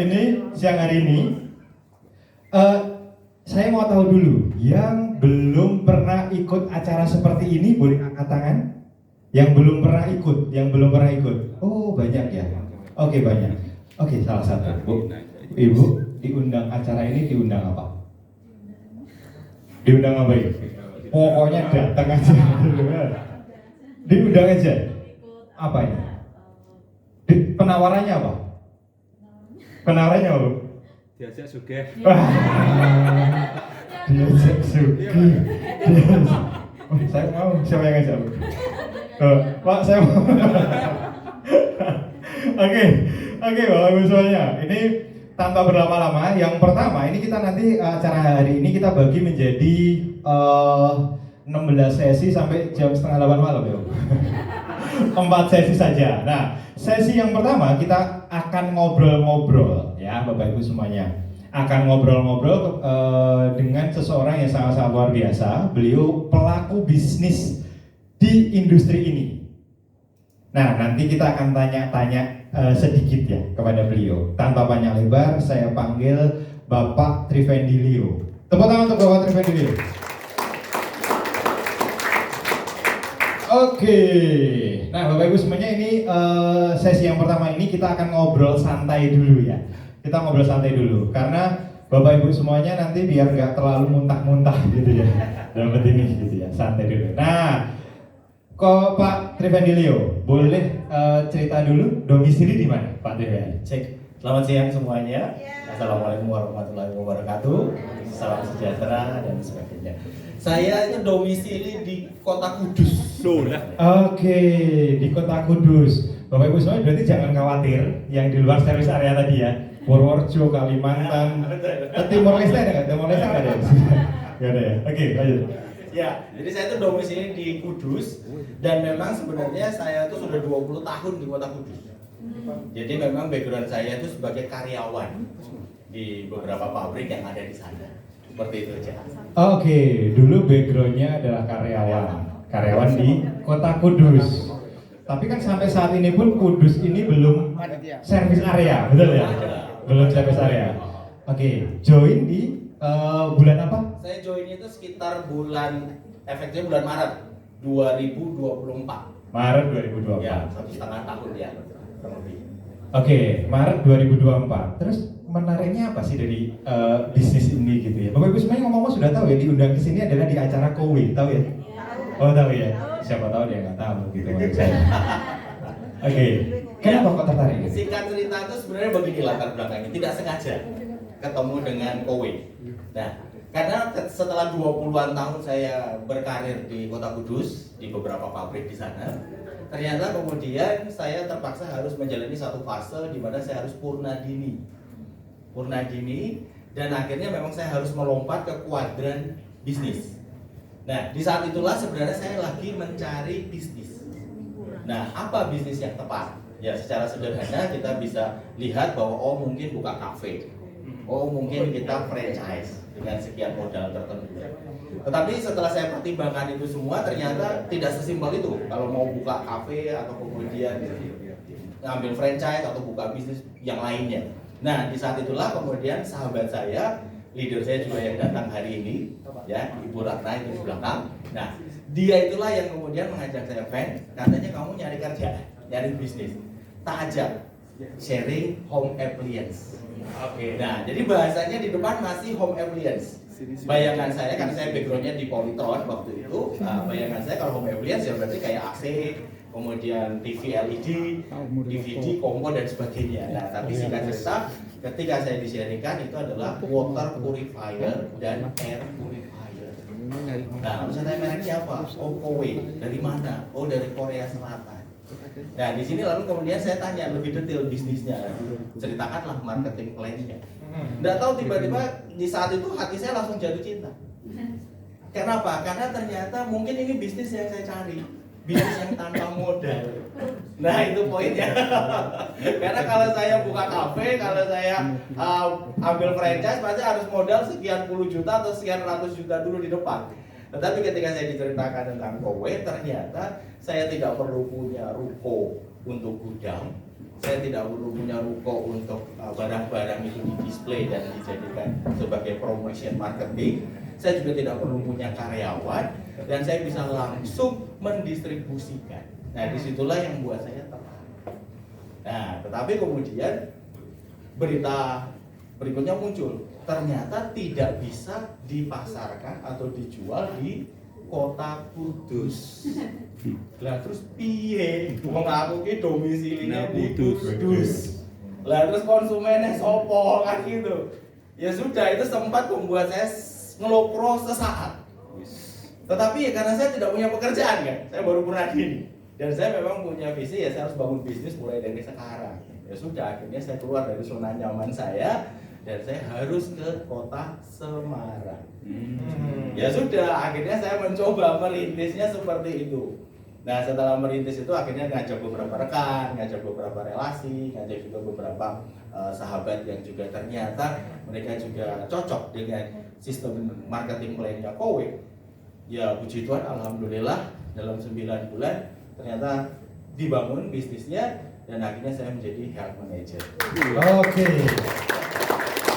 Ini siang hari ini, eh, saya mau tahu dulu, yang belum pernah ikut acara seperti ini boleh angkat tangan? Yang belum pernah ikut, Oh banyak ya? Oke banyak. Oke salah satu, Bu. Ibu diundang acara ini diundang apa? Diundang apa ya? Pokoknya datang aja. Diundang aja. Apa ini? Penawarannya apa? Penawarannya apa? Diajak sugih. Diajak sugih. Saya mau, siapa yang ngajak? Pak, saya mau. Oke, Bapak Ibu semuanya. Ini tanpa berlama-lama, yang pertama ini kita nanti acara hari ini kita bagi menjadi 16 sesi sampai jam setengah 8 malam ya. 4 sesi saja. Nah, sesi yang pertama kita akan ngobrol-ngobrol ya Bapak Ibu semuanya. Akan ngobrol-ngobrol dengan seseorang yang sangat-sangat luar biasa. Beliau pelaku bisnis di industri ini. Nah, nanti kita akan tanya-tanya sedikit ya kepada beliau. Tanpa panjang lebar, saya panggil Bapak Trivendilio. Tepuk tangan untuk Bapak Trivendilio. Oke, nah Bapak Ibu semuanya ini sesi yang pertama ini kita akan ngobrol santai dulu ya. Kita ngobrol santai dulu karena Bapak Ibu semuanya nanti biar nggak terlalu muntah-muntah gitu ya dalam ini gitu ya, santai dulu. Nah, kok Pak Trivendilio boleh cerita dulu domisili di mana Pak Trivendilio? Cek. Selamat siang semuanya. Assalamualaikum warahmatullahi wabarakatuh. Salam sejahtera dan sebagainya. Saya itu domisili di Kota Kudus. Oke, di Kota Kudus. Bapak Ibu semuanya berarti jangan khawatir yang di luar servis area tadi ya. Purworejo, Kalimantan, Timor Leste ada nggak? Timor Leste nggak ada? Nggak ada ya? Oke, lanjut. Ya, jadi saya itu domisili di Kudus dan memang sebenarnya saya itu sudah 20 tahun di Kota Kudus. Jadi memang background saya itu sebagai karyawan di beberapa pabrik yang ada di sana. Seperti itu aja. Oke, dulu backgroundnya adalah karyawan di Kota Kudus. Tapi kan sampai saat ini pun Kudus ini belum servis area, betul ya? Belum servis area. Oke, join di bulan apa? Saya join itu sekitar efeknya bulan Maret 2024. Maret 2024. Ya, 1,5 tahun ya. Oke, Maret 2024. Terus menariknya apa sih dari bisnis ini gitu ya? Bapak Ibu semuanya ngomong-ngomong sudah tahu ya, diundang ke sini adalah di acara Kowe, tahu ya? Oh tahu ya? Siapa tahu dia nggak tahu gitu maksud saya. Oke, kenapa kok tertarik? Singkat cerita itu sebenarnya begini latar belakangnya, tidak sengaja ketemu dengan Kowe. Nah, karena setelah 20-an tahun saya berkarir di Kota Kudus, di beberapa pabrik di sana, ternyata kemudian saya terpaksa harus menjalani satu fase di mana saya harus purna dini, dan akhirnya memang saya harus melompat ke kuadran bisnis. Nah, di saat itulah sebenarnya saya lagi mencari bisnis. Nah, apa bisnis yang tepat? Ya, secara sederhana kita bisa lihat bahwa mungkin buka kafe, mungkin kita franchise dengan sekian modal tertentu. Tetapi setelah saya pertimbangkan itu semua, ternyata tidak sesimpel itu. Kalau mau buka kafe atau kemudian ngambil franchise atau buka bisnis yang lainnya. Nah, di saat itulah kemudian sahabat saya, leader saya juga yang datang hari ini, ya, Ibu Ratna itu di belakang. Nah, dia itulah yang kemudian mengajak saya, "Fen, katanya kamu nyari kerja, nyari bisnis. Tak ajak sharing home appliance." Oke. Nah, jadi bahasanya di depan masih home appliance. Bayangan saya, karena saya backgroundnya di Polytron waktu itu, bayangan saya kalau home appliance ya berarti kayak AC, kemudian TV LED, DVD, combo dan sebagainya. Nah, tapi singkat cerita, ketika saya di-sharingkan itu adalah water purifier dan air purifier. Nah, lalu saya tanya mereknya apa? Kowe. Dari mana? Dari Korea Selatan. Nah, di sini lalu kemudian saya tanya lebih detail bisnisnya, ceritakanlah marketing plan-nya. Nggak tahu tiba-tiba di saat itu hati saya langsung jatuh cinta. Kenapa? Karena ternyata mungkin ini bisnis yang saya cari, bisnis yang tanpa modal. Nah, itu poinnya. Karena kalau saya buka kafe, kalau saya ambil franchise, pasti harus modal sekian puluh juta atau sekian ratus juta dulu di depan. Tetapi ketika saya diceritakan tentang Kowe, ternyata saya tidak perlu punya ruko untuk gudang, saya tidak perlu punya ruko untuk barang-barang itu di display dan dijadikan sebagai promotion marketing. Saya juga tidak perlu punya karyawan dan saya bisa langsung mendistribusikan. Nah, disitulah yang buat saya tertarik. Nah, tetapi kemudian berita berikutnya muncul, ternyata tidak bisa dipasarkan atau dijual di kota Kudus. Lah terus piye? Wong aku ki domisilinya di Kudus. Lah terus konsumennya sopo kan gitu. Ya sudah, itu sempat membuat saya ngelopro sesaat. Tetapi ya karena saya tidak punya pekerjaan kan, saya baru pernah gini. Dan saya memang punya visi, ya saya harus bangun bisnis mulai dari sekarang. Ya sudah, akhirnya saya keluar dari zona nyaman saya dan saya harus ke kota Semarang. Ya sudah, akhirnya saya mencoba merintisnya seperti itu. Nah, setelah merintis itu akhirnya ngajak beberapa rekan, ngajak beberapa relasi, ngajak juga beberapa sahabat yang juga ternyata mereka juga cocok dengan sistem marketing plan-nya Kowe. Ya puji Tuhan, alhamdulillah dalam 9 bulan ternyata dibangun bisnisnya dan akhirnya saya menjadi health manager. Oke.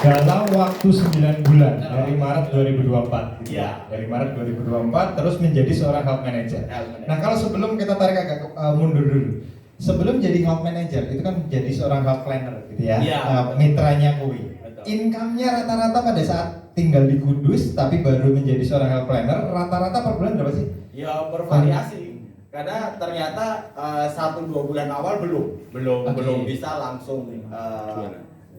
Dalam waktu 9 bulan dari Maret 2024. Iya. Dari Maret 2024 terus menjadi seorang health manager. Nah, kalau sebelum kita tarik agak mundur dulu. Sebelum jadi health manager itu kan jadi seorang health planner gitu ya. Iya. Mitranya Kowe. Betul. Income-nya rata-rata pada saat tinggal di Kudus tapi baru menjadi seorang health planner, rata-rata per bulan berapa sih? Ya bervariasi. Karena ternyata 1-2 bulan awal belum bisa langsung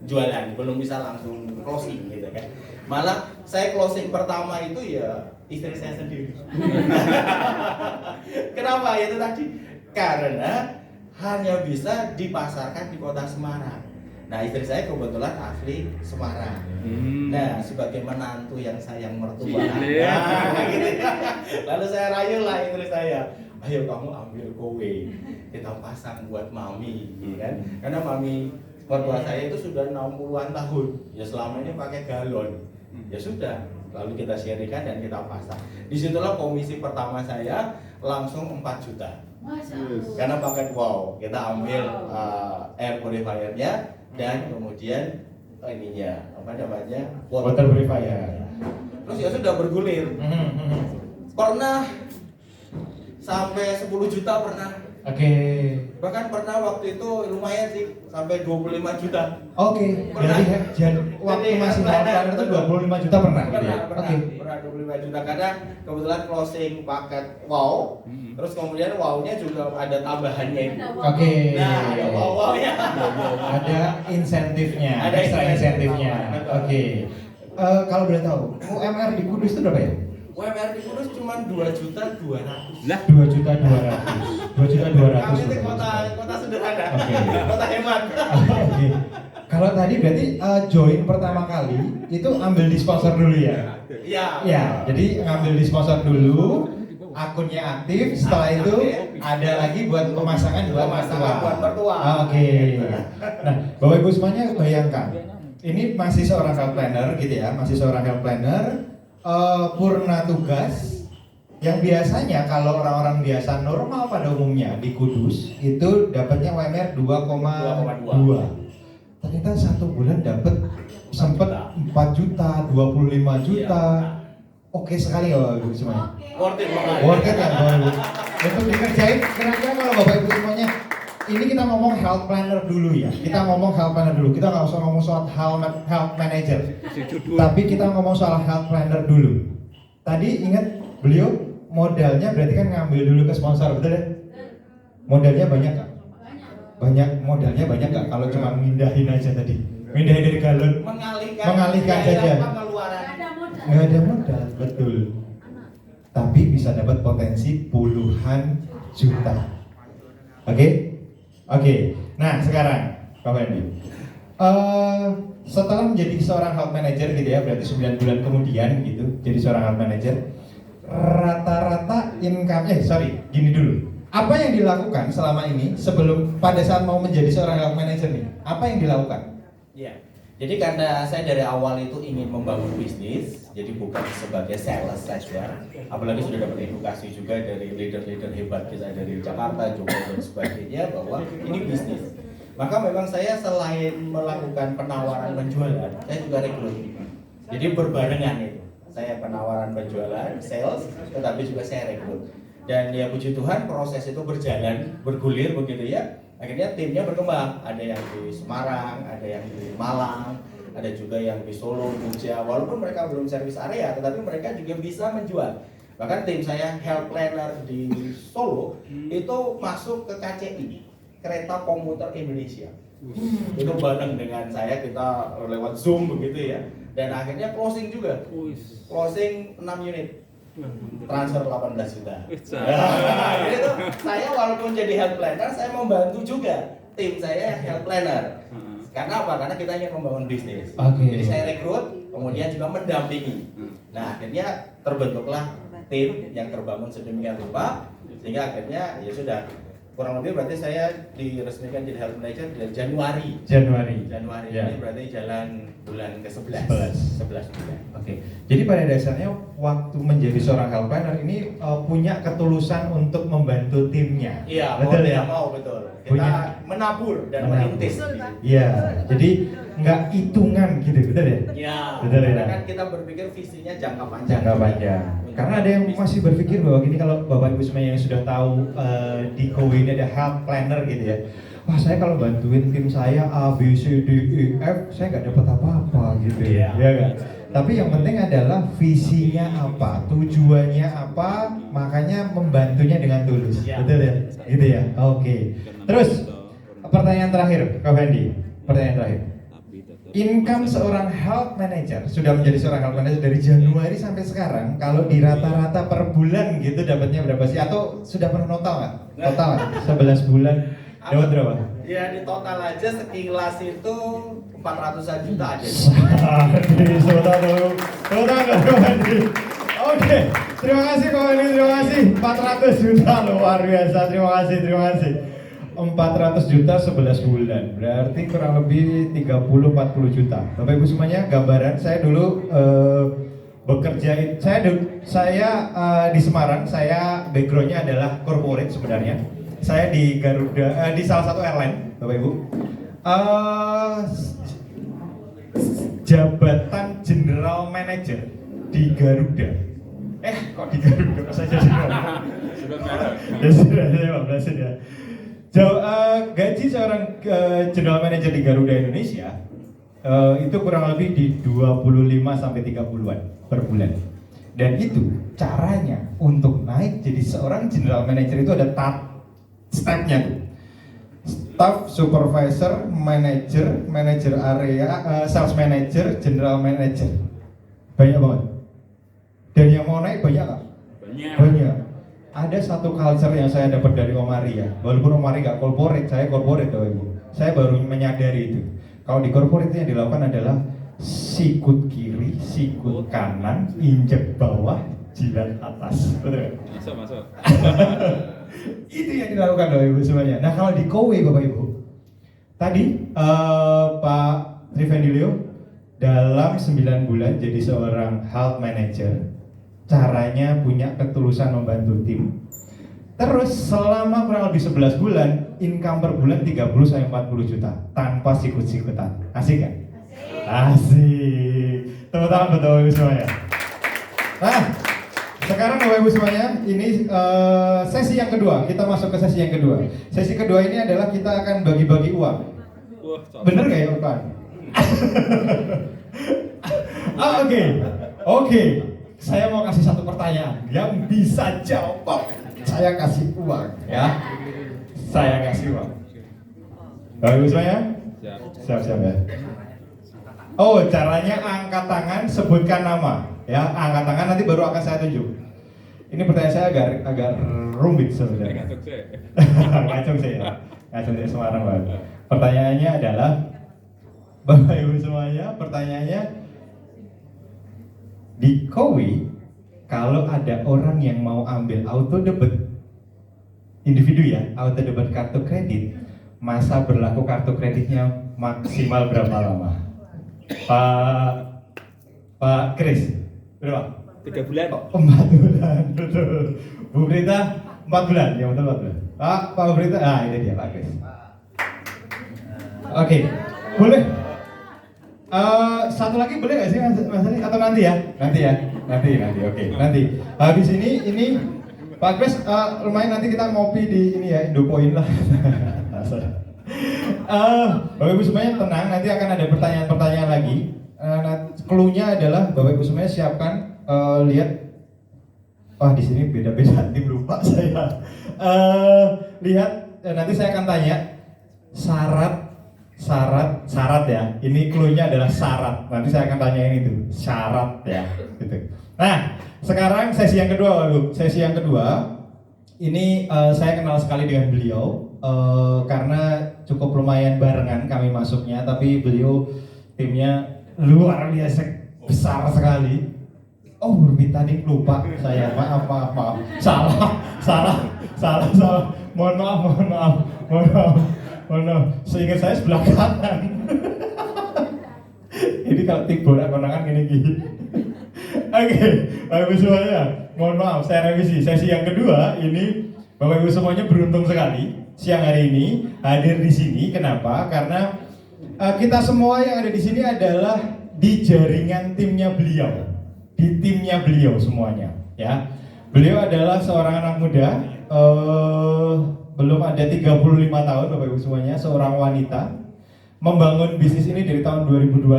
jualan, belum bisa langsung closing gitu kan. Malah saya closing pertama itu ya istri saya sendiri. Kenapa? Itu tadi karena hanya bisa dipasarkan di kota Semarang. Nah, istri saya kebetulan asli Semarang. Nah, sebagai menantu yang sayang mertua. Nah, gitu. Lalu saya rayu lah istri saya, ayo kamu ambil Kowe, kita pasang buat mami, kan? Karena mami mertua saya itu sudah 60-an tahun, ya selama ini pakai galon. Ya sudah, lalu kita sharingkan dan kita pasang. Disitulah komisi pertama saya langsung 4 juta. Karena pakai wow, kita ambil air purifier-nya dan kemudian ininya apa namanya Water purifier. Terus ya sudah bergulir. Pernah sampai 10 juta pernah. Oke. Bahkan pernah waktu itu lumayan sih sampai 25 juta. Oke. Pernah. Jadi waktu masih health planner itu 25 juta pernah gitu ya? Oke. Pernah 25 juta karena kebetulan closing paket wow. Terus kemudian wow-nya juga ada tambahannya itu. Oke. Nah, ada wow-wow-nya. Ada insentifnya, Ada extra insentifnya. Betul. Oke. Kalau boleh tahu, UMR di Kudus itu berapa ya? UMR di Kudus cuma 2.200.000. Lah, 2.200.000. 2.200.000. Kami itu kota sederhana. Oke. Kota hemat. Oke. Kalau tadi berarti join pertama kali itu ambil di sponsor dulu ya? Iya. Ya, jadi ngambil di sponsor dulu, akunnya aktif, setelah itu ada lagi buat pemasangan buat mertua. Oke. Nah, Bapak Ibu semuanya bayangkan, ini masih seorang health planner gitu ya, masih seorang health planner purna tugas yang biasanya kalau orang-orang biasa normal pada umumnya di Kudus itu dapatnya UMR 2,2. Ternyata 1 bulan dapat sempat 4 juta, 25 juta. Oke sekali ya Bapak Ibu semuanya. Worth it banget. Worth it ya Bapak Ibu. Untuk dikerjain kira-kira kalau Bapak Ibu semuanya. Ini kita ngomong health planner dulu ya. Kita ngomong health planner dulu. Kita nggak usah ngomong soal health manager. Tapi kita ngomong soal health planner dulu. Tadi ingat beliau modalnya berarti kan ngambil dulu ke sponsor, betul ya? Modalnya banyak nggak? Modalnya banyak nggak? Kalau cuma mindahin aja tadi, mindahin dari galon, mengalihkan saja. Nggak ada modal, betul. Tapi bisa dapat potensi puluhan juta. Oke. Nah sekarang Pak Wendy, setelah menjadi seorang health manager gitu ya, berarti 9 bulan kemudian gitu, jadi seorang health manager, rata-rata gini dulu. Apa yang dilakukan selama ini sebelum pada saat mau menjadi seorang health manager nih? Apa yang dilakukan? Iya. Jadi karena saya dari awal itu ingin membangun bisnis, jadi bukan sebagai sales saja, apalagi sudah dapat edukasi juga dari leader-leader hebat kita dari Jakarta, Jogja dan sebagainya bahwa ini bisnis. Maka memang saya selain melakukan penawaran penjualan, saya juga rekrut. Jadi berbarengan itu. Saya penawaran penjualan, sales, tetapi juga saya rekrut. Dan ya puji Tuhan proses itu berjalan, bergulir begitu ya. Akhirnya timnya berkembang. Ada yang di Semarang, ada yang di Malang, ada juga yang di Solo, Jogja. Walaupun mereka belum servis area, tetapi mereka juga bisa menjual. Bahkan tim saya health planner di Solo itu masuk ke KCI, Kereta Komuter Indonesia. Itu bareng dengan saya, kita lewat Zoom begitu ya. Dan akhirnya closing juga. Closing 6 unit. Transfer 18 juta. Jadi tuh saya walaupun jadi health planner, saya membantu juga tim saya health planner. Karena apa? Karena kita ingin membangun bisnis. Jadi saya rekrut, kemudian juga mendampingi. Nah akhirnya terbentuklah tim yang terbangun sedemikian rupa, sehingga akhirnya ya sudah kurang lebih berarti saya diresmikan jadi health manager dari Januari. Ya. Ini berarti jalan bulan ke-11. 11 bulan. Oke. Jadi pada dasarnya waktu menjadi seorang health planner ini punya ketulusan untuk membantu timnya. Iya, betul mau ya? tidak mau betul. Kita Punya menabur dan menabur. merintis. Iya. Jadi nggak hitungan gitu, betul ya? Iya. Betul ya? Karena kan kita berpikir visinya jangka panjang. Jangka panjang. Karena ada yang masih berpikir bahwa gini, kalau Bapak Ibu semuanya yang sudah tahu di Kowi ini ada health planner gitu ya. Wah, saya kalau bantuin tim saya A, B, C, D, E, F, saya nggak dapat apa-apa gitu ya. Iya nggak? Tapi yang penting adalah visinya apa, tujuannya apa, makanya membantunya dengan tulus. Ya. Betul ya? Gitu ya? Oke. Terus, pertanyaan terakhir, Kak Fendi. Pertanyaan terakhir. Income seorang health manager, sudah menjadi seorang health manager dari Januari sampai sekarang, kalau di rata-rata per bulan gitu dapatnya berapa sih? Atau sudah pernah total nggak? Total nggak? 11 bulan dapat berapa? Ya di total aja sekilas itu 400-an juta aja. Total dulu. Oke, terima kasih Kak Fendi, terima kasih. 400 juta luar biasa, terima kasih. 400 juta 11 bulan, berarti kurang lebih 30-40 juta. Bapak Ibu semuanya, gambaran saya dulu bekerja, saya di Semarang, saya backgroundnya adalah corporate sebenarnya. Saya di Garuda, di salah satu airline, Bapak Ibu. Jabatan General Manager di Garuda. Kok di Garuda? Saya jadi ya. Gaji seorang General Manager di Garuda Indonesia itu kurang lebih di 25 sampai 30-an per bulan. Dan itu caranya untuk naik jadi seorang General Manager itu ada stepnya tuh. Staff Supervisor, Manager Area, Sales Manager, General Manager. Banyak banget. Dan yang mau naik banyak nggak? Banyak. Ada satu culture yang saya dapat dari Om Ari ya. Walaupun Om Ari nggak corporate, saya corporate Bapak Ibu. Saya baru menyadari itu. Kalau di corporate yang dilakukan adalah sikut kiri, sikut kanan, injek bawah, jilat atas. Betul? Masuk. Itu yang dilakukan Bapak Ibu semuanya. Nah kalau di Kowe Bapak Ibu, tadi Pak Trivendilio dalam 9 bulan jadi seorang health manager. Caranya punya ketulusan membantu tim. Terus selama kurang lebih 11 bulan, income per bulan 30-40 juta tanpa sikut-sikutan. Asik kan? Asik. Tepuk tangan buat Bapak Ibu semuanya. Nah, sekarang Bapak Ibu semuanya, ini sesi yang kedua. Kita masuk ke sesi yang kedua. Sesi kedua ini adalah kita akan bagi-bagi uang. Bener gak ya Pak? Oke. Saya mau kasih satu pertanyaan yang bisa jawab. Saya kasih uang, ya. Saya kasih uang. Bagus semuanya? Siap ya. Oh, caranya angkat tangan, sebutkan nama. Ya, angkat tangan nanti baru akan saya tunjuk. Ini pertanyaan saya agak rumit sebenarnya. Ngacung saya. Ngacung saya Semarang banget. Pertanyaannya adalah, Bapak Ibu semuanya, pertanyaannya, di Kowi, kalau ada orang yang mau ambil auto debit individu ya, auto debit kartu kredit, masa berlaku kartu kreditnya maksimal berapa lama? Pak Kris, berapa? 3 bulan. 4 bulan, betul. Bu Brita, 4 bulan, ya betul 4 bulan. Pak Brita, ini dia Pak Kris. Oke, boleh. Satu lagi boleh nggak sih Mas Ari? Atau nanti ya? Nanti. Oke, nanti. Habis ini Pak Kris, lumayan nanti kita ngopi di ini ya, Indopoint lah. Bapak Ibu semuanya tenang, nanti akan ada pertanyaan-pertanyaan lagi. Clue-nya adalah Bapak Ibu semuanya siapkan, lihat. Wah, di sini beda-beda tim, lupa saya. Lihat, nanti saya akan tanya syarat ya. Ini clue-nya adalah syarat. Nanti saya akan tanyain itu syarat ya. Gitu. Nah, sekarang sesi yang kedua, Bapak. Sesi yang kedua, ini saya kenal sekali dengan beliau karena cukup lumayan barengan kami masuknya, tapi beliau timnya luar biasa besar sekali. Oh, tadi lupa saya, maaf. Salah. Mohon maaf. Seingat saya sebelah kanan. Ini kalau tik bola konangan gini. Oke, Bapak Ibu semuanya, mohon maaf, saya revisi. Sesi yang kedua ini Bapak Ibu semuanya beruntung sekali siang hari ini hadir di sini. Kenapa? Karena kita semua yang ada di sini adalah di jaringan timnya beliau, di timnya beliau semuanya. Ya, beliau adalah seorang anak muda, belum ada 35 tahun, Bapak Ibu semuanya, seorang wanita, membangun bisnis ini dari tahun 2021.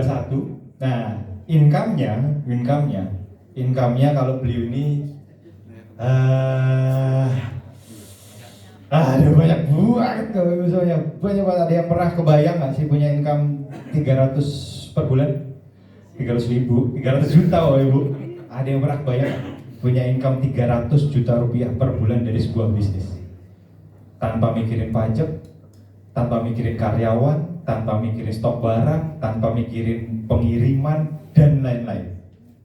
Nah, income-nya kalau beliau ini ada banyak banget, ada yang pernah kebayang nggak sih punya income 300 per bulan? 300 juta, Bapak Ibu. Ada yang pernah kebayang punya income 300 juta rupiah per bulan dari sebuah bisnis? Tanpa mikirin pajak, tanpa mikirin karyawan, tanpa mikirin stok barang, tanpa mikirin pengiriman, dan lain-lain.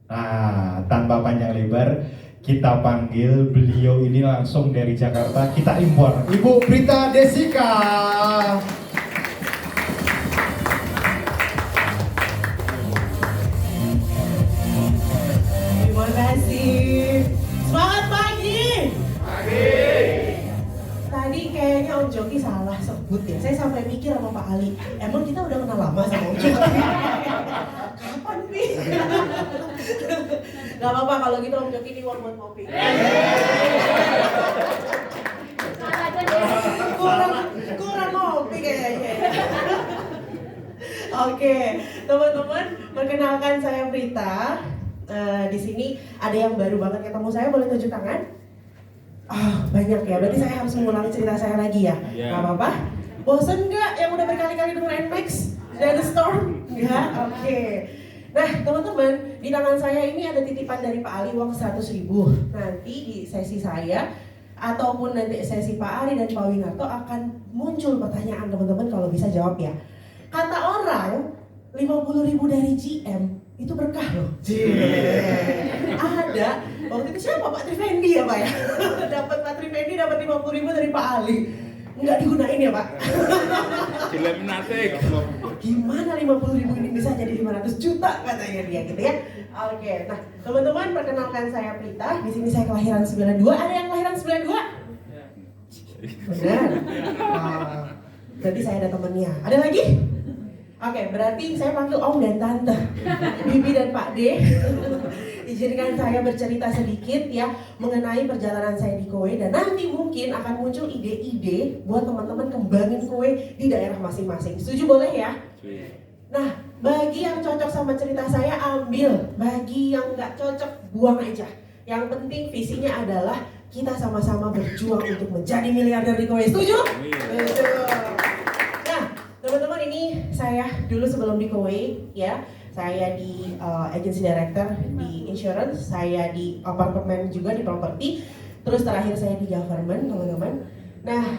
Nah, tanpa panjang lebar, kita panggil beliau ini langsung dari Jakarta, kita impor. Ibu Prita Desika. Terima kasih. Selamat pagi. Tadi kayaknya Om Joki salah sebut ya. Saya sampai mikir sama Pak Ali, emang kita udah kenal lama sama Om Joki? Kapan nih? Gak apa-apa kalau gitu Om Joki ini uang buat kopi. Kurang kopi kayaknya. Oke, teman-teman, perkenalkan saya Prita. Di sini ada yang baru banget ketemu saya, boleh tunjuk tangan? Banyak ya, berarti saya harus mengulangi cerita saya lagi ya? Gak apa-apa? Bosen nggak yang udah berkali-kali denger NMAX dan Storm? Nggak? Oke. Nah teman-teman, di tangan saya ini ada titipan dari Pak Ali uang 100.000. Nanti di sesi saya ataupun nanti sesi Pak Ali dan Pak Winarto akan muncul pertanyaan, teman-teman kalau bisa jawab ya. Kata orang 50.000 dari GM itu berkah loh. Ada waktu itu siapa, Pak Trifendi ya Pak ya? Dapat Pak Trifendi dapat 50.000 dari Pak Ali. Nggak digunain ya Pak? Gimana 50.000 ini bisa jadi 500 juta katanya dia gitu ya. Oke, nah teman-teman, perkenalkan saya Prita. Di sini saya kelahiran 92. Ada yang kelahiran 92? Benar. Berarti saya ada temennya. Ada lagi? Oke, berarti saya panggil Om dan Tante, Bibi dan Pak D. Izinkan saya bercerita sedikit ya mengenai perjalanan saya di Kowe, dan nanti mungkin akan muncul ide-ide buat teman-teman kembangin Kowe di daerah masing-masing. Setuju boleh ya? Nah, bagi yang cocok sama cerita saya ambil, bagi yang nggak cocok buang aja. Yang penting visinya adalah kita sama-sama berjuang untuk menjadi miliarder di Kowe. Setuju? Betul. Nah, teman-teman, ini saya dulu sebelum di Kowe ya. Saya di agency director di insurance, saya di apartemen juga di properti, terus terakhir saya di government, teman-teman. Nah,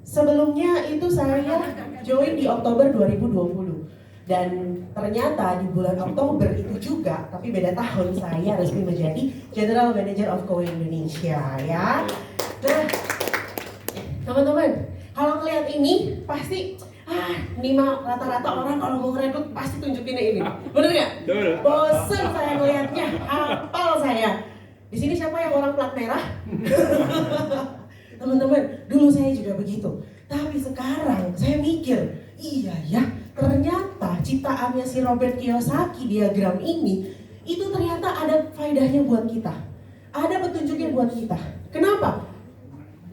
sebelumnya itu saya join di Oktober 2020. Dan ternyata di bulan Oktober itu juga, tapi beda tahun, saya resmi menjadi General Manager of Kowe Indonesia ya. Nah, teman-teman, kalau ngeliat ini pasti ini mah rata-rata orang kalau mau ngerekrut pasti tunjukin ini. Bener nggak? Bosen saya ngeliatnya, hafal saya. Di sini siapa yang orang plat merah? Teman-teman, dulu saya juga begitu. Tapi sekarang saya mikir, iya ya, ciptaannya si Robert Kiyosaki, diagram ini, itu ternyata ada faedahnya buat kita. Ada petunjuknya buat kita. Kenapa?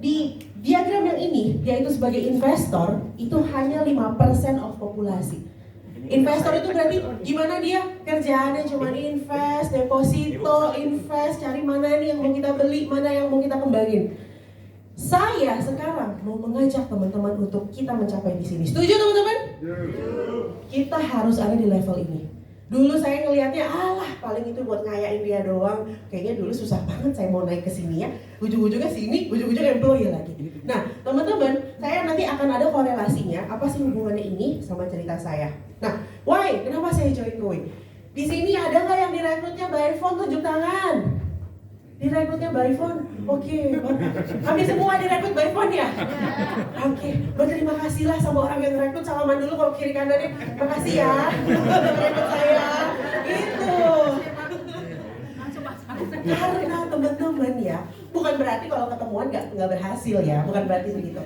Di diagram yang ini, yaitu sebagai investor, itu hanya 5% of populasi. Investor itu berarti gimana dia? Kerjaannya cuma invest, deposito, invest, cari mana nih yang mau kita beli, mana yang mau kita kembangin. Saya sekarang mau mengajak teman-teman untuk kita mencapai di sini. Setuju teman-teman? Kita harus ada di level ini. Dulu saya ngelihatnya, alah paling itu buat ngayain dia doang. Kayaknya dulu susah banget saya mau naik ke sini ya. Ujung-ujungnya sini, ujung-ujungnya employee lagi. Nah teman-teman, saya nanti akan ada korelasinya. Apa sih hubungannya ini sama cerita saya? Nah, why? Kenapa saya join Kowe? Di sini ada nggak yang direkrutnya by phone? Tunjuk tangan. Direkrutnya by phone? Oke, kami semua direkrut by phone ya? Oke, berterima kasihlah sama orang yang direkrut. Salaman dulu kalau kiri kanannya. Makasih ya, direkrut saya. Gitu. Karena teman-teman ya, bukan berarti kalau ketemuan nggak berhasil ya, bukan berarti begitu.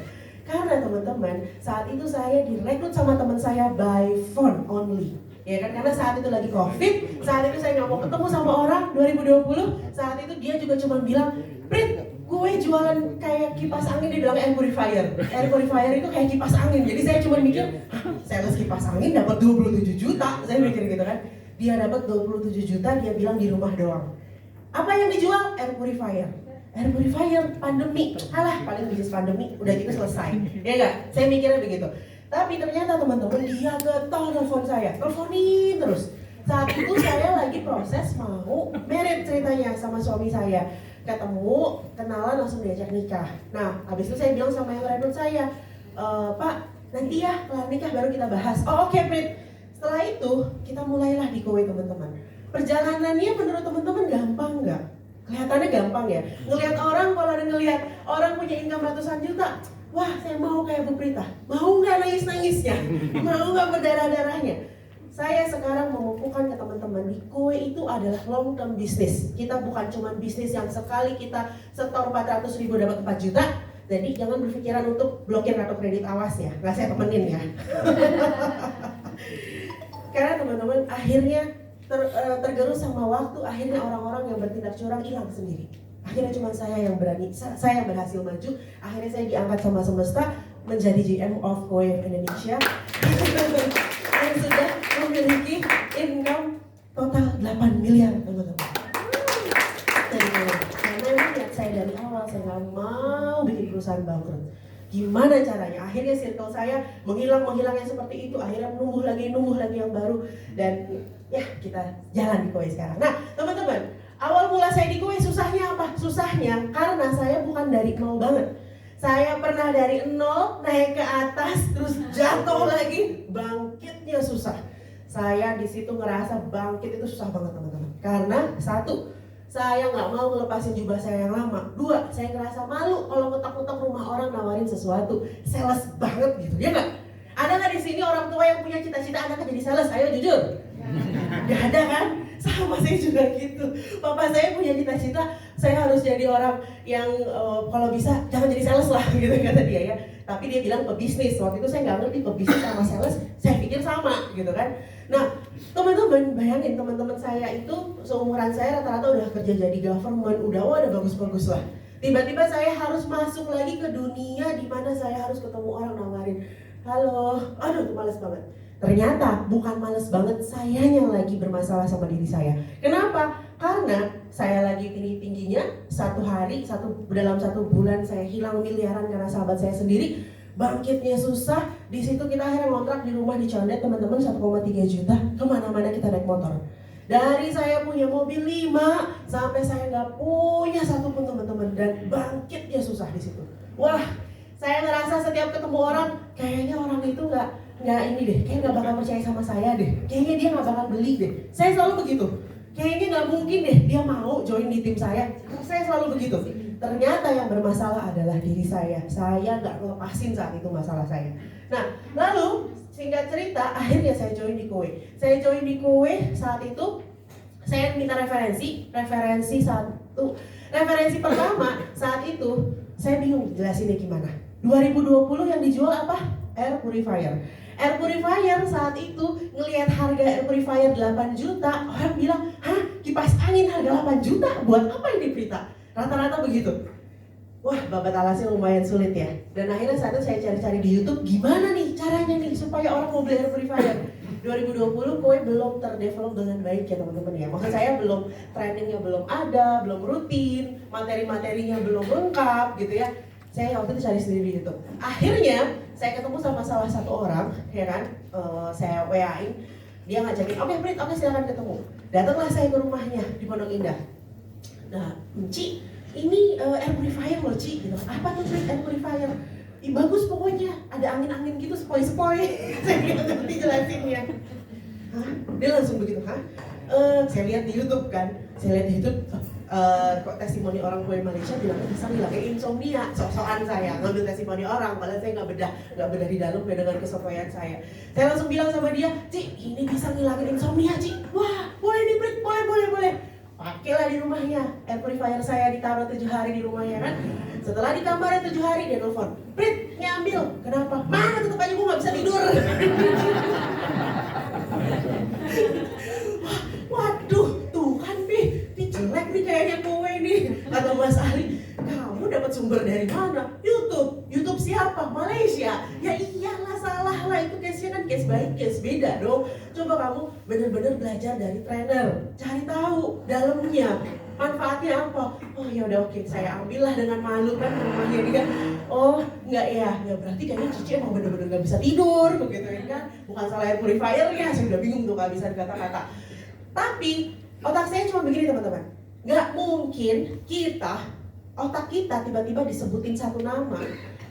Karena teman-teman, saat itu saya direkrut sama teman saya by phone only. Ya kan, karena saat itu lagi COVID, saat itu saya nggak mau ketemu sama orang 2020. Saat itu dia juga cuma bilang, Prit, gue jualan kayak kipas angin, dia bilang air purifier. Air purifier itu kayak kipas angin. Jadi saya cuma mikir, sales kipas angin dapat 27 juta. Saya mikir gitu kan. Dia dapat 27 juta, dia bilang di rumah doang. Apa yang dijual? Air purifier. Air purifier, pandemi. Alah, paling bisnis pandemi, udah gitu selesai. Ya enggak? Saya mikirnya begitu. Tapi ternyata teman-teman, dia getol telepon saya, teleponin terus. Saat itu saya lagi proses mau married ceritanya sama suami saya. Ketemu, kenalan, langsung diajak nikah. Nah, habis itu saya bilang sama yang rekrut saya, Pak, nanti ya kelar nikah baru kita bahas. Oh oke, Prit. Setelah itu, kita mulailah di Kowe teman-teman. Perjalanannya menurut teman-teman gampang nggak? Kelihatannya gampang ya. Ngelihat orang, kalau ada ngelihat orang punya income ratusan juta, wah saya mau kayak Bu Prita. Mau nggak nangis-nangisnya? Mau nggak berdarah-darahnya? Saya sekarang memupukan ke teman-teman, di Kowe itu adalah long term bisnis. Kita bukan cuma bisnis yang sekali kita setor 400.000 dapat 4 juta. Jadi jangan berpikiran untuk blokir kartu kredit, awas ya. Nggak saya temenin ya. Karena teman-teman akhirnya tergerus sama waktu, akhirnya orang-orang yang bertindak curang hilang sendiri. Akhirnya cuma saya yang berani, saya yang berhasil maju. Akhirnya saya diangkat sama semesta menjadi GM of Kowe Indonesia. Yang sudah memiliki income total 8 miliar teman-teman. Karena memang niat saya dari awal, saya nggak mau bikin perusahaan bangkrut. Gimana caranya? Akhirnya circle saya menghilang yang seperti itu. Akhirnya numbuh lagi yang baru. Dan ya kita jalan di Kowe sekarang. Nah teman-teman, awal mula saya di Kowe susahnya apa? Susahnya karena saya bukan dari nol banget. Saya pernah dari nol naik ke atas, terus jatuh lagi, bangkitnya susah. Saya di situ ngerasa bangkit itu susah banget teman-teman. Karena satu, saya nggak mau ngelepasin jubah saya yang lama. Dua, saya ngerasa malu kalau ketok-ketok rumah orang nawarin sesuatu. Sales banget gitu, ya nggak? Ada nggak di sini orang tua yang punya cita-cita anaknya jadi sales? Ayo jujur. Gak ada kan? Sama saya juga gitu. Papa saya punya cita-cita saya harus jadi orang yang kalau bisa jangan jadi sales lah gitu kata dia ya. Tapi dia bilang pebisnis. Waktu itu saya nggak ngerti pebisnis sama sales. Saya pikir sama gitu kan. Nah teman-teman bayangin teman-teman saya itu seumuran saya rata-rata udah kerja jadi government, udah bagus-bagus lah. Tiba-tiba saya harus masuk lagi ke dunia di mana saya harus ketemu orang nawarin, halo, aduh itu males banget. Ternyata bukan males banget, sayanya lagi bermasalah sama diri saya. Kenapa? Karena saya lagi tinggi-tingginya, dalam satu bulan saya hilang miliaran karena sahabat saya sendiri. Bangkitnya susah, di situ kita akhirnya ngontrak di rumah di Condet teman-teman 1,3 juta. Kemana-mana kita naik motor. Dari saya punya mobil 5 sampai saya nggak punya satu pun teman-teman, dan bangkitnya susah di situ. Wah, saya ngerasa setiap ketemu orang, kayaknya orang itu nggak ini deh, kayak nggak bakal percaya sama saya deh, kayaknya dia nggak bakal beli deh. Saya selalu begitu, kayaknya nggak mungkin deh dia mau join di tim saya. Saya selalu begitu. Ternyata yang bermasalah adalah diri saya nggak ngelepasin saat itu masalah saya. Nah, lalu singkat cerita, akhirnya saya join di Kowe. Saya join di Kowe saat itu, saya minta referensi pertama saat itu, saya bingung jelasinnya gimana. 2020 yang dijual apa? Air purifier. Air purifier saat itu ngelihat harga air purifier 8 juta, orang bilang, hah, kipas angin harga 8 juta? Buat apa ini Prita? Rata-rata begitu. Wah, babat alasnya lumayan sulit ya. Dan akhirnya saat itu saya cari-cari di YouTube, gimana nih caranya nih supaya orang mau beli air purifier. 2020 Koe belum terdevelop dengan baik ya teman-teman ya. Maksud saya belum, trainingnya belum ada, belum rutin, materi-materinya belum lengkap gitu ya. Saya waktu itu cari sendiri di YouTube. Akhirnya saya ketemu sama salah satu orang, ya kan, saya WA-in, dia ngajakin, oke Prit, oke silakan ketemu. Datanglah saya ke rumahnya di Pondok Indah. Nah, Ci, ini air purifier loh Ci, gitu. Apa tuh Prit air purifier? Ih, bagus pokoknya, ada angin-angin gitu, sepoi-sepoi. Saya gitu dijelasin ya. Hah? Dia langsung begitu, hah? Saya lihat di YouTube kan, saya lihat di YouTube kok testimoni orang kue Malaysia bilangnya bisa ngilangin insomnia, sok-sokan saya ngambil testimoni orang, padahal saya nggak bedah di dalam dengan kesotoyan saya. Saya langsung bilang sama dia, Ci, ini bisa ngilangin insomnia, Ci. Wah, boleh nih, Prit, boleh. Pakailah di rumahnya, air purifier saya ditaruh 7 hari di rumahnya kan. Setelah ditambah 7 hari dia telepon, Prit, ngambil. Kenapa? Mana tetep aja gue nggak bisa tidur. Waduh, tuh kan Pi jelek nih kayaknya kowe nih. Kata Mas Ali, kamu dapat sumber dari mana? YouTube siapa? Malaysia. Ya iyalah, salah lah, itu case-nya kan case baik, case beda dong. Coba kamu bener-bener belajar dari trainer, cari tahu dalamnya manfaatnya apa. Oh ya udah, oke, saya ambillah dengan malu kan ke rumahnya dia. Oh nggak ya berarti kayaknya Cici emang bener-bener nggak bisa tidur begitu kan. Bukan salah air purifiernya, saya udah bingung tuh kalau bisa kata-kata. Tapi otak saya cuma begini teman-teman, nggak mungkin otak kita tiba-tiba disebutin satu nama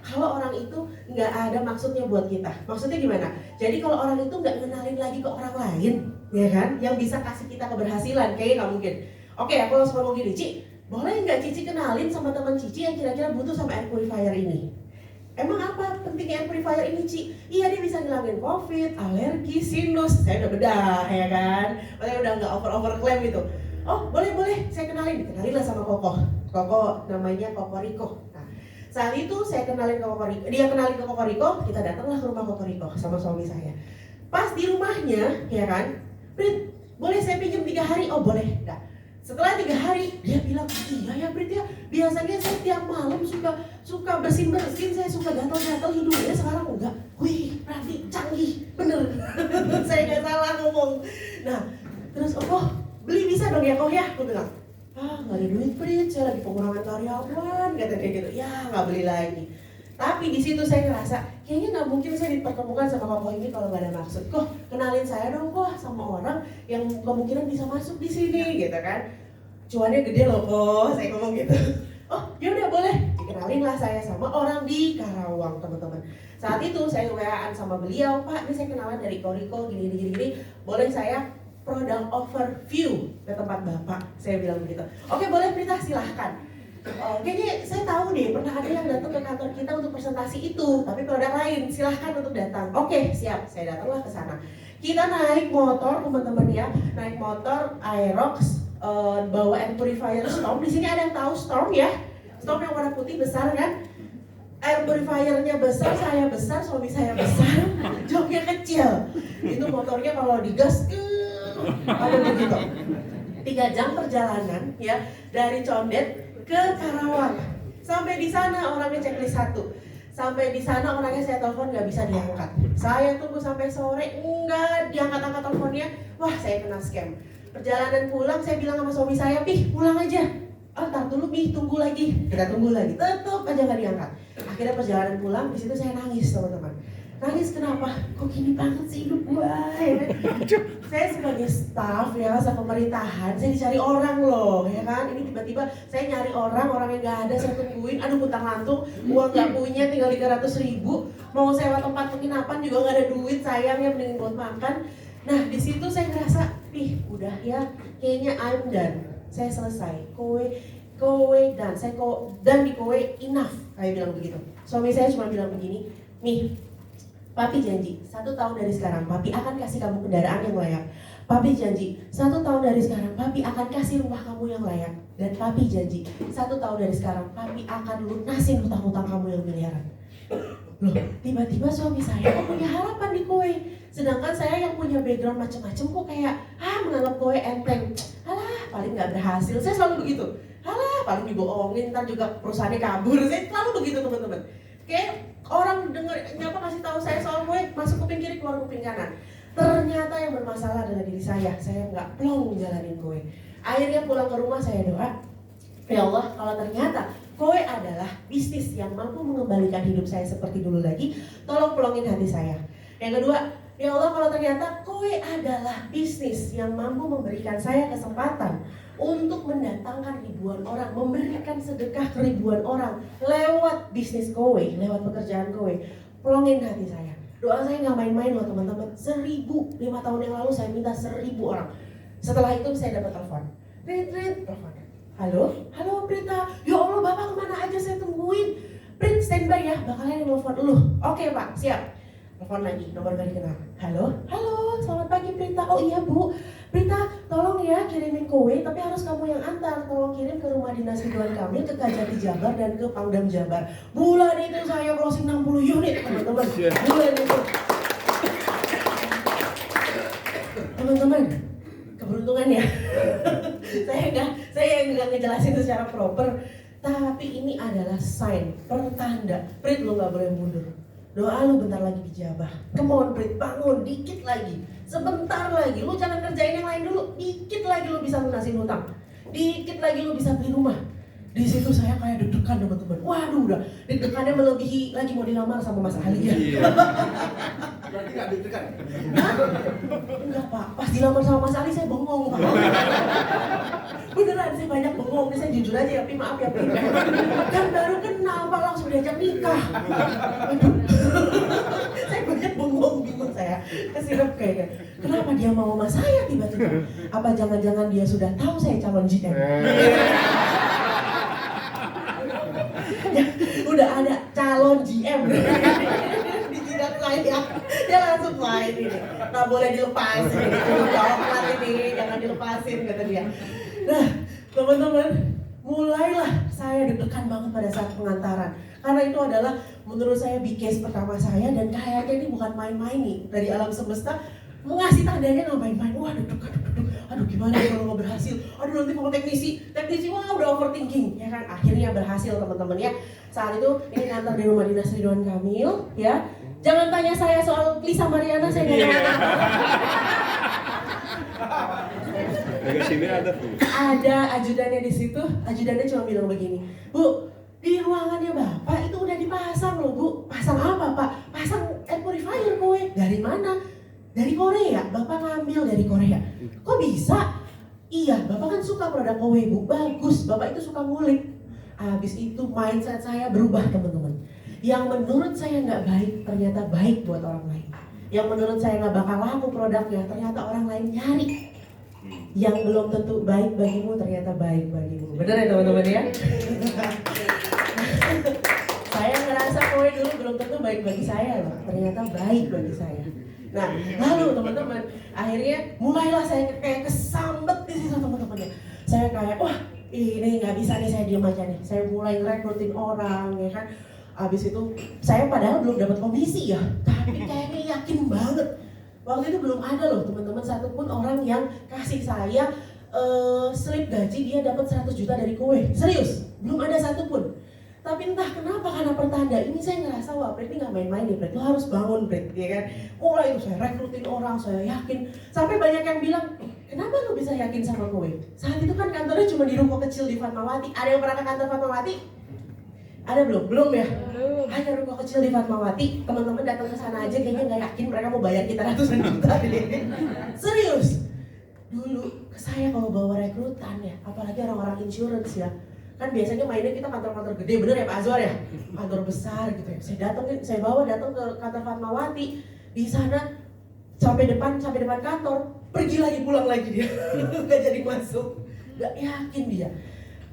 kalau orang itu nggak ada maksudnya buat kita. Maksudnya gimana? Jadi kalau orang itu nggak ngenalin lagi ke orang lain, ya kan, yang bisa kasih kita keberhasilan, kayaknya nggak mungkin. Oke, aku langsung ngomong gini, Ci, boleh nggak Cici kenalin sama teman Cici yang kira-kira butuh sama air purifier ini? Emang apa pentingnya air purifier ini, Ci? Iya, dia bisa ngilangin COVID, alergi, sinus. Saya udah bedah, ya kan? Padahal udah nggak over klaim itu. Oh, boleh, saya kenalin. Kenalin lah sama Koko namanya Koko Riko. Nah, saat itu saya kenalin ke Koko Riko. Dia kenalin ke Koko Riko, kita datanglah ke rumah Koko Riko sama suami saya. Pas di rumahnya, ya kan? Prit, boleh saya pinjam 3 hari? Oh, boleh. Nah, setelah 3 hari, dia bilang, iya ya Prit ya, biasanya saya tiap malam suka bersin-bersin, saya suka gatal-gatal hidungnya, sekarang enggak. Wih, berarti canggih, bener. Saya nggak salah ngomong. Nah, terus beli bisa dong ya kok ya? Aku bilang, nggak ada duit Prit, saya lagi pengurangan karyawan, kata dia gitu. Ya nggak beli lagi. Tapi di situ saya ngerasa, kayaknya nggak mungkin saya dipertemukan sama Koko ini kalau nggak ada maksud. Kok kenalin saya dong kok sama orang yang kemungkinan bisa masuk di sini, gitu kan? Cuannya gede loh kok, saya ngomong gitu. Oh yaudah boleh, dikenalin lah saya sama orang di Karawang teman-teman. Saat itu saya WA-an sama beliau, Pak, ini saya kenalan dari Koriko gini, boleh saya product overview ke tempat Bapak, saya bilang begitu. Oke boleh Prita, silahkan. Kayaknya saya tahu deh, pernah ada yang datang ke kantor kita untuk presentasi itu, tapi produk lain, silahkan untuk datang. Oke, siap, saya datanglah ke sana. Kita naik motor, teman-teman ya, naik motor Aerox, bawa air purifier Storm. Di sini ada yang tahu Storm ya? Storm yang warna putih besar kan? Air purifiernya besar, saya besar, suami saya besar, joknya kecil. Itu motornya kalau digas, ada begitu. 3 jam perjalanan ya, dari Condet ke Karawang. Sampai di sana orangnya checklist 1. Sampai di sana orangnya saya telepon nggak bisa diangkat. Saya tunggu sampai sore nggak diangkat-angkat teleponnya. Wah, saya kena scam. Perjalanan pulang saya bilang sama suami saya, Pih pulang aja. Ntar dulu Pih, tunggu lagi. Kita tunggu lagi, tetap aja nggak diangkat. Akhirnya perjalanan pulang, di situ saya nangis teman-teman. Nangis kenapa? Kok gini banget sih hidup gua ya kan? Saya sebagai staff ya, masa pemerintahan, saya dicari orang loh ya kan. Ini tiba-tiba saya nyari orang yang gak ada, saya tungguin. Aduh hutang lantung, uang gak punya, tinggal 300.000. Mau sewa tempat penginapan juga gak ada duit, sayangnya mending buat makan. Nah di situ saya ngerasa, udah ya, kayaknya I'm done. Saya selesai, kowe dan saya dan di kowe enough, kayak bilang begitu. Suami saya cuma bilang begini, nih, Papi janji, 1 tahun dari sekarang Papi akan kasih kamu kendaraan yang layak. Papi janji, 1 tahun dari sekarang Papi akan kasih rumah kamu yang layak. Dan Papi janji, 1 tahun dari sekarang Papi akan lunasin hutang-hutang kamu yang miliaran. loh tiba-tiba suami saya kok punya harapan di kowe, sedangkan saya yang punya background macam-macam kok kayak menganggap kowe enteng, alah paling nggak berhasil. Saya selalu begitu, alah paling dibohongin ntar juga perusahaannya kabur. Saya selalu begitu teman-teman. Kayak orang dengar nyapa kasih tahu saya soal kowe, masuk kuping kiri keluar kuping kanan. Ternyata yang bermasalah adalah diri saya nggak plong menjalanin kowe. Akhirnya pulang ke rumah saya doa, ya Allah, kalau ternyata kowe adalah bisnis yang mampu mengembalikan hidup saya seperti dulu lagi, tolong pelongin hati saya. Yang kedua, ya Allah, kalau ternyata kowe adalah bisnis yang mampu memberikan saya kesempatan untuk mendatangkan ribuan orang, memberikan sedekah ke ribuan orang lewat bisnis kowe, lewat pekerjaan kowe, pelongin hati saya. Doa saya nggak main-main loh teman-teman. 5 tahun yang lalu saya minta 1.000 orang. Setelah itu saya dapat telepon. Telepon. Halo Prita. Ya Allah, Bapak kemana aja saya tungguin. Prit, standby ya, bakalan yang telepon lu. Oke Pak, siap. Telepon lagi, nomor gak dikenal. Halo, selamat pagi Prita. Oh iya Bu, Prita tolong ya kirimin kowe, tapi harus kamu yang antar. Tolong kirim ke rumah dinas Ridwan Kamil, ke Kajati Jabar, dan ke Pangdam Jabar. Bulan itu saya closing 60 unit teman-teman. Bulan itu teman-teman, keberuntungan ya. saya nggak ngejelasin secara proper, tapi ini adalah sign, pertanda. Prit, lu nggak boleh mundur. Doa lu bentar lagi dijabah. Come on Prit, bangun dikit lagi. Sebentar lagi, lu jangan kerjain yang lain dulu. Dikit lagi lu bisa lunasin hutang. Dikit lagi lu bisa beli rumah. Di situ saya kayak deg-degan teman-teman. Waduh, udah deg-degannya melebihi lagi mau dilamar sama Mas Ali ya. Berarti nggak deg-degan? Enggak Pak, pas dilamar sama Mas Ali saya bengong Pak. Beneran saya banyak bengong, saya jujur aja ya, maaf ya Prit. Kan baru kenal Pak, langsung diajak nikah. Saya banyak bengong, bingung saya. Kesirap kayaknya. Kenapa dia mau sama saya tiba-tiba? Apa jangan-jangan dia sudah tahu saya calon GM? Ya, udah ada calon GM di jidat saya, dia langsung main ini, nggak boleh dilepasin, coklat ini jangan dilepasin kata dia. Nah teman-teman, mulailah saya deg-degan banget pada saat pengantaran, karena itu adalah menurut saya big case pertama saya, dan kayaknya ini bukan main-main nih, dari alam semesta mengasih tandanya nggak main-main. Wah aduh gimana kalau mau berhasil, aduh nanti kalau teknisi wah udah overthinking ya kan. Akhirnya berhasil teman-teman ya. Saat itu ini kantor di rumah dinas Ridwan Kamil ya. Jangan tanya saya soal Lisa Mariana, saya nggak tahu. Ada ajudannya di situ, ajudannya cuma bilang begini, Bu, di ruangannya Bapak itu udah dipasang loh Bu. Pasang apa Pak? Pasang air purifier kowe. Dari mana? Dari Korea, Bapak ngambil dari Korea. Kok bisa? Iya, Bapak kan suka produk kowe Bu, bagus. Bapak itu suka ngulik. Habis itu mindset saya berubah teman-teman. Yang menurut saya nggak baik, ternyata baik buat orang lain. Yang menurut saya nggak bakal laku produknya, ternyata orang lain nyari. Yang belum tentu baik bagimu, ternyata baik bagimu. Bener ya teman-teman ya? Saya ngerasa kowe dulu belum tentu baik bagi saya loh, ternyata baik bagi saya. Nah, lalu teman-teman, akhirnya mulailah saya kayak kesambet di situ teman-teman ya. Saya kayak, wah ini nggak bisa nih, saya diem aja nih. Saya mulai ngerekrutin orang ya kan. Abis itu, saya padahal belum dapat komisi ya, tapi kayaknya yakin banget. Waktu itu belum ada loh teman-teman satupun orang yang kasih saya slip gaji dia dapat 100 juta dari kowe. Serius, belum ada satupun. Tapi entah kenapa, karena pertanda ini saya ngerasa wah Prit ini gak main-main nih Prit, lo harus bangun Prit, ya kan. Mulai itu saya rekrutin orang, saya yakin. Sampai banyak yang bilang, kenapa lo bisa yakin sama kowe? Saat itu kan kantornya cuma di ruko kecil di Fatmawati. Ada yang pernah ke kantor Fatmawati? Ada belum? Belum ya? Hanya ruko kecil di Fatmawati. Teman-teman datang ke sana aja kayaknya gak yakin mereka mau bayar kita ratusan juta deh. Serius. Dulu saya kalau bawa rekrutan ya, apalagi orang-orang insurance ya, kan biasanya mainnya kita kantor-kantor gede, bener ya Pak Azwar ya, kantor besar gitu ya. Saya bawa datang ke kantor Fatmawati, di sana sampai depan kantor, pergi lagi pulang lagi dia, nggak jadi masuk, nggak yakin dia.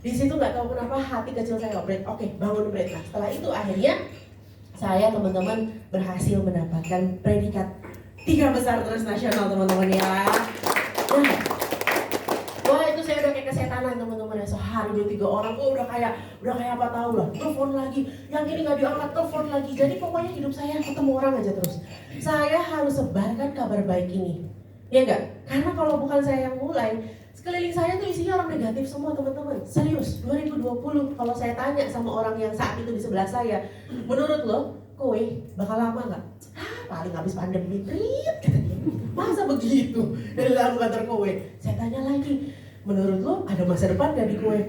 Di situ nggak tahu kenapa hati kecil saya oke bangun Prit. Nah setelah itu akhirnya saya teman-teman berhasil mendapatkan predikat 3 besar terus nasional teman-teman ya. Nah, wah itu saya udah kayak kesetanan teman-teman ya, sehari 2-3 orang tuh udah kayak udah kayak apa tahu lah, telepon lagi, yang ini nggak diangkat, telepon lagi. Jadi pokoknya hidup saya ketemu orang aja terus. Saya harus sebarkan kabar baik ini, ya enggak? Karena kalau bukan saya yang mulai, sekeliling saya tuh isinya orang negatif semua teman-teman. Serius, 2020 kalau saya tanya sama orang yang saat itu di sebelah saya, menurut lo, kowe bakal lama nggak? Paling habis pandemi, Prit, katanya. Masa begitu dari dalam kantor kowe? Saya tanya lagi, menurut lo ada masa depan gak di kowe?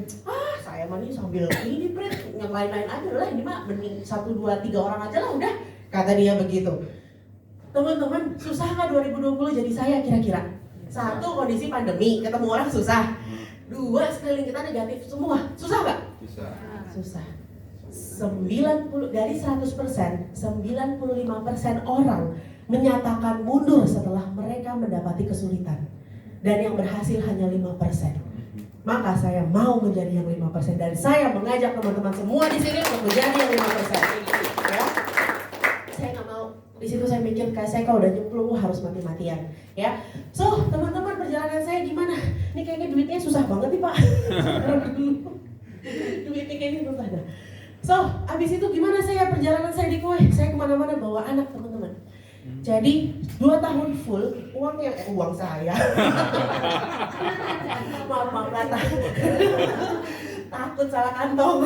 Saya mah nih sambil ini Prit, yang lain-lain aja lah, ini mah mending 1, 2, 3 orang aja lah udah, kata dia begitu. Teman-teman, susah nggak 2020 jadi saya kira-kira? 1, kondisi pandemi, ketemu orang susah. 2, sekeliling kita negatif semua, susah nggak? Susah. 90 dari 100%, 95% orang menyatakan mundur setelah mereka mendapati kesulitan. Dan yang berhasil hanya 5%. Maka saya mau menjadi yang 5% dan saya mengajak teman-teman semua di sini untuk menjadi yang 5%. Ya. Saya nggak mau di situ saya mikir kayak saya kalau udah nyemplung harus mati-matian, ya. So, teman-teman perjalanan saya gimana? Ini kayaknya duitnya susah banget nih, Pak. Duitnya kayaknya susah dah. So, abis itu gimana saya perjalanan saya di kue? Saya kemana-mana bawa anak teman-teman. Jadi 2 tahun full uang saya. maaf kata. Takut salah kantong.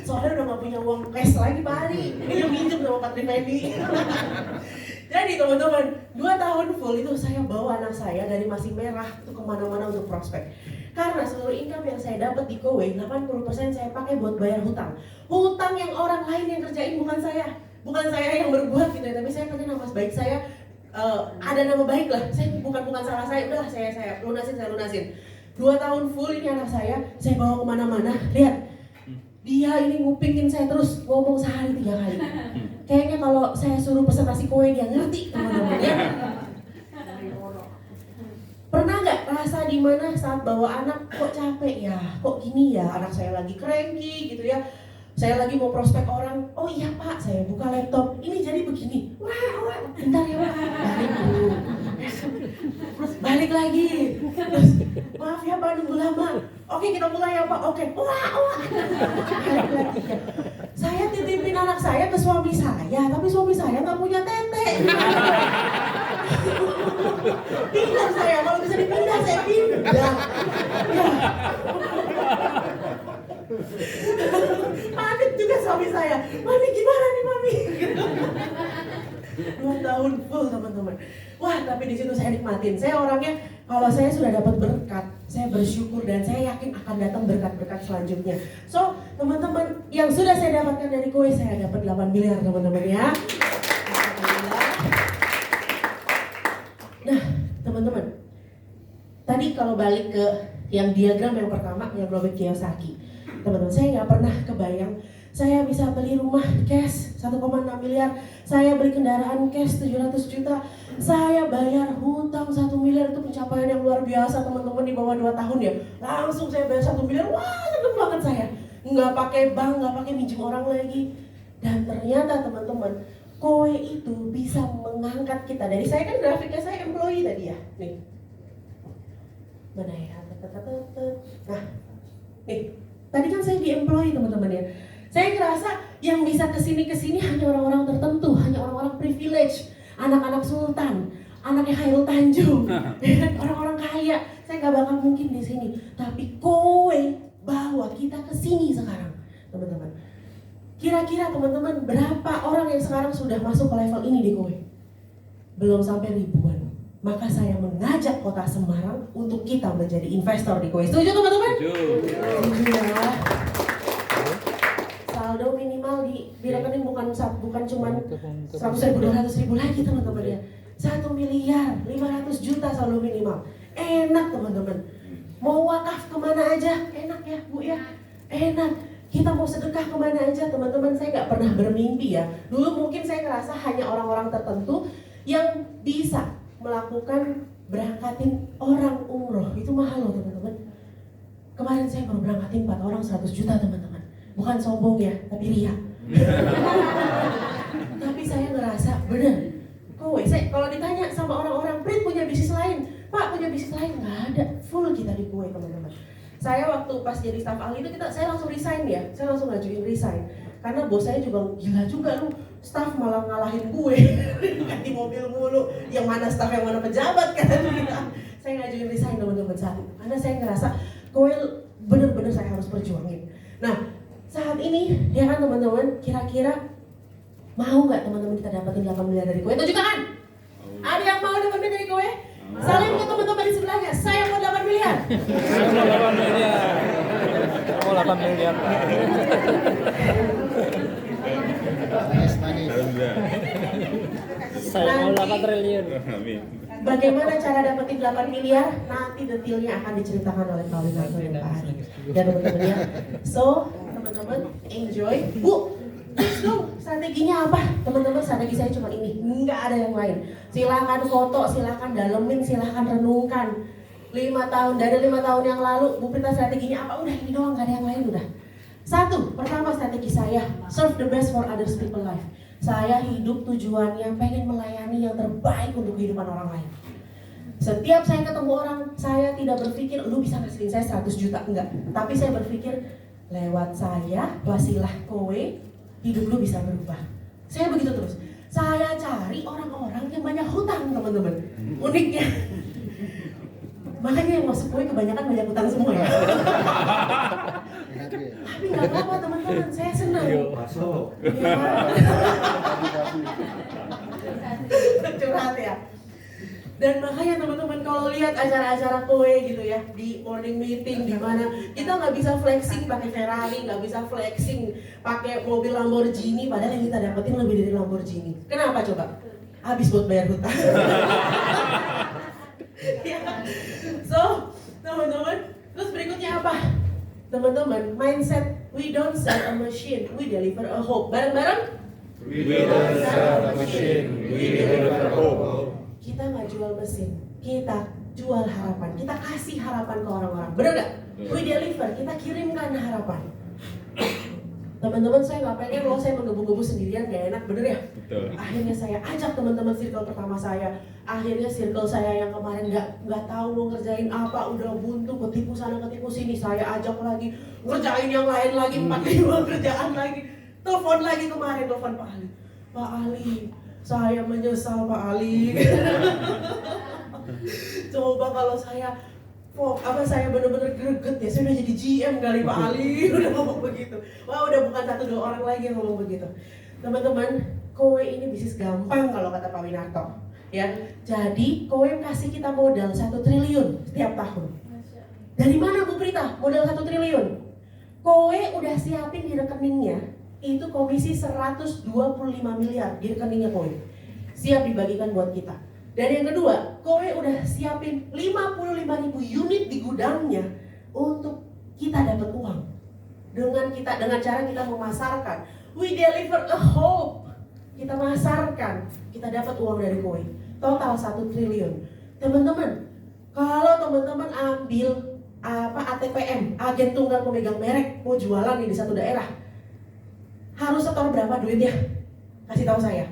Soalnya udah gak punya uang cash lagi Pak Ari. Minjem sama Pak Trivedi. Jadi teman-teman, 2 tahun full itu saya bawa anak saya dari masih merah untuk kemana-mana untuk prospek. Karena seluruh income yang saya dapat di Kowe, 80% saya pakai buat bayar hutang. Hutang yang orang lain yang kerjain, bukan saya. Bukan saya yang berbuat gitu ya, tapi saya kerja nama baik saya. Ada nama baik lah, saya bukan salah saya, udahlah saya lunasin. 2 tahun full ini anak saya bawa kemana-mana. Lihat, dia ini ngupingin saya terus, ngomong sehari 3 kali. Kayaknya kalau saya suruh pesen nasi Kowe dia ngerti teman-teman ya. Pernah nggak rasa di mana saat bawa anak kok capek ya, kok gini ya, anak saya lagi cranky gitu ya, saya lagi mau prospek orang, oh iya Pak, saya buka laptop, ini jadi begini, wah, bentar ya Pak, balik dulu, balik lagi, terus maaf ya Pak nunggu lama, oke kita mulai ya Pak, oke, wah, balik lagi ya. Saya titipin anak saya ke suami saya, tapi suami saya nggak punya tete. Pindah saya, kalau bisa dipindah saya pindah. Ya. Panik juga suami saya. Mami gimana nih Mami? 2 tahun full teman-teman. Wah tapi di situ saya nikmatin. Saya orangnya kalau saya sudah dapat berkat, saya bersyukur dan saya yakin akan datang berkat-berkat selanjutnya. So teman-teman yang sudah saya dapatkan dari Kowe, saya dapat 8 miliar teman-teman ya. Nah teman-teman, tadi kalau balik ke yang diagram yang pertama yang Robert Kiyosaki, teman-teman saya nggak pernah kebayang saya bisa beli rumah cash 1,6 miliar, saya beli kendaraan cash 700 juta, saya bayar hutang 1 miliar, itu pencapaian yang luar biasa teman-teman di bawah 2 tahun ya, langsung saya bayar 1 miliar, wah seneng banget saya, nggak pakai bank, nggak pakai minjem orang lagi, dan ternyata teman-teman Kowe itu bisa mengangkat kita dari, saya kan grafiknya saya employee tadi ya, nih, mana ya, nah, nih, tadi kan saya di employee teman-teman ya. Saya ngerasa yang bisa kesini hanya orang-orang tertentu, hanya orang-orang privilege, anak-anak sultan, anaknya Khairul Tanjung, orang-orang kaya. Saya nggak bakal mungkin di sini. Tapi Kowe bawa kita ke sini sekarang, teman-teman. Kira-kira teman-teman berapa orang yang sekarang sudah masuk ke level ini di Kowe? Belum sampai ribuan. Maka saya mengajak Kota Semarang untuk kita menjadi investor di Kowe. Setuju teman-teman? Setuju ya. Saldo minimal di rekening bukan cuma 100.000 200.000 lagi teman-teman ya. 1 miliar 500 juta saldo minimal. Enak teman-teman. Mau wakaf kemana aja enak ya Bu ya. Enak. Kita mau sedekah kemana aja teman-teman. Saya nggak pernah bermimpi ya. Dulu mungkin saya ngerasa hanya orang-orang tertentu yang bisa melakukan berangkatin orang umroh. Itu mahal loh teman-teman. Kemarin saya baru berangkatin 4 orang 100 juta teman-teman. Bukan sombong ya, tapi ria. Tapi saya ngerasa bener. Kowe, saya kalau ditanya sama orang-orang, Prit punya bisnis lain, Pak punya bisnis lain, nggak ada. Full kita di Kowe teman-teman. Saya waktu pas jadi staf ahli itu saya langsung resign ya, saya langsung ngajuin resign. Karena bos saya juga gila juga lu, staf malah ngalahin gue, ganti mobil mulu, yang mana staf yang mana pejabat kata dia. Saya ngajuin resign teman-teman saat itu, karena saya ngerasa gue bener-bener saya harus perjuangin. Nah saat ini ya kan teman-teman, kira-kira mau nggak teman-teman kita dapetin 8 miliar dari gue? Tunjukkan kan? Ada yang mau dapetin dari gue? Saling ke teman-teman di sebelahnya, saya mau 8 miliar. Saya mau 8 miliar. Saya mau 8 miliar. Saya mau 8 triliun. Bagaimana cara dapetin 8 miliar? Nanti detailnya akan diceritakan oleh Pak Winarto dan Pak Ari. Dan teman-teman ya. So, teman-teman enjoy. Bu, terus dong strateginya apa? Teman-teman strategi saya cuma ini, nggak ada yang lain. Silahkan foto, silahkan dalemin, silahkan renungkan. 5 tahun, dari 5 tahun yang lalu, Bu Prita strateginya apa? Udah ini doang, nggak ada yang lain udah. Satu, pertama strategi saya, serve the best for others people life. Saya hidup tujuannya pengen melayani yang terbaik untuk kehidupan orang lain. Setiap saya ketemu orang, saya tidak berpikir lu bisa ngasihin saya 100 juta, enggak. Tapi saya berpikir lewat saya, wasilah kowe, hidup lu bisa berubah. Saya begitu terus. Saya cari orang-orang yang banyak hutang teman-teman. Uniknya. Makanya yang masuk kowe kebanyakan banyak hutang semua ya. Tapi nggak apa-apa teman-teman, saya senang. Masuk. Curhat ya. Dan makanya teman-teman kalau lihat acara-acara kowe gitu ya di morning meeting di mana kita nggak bisa flexing pakai Ferrari, nggak bisa flexing pakai mobil Lamborghini, padahal yang kita dapetin lebih dari Lamborghini. Kenapa coba? Habis buat bayar hutang. Ya. So teman-teman, terus berikutnya apa? Teman-teman, mindset we don't sell a machine, we deliver a hope. Bareng-bareng? We don't sell a machine, we deliver hope. Kita nggak jual mesin, kita jual harapan. Kita kasih harapan ke orang-orang. Bener nggak? We deliver, kita kirimkan harapan. Teman-teman, saya nggak pengen loh saya menggebu-gebu sendirian, gak enak, bener ya? Betul. Akhirnya saya ajak teman-teman circle pertama saya. Akhirnya circle saya yang kemarin nggak tahu mau ngerjain apa, udah buntu, ketipu sana ketipu sini, saya ajak lagi ngerjain yang lain lagi, 4-5 kerjaan lagi. Telepon lagi kemarin, telepon Pak Ali. Pak Ali, saya menyesal Pak Ali. Coba kalau saya benar-benar greget ya, saya udah jadi GM kali Pak Ali. Udah ngomong begitu. Wah, udah bukan 1-2 orang lagi yang ngomong begitu. Teman-teman, kowe ini bisnis gampang kalau kata Pak Winarto. Ya, jadi kowe kasih kita modal 1 triliun setiap tahun. Dari mana Bu Prita modal 1 triliun? Kowe udah siapin di rekeningnya itu komisi 125 miliar di rekeningnya kowe. Siap dibagikan buat kita. Dan yang kedua, kowe udah siapin 55.000 unit di gudangnya untuk kita dapat uang. Dengan cara kita memasarkan, we deliver a hope. Kita masarkan, kita dapat uang dari kowe. Total 1 triliun. Teman-teman, kalau teman-teman ambil ATPM, agen tunggal pemegang merek, mau jualan nih di satu daerah, harus setor berapa duitnya? Kasih tahu saya.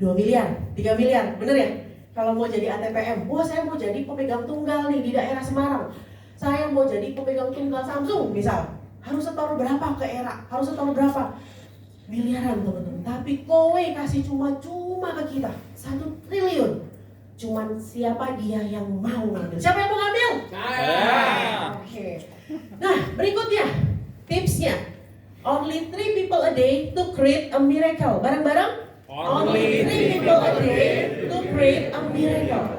2 miliar, 3 miliar, bener ya? Kalau mau jadi ATPM, wah saya mau jadi pemegang tunggal nih di daerah Semarang. Saya mau jadi pemegang tunggal Samsung misal. Harus setor berapa ke era? Harus setor berapa? Miliaran teman-teman. Tapi kowe kasih cuma ke kita 1 triliun. Cuman siapa dia yang mau ngambil? Siapa yang mau ngambil? Oke. Nah berikutnya tipsnya. Only 3 people a day to create a miracle. Bareng-bareng? Only 3 people a day to create a miracle.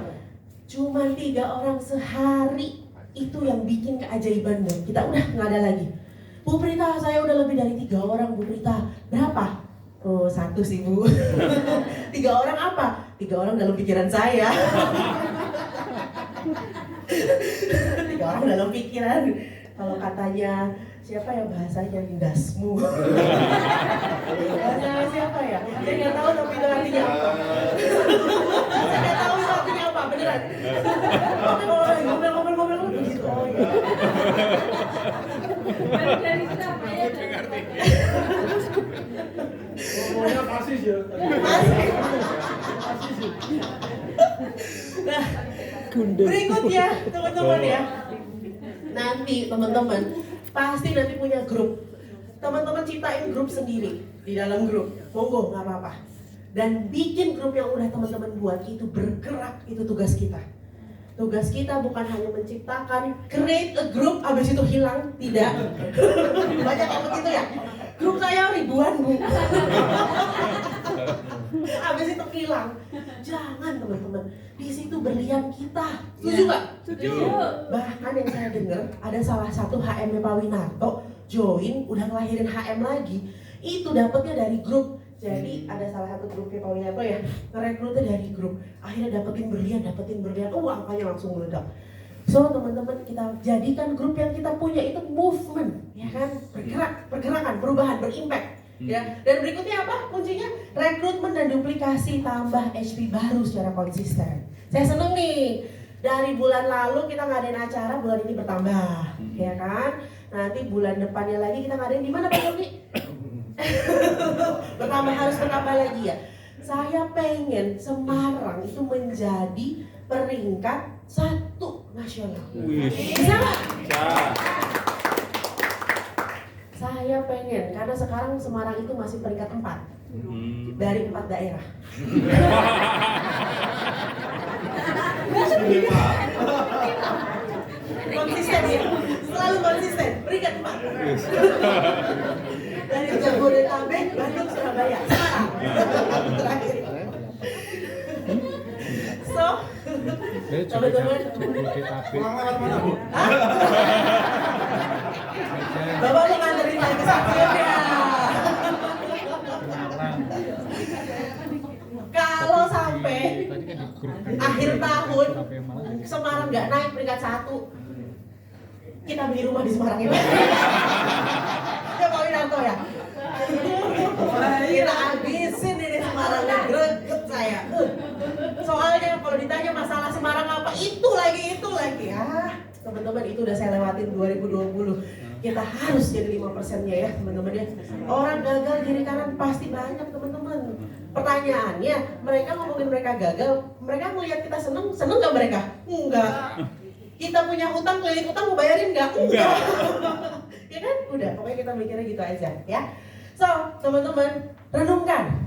Cuma 3 orang sehari itu yang bikin keajaiban buat kita. Udah nggak ada lagi. Bu Prita, saya udah lebih dari 3 orang Bu Prita. Berapa? Oh 1 sih Bu. 3 orang apa? 3 orang dalam pikiran saya. 3 orang dalam pikiran. Kalau katanya siapa yang bahasanya dasmu? Bahasa siapa ya? Saya nggak tahu tapi itu artinya apa. Saya nggak tahu itu artinya apa, beneran. Kalau lagi ngomel begitu. Oh ya. Dari siapa ya? Ngomongnya pasti ya. Nah, berikutnya teman-teman ya. nanti teman-teman pasti nanti punya grup. Teman-teman ciptain grup sendiri di dalam grup, monggo nggak apa-apa. Dan bikin grup yang udah teman-teman buat itu bergerak, itu tugas kita. Tugas kita bukan hanya menciptakan create a group, abis itu hilang, tidak. Banyak kayak begitu ya. Grup saya ribuan bu. Abis itu hilang. Jangan teman-teman. Di situ berlian kita. Setuju nggak? Setuju. Bahkan yang saya dengar ada salah satu HM Pak Winarto join udah ngelahirin HM lagi. Itu dapetnya dari grup. Jadi ada salah satu grupnya Pak Winarto ya, ngerekrutnya dari grup. Akhirnya dapetin berlian. Angkanya langsung meledak. So teman-teman, kita jadikan grup yang kita punya itu movement, ya kan? Pergerakan, perubahan, berimpact. Ya. Dan berikutnya apa? Kuncinya rekrutmen dan duplikasi tambah HP baru secara konsisten. Saya seneng nih, dari bulan lalu kita ngadain acara, bulan ini bertambah, ya kan? Nanti bulan depannya lagi kita ngadain di mana Pak Yogi? Harus bertambah lagi ya. Saya pengen Semarang itu menjadi peringkat 1 nasional. Bisa nggak? Saya pengen, karena sekarang Semarang itu masih peringkat 4 dari 4 daerah. Konsisten ya, selalu konsisten, peringkat 4. Dari Jabodetabek, Bandung, Surabaya, Semarang. Terakhir. So, teman-teman, Bapak mau nganterin saya ke stasiunnya. Kalau sampai akhir tahun Semarang nggak naik peringkat 1, kita beli rumah di Semarang ini. Ya Pak Winarto ya. Kita habisin ini Semarang, greget saya. Soalnya kalau ditanya masalah Semarang apa, itu lagi ya. Teman-teman, itu udah saya lewatin 2020. Kita harus jadi 5%-nya ya teman-teman ya. Orang gagal kiri kanan pasti banyak teman-teman. Pertanyaannya, mereka ngomongin mereka gagal, mereka melihat kita seneng nggak mereka? Enggak. Kita punya utang, keliling utang mau bayarin nggak? Enggak. Ya kan? Udah, pokoknya kita mikirnya gitu aja ya. So, teman-teman, renungkan.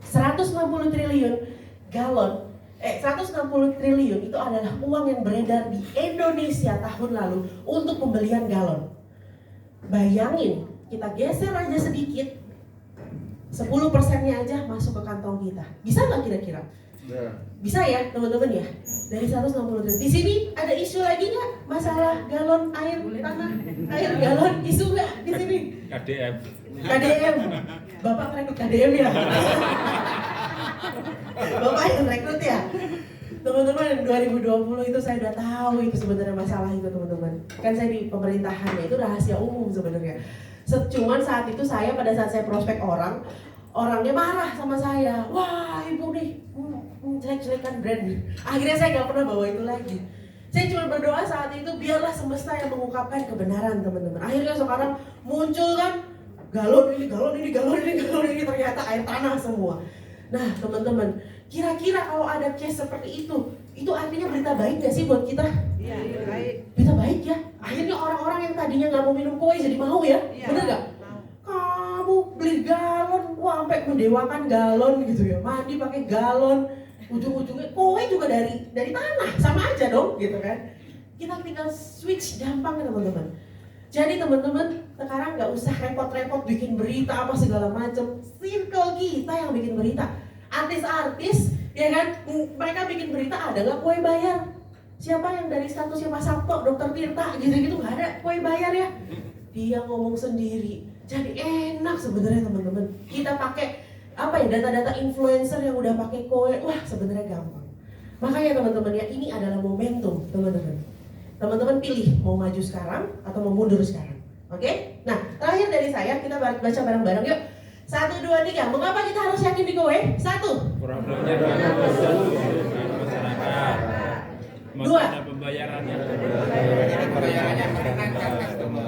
160 triliun galon 160 triliun itu adalah uang yang beredar di Indonesia tahun lalu untuk pembelian galon. Bayangin, kita geser aja sedikit, 10%-nya aja masuk ke kantong kita. Bisa nggak kira-kira? Bisa ya teman-teman ya. Dari 160 triliun. Di sini ada isu lagi nggak masalah galon air tanah, air galon, isu nggak di sini? KDM. Bapak rekrut KDM ya. Bapak yang rekrut ya. Teman-teman, 2020 itu saya udah tahu itu sebenarnya masalah itu teman-teman. Kan saya di pemerintahannya itu rahasia umum sebenarnya. Cuman saat itu pada saat saya prospek orangnya marah sama saya. Wah, ibu nih jelek-jelekan brand. Akhirnya saya nggak pernah bawa itu lagi. Saya cuma berdoa saat itu biarlah semesta yang mengungkapkan kebenaran teman-teman. Akhirnya sekarang muncul kan galon ini ternyata air tanah semua. Nah teman-teman, kira-kira kalau ada case seperti itu artinya berita baik gak sih buat kita? Iya, baik. Berita baik ya. Akhirnya orang-orang yang tadinya nggak mau minum kue jadi mau ya, bener gak? Kamu beli galon, wah sampai mendewakan galon gitu ya, mandi pakai galon, ujung-ujungnya kue juga dari tanah, sama aja dong gitu kan? Kita tinggal switch gampang ya teman-teman. Jadi teman-teman, sekarang nggak usah repot-repot bikin berita apa segala macam. Circle kita yang bikin berita. Artis-artis, ya kan? Mereka bikin berita ada nggak kue bayar? Siapa yang dari statusnya Pak Sabto, Dokter Tirta, gitu-gitu nggak ada kue bayar ya? Dia ngomong sendiri. Jadi enak sebenarnya teman-teman. Kita pakai data-data influencer yang udah pakai kue. Wah sebenarnya gampang. Makanya teman-teman ya, ini adalah momentum teman-teman. Teman-teman pilih mau maju sekarang atau mau mundur sekarang. Oke? Nah, terakhir dari saya, kita baca bareng-bareng yuk. 1, 2, 3. Mengapa kita harus yakin di kowe? 1. Programnya masyarakat. Dua. Masa pembayaran yang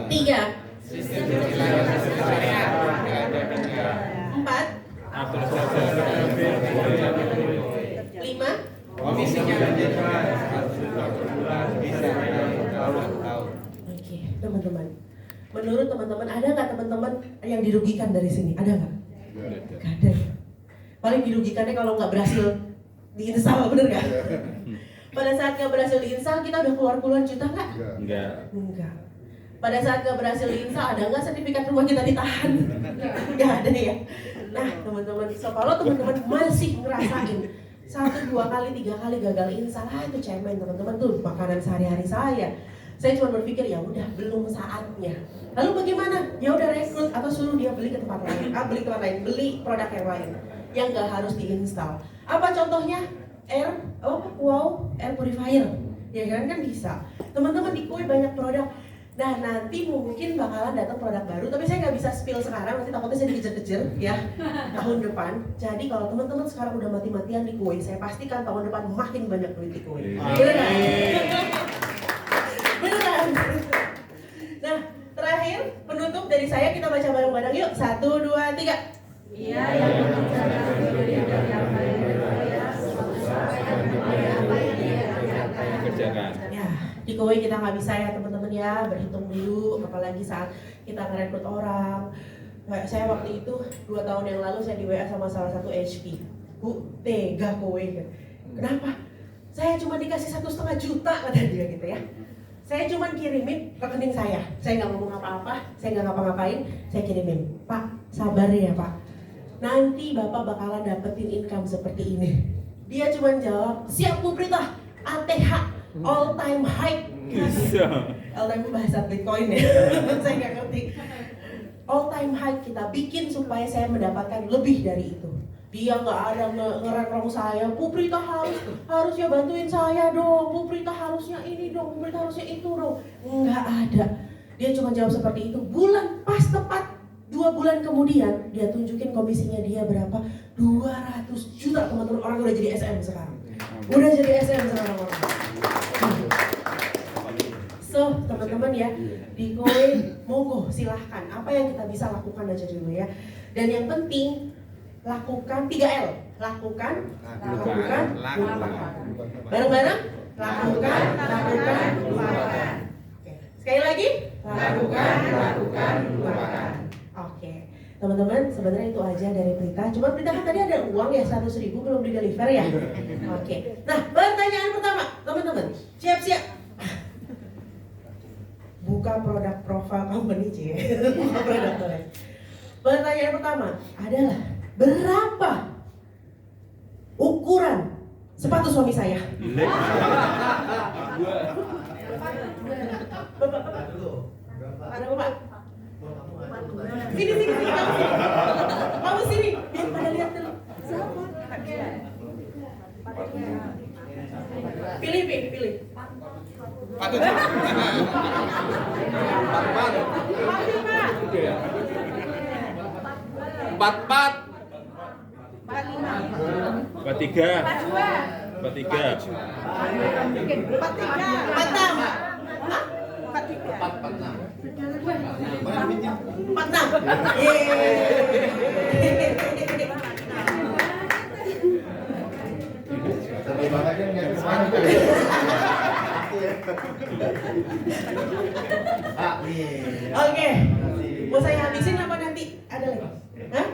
3. sistem penilaian syariah. 4. Atur saja. 5. Komisinya bisa Oke, teman-teman. Menurut teman-teman, ada nggak teman-teman yang dirugikan dari sini? Ada nggak? Nggak ada ya? Paling dirugikannya kalau nggak berhasil diinstal, bener nggak? Pada saat nggak berhasil diinstal, kita udah keluar puluhan juta nggak? Enggak. Pada saat nggak berhasil diinstal, ada nggak sertifikat rumah kita ditahan? Nggak ada ya? Nah teman-teman, so kalau teman-teman masih ngerasain 1, 2 kali, 3 kali gagal install, itu cemen teman-teman, tuh makanan sehari-hari saya. Saya cuma berpikir ya udah belum saatnya. Lalu bagaimana? Ya udah rekrut atau suruh dia beli ke tempat lain, beli produk yang lain yang nggak harus diinstal. Apa contohnya? Air purifier, ya kan bisa. Teman-teman di Koi banyak produk. Nah nanti mungkin bakalan datang produk baru, tapi saya nggak bisa spill sekarang, nanti takutnya saya dikejar-kejar ya tahun depan. Jadi kalau teman-teman sekarang udah mati-matian di Koi, saya pastikan tahun depan makin banyak duit di Koi. Beneran. Nah terakhir penutup dari saya, kita baca bareng-bareng yuk. 1, 2, 3. Iya yang kerjakan. Ya, di Koi kita nggak bisa ya teman-teman ya, berhitung dulu, apalagi saat kita ngerekrut orang. Saya waktu itu 2 tahun yang lalu saya di WA sama salah satu HP. Bu, tega Koi. Kenapa? Saya cuma dikasih 1,5 juta kata dia gitu ya. Saya cuma kirimin rekening saya nggak ngomong apa-apa, saya nggak ngapa-ngapain, saya kirimin. Pak, sabar ya Pak, nanti Bapak bakalan dapetin income seperti ini. Dia cuma jawab, siap Bu Prita, ATH, all time high. All time bahasa Bitcoin ya, saya nggak ngerti. All time high kita bikin supaya saya mendapatkan lebih dari itu. Dia nggak ada ngerang saya, Bu Prita harusnya bantuin saya dong, Bu Prita harusnya ini dong, Bu Prita harusnya itu dong. Nggak ada. Dia cuma jawab seperti itu. Pas tepat 2 bulan kemudian dia tunjukin komisinya dia berapa? 200 juta teman-teman. Orang udah jadi SM sekarang. Udah jadi SM sekarang orang. So teman-teman ya, di Koi monggo silahkan. Apa yang kita bisa lakukan aja dulu ya. Dan yang penting lakukan 3L. Lakukan. Bareng-bareng. Lakukan, lupakan. Sekali lagi. Lakukan, lupakan. Oke, teman-teman, sebenarnya itu aja dari Prita. Cuma Prita kan tadi ada uang ya 100.000 belum di deliver ya. Oke. Nah, pertanyaan pertama, teman-teman, siap-siap. Buka produk profile company cie. Buka produk boleh. Pertanyaan pertama adalah berapa ukuran sepatu suami saya? Bapak. Ada Bapak? Sini. Kamu sini, biar pada lihat dulu. Pilih. Empat. 43. 46. Oke. Mau saya habisin apa nanti? Ada lagi? Hah?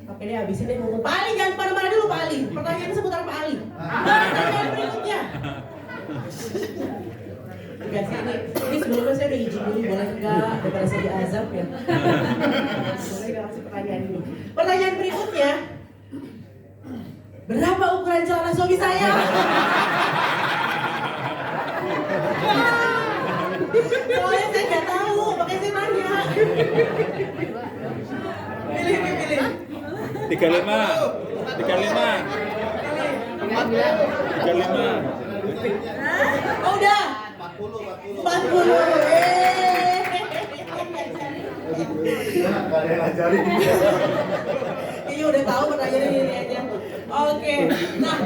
Oke deh, habisin deh. Pak Ali, jangan pada dulu Pak Ali. Pertanyaan seputar Pak Ali. Pertanyaan berikutnya. Enggak sih, ini sebelumnya saya udah izin dulu, boleh enggak? Daripada saya diazab ya. Boleh enggak kasih pertanyaan dulu. Pertanyaan berikutnya. Berapa ukuran celana suami saya? Soalnya saya nggak tahu, makanya saya nanya. Pilih. 35. Oh udah. 40. Gak ada yang ngajarin. Iya udah tahu pertanyaannya ini aja. Oke. Nah,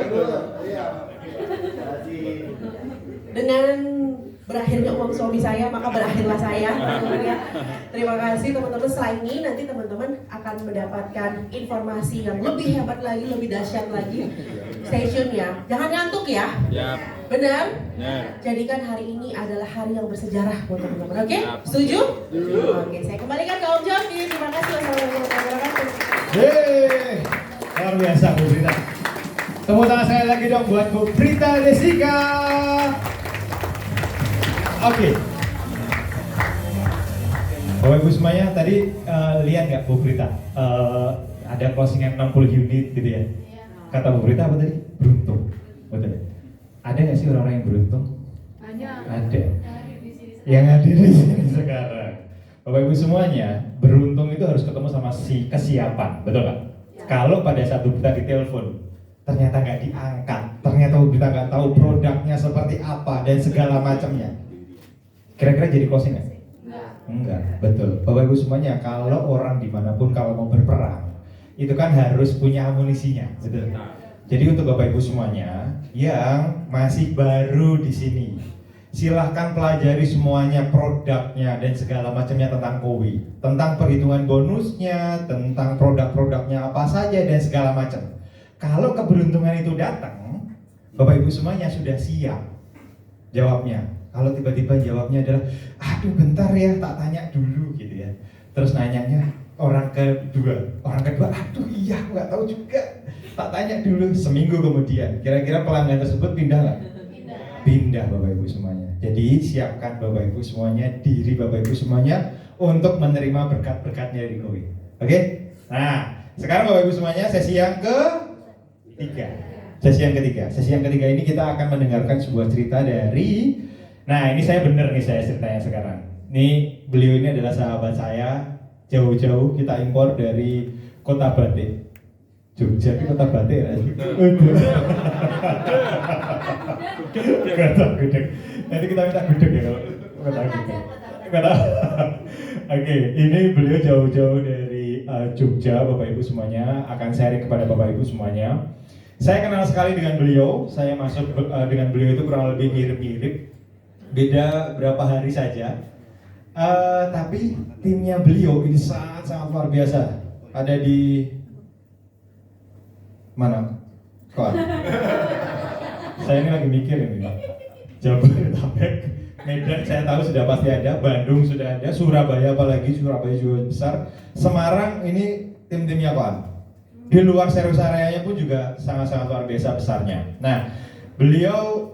dengan berakhirnya uang suami saya, maka berakhirlah saya. Terima kasih teman-teman. Selain ini nanti teman-teman akan mendapatkan informasi yang lebih hebat lagi, lebih dahsyat lagi Stay tune ya. Jangan ngantuk ya. Siap. Benar? Benar. Jadikan hari ini adalah hari yang bersejarah buat teman-teman. Oke? Siap. Setuju? Setuju. Oke, saya kembalikan ke Om Jovi. Terima kasih. Wassalamualaikum warahmatullahi wabarakatuh. Yeay, luar biasa Bu Prita. Tepuk tangan saya lagi dong buat Bu Prita Desika. Oke. Bapak Ibu semuanya tadi lihat nggak Bu Prita? Ada closingan 60 unit gitu ya. Kata Bu Prita apa tadi? Beruntung. Betul. Ada nggak sih orang-orang yang beruntung? Ada. Yang hadir di sini sekarang. Bapak Ibu semuanya, beruntung itu harus ketemu sama si kesiapan, betul nggak? Kalau pada saat Bu Prita ditelepon, ternyata nggak diangkat, ternyata Bu Prita nggak tahu produknya seperti apa dan segala macamnya. Kira-kira jadi closing nggak? Enggak, betul. Bapak Ibu semuanya, kalau orang dimanapun kalau mau berperang, itu kan harus punya amunisinya, betul. Jadi untuk Bapak Ibu semuanya yang masih baru di sini, silahkan pelajari semuanya produknya dan segala macamnya tentang Kowi, tentang perhitungan bonusnya, tentang produk-produknya apa saja dan segala macam. Kalau keberuntungan itu datang, Bapak Ibu semuanya sudah siap jawabnya. Kalau tiba-tiba jawabnya adalah, aduh bentar ya, tak tanya dulu gitu ya. Terus nanyanya orang kedua, aduh iya nggak tahu juga, tak tanya dulu. Seminggu kemudian, kira-kira pelanggan tersebut pindah nggak? Pindah Bapak Ibu semuanya. Jadi siapkan Bapak Ibu semuanya, diri Bapak Ibu semuanya untuk menerima berkat-berkatnya dari Kowi. Oke? Nah, sekarang Bapak Ibu semuanya sesi yang ketiga. Sesi yang ketiga ini kita akan mendengarkan sebuah cerita dari, nah ini saya bener nih saya ceritanya sekarang. Nih beliau ini adalah sahabat saya, jauh-jauh kita impor dari Kota Batik. Jogja itu Kota Batik ya? Gudeg. Nanti kita minta gudeg ya kalau kata gudeg. Oke, ini beliau jauh-jauh dari Jogja, Bapak Ibu semuanya, akan sharing kepada Bapak Ibu semuanya. Saya kenal sekali dengan beliau, saya masuk dengan beliau itu kurang lebih mirip-mirip, beda berapa hari saja. Tapi timnya beliau ini sangat luar biasa. Ada di mana? Kawan. Saya ini lagi mikir ini. Jabodetabek, Medan saya tahu sudah pasti ada, Bandung sudah ada, Surabaya apalagi, Surabaya juga besar. Semarang ini tim-timnya kawan. Di luar serius areanya pun juga sangat luar biasa besarnya. Nah, beliau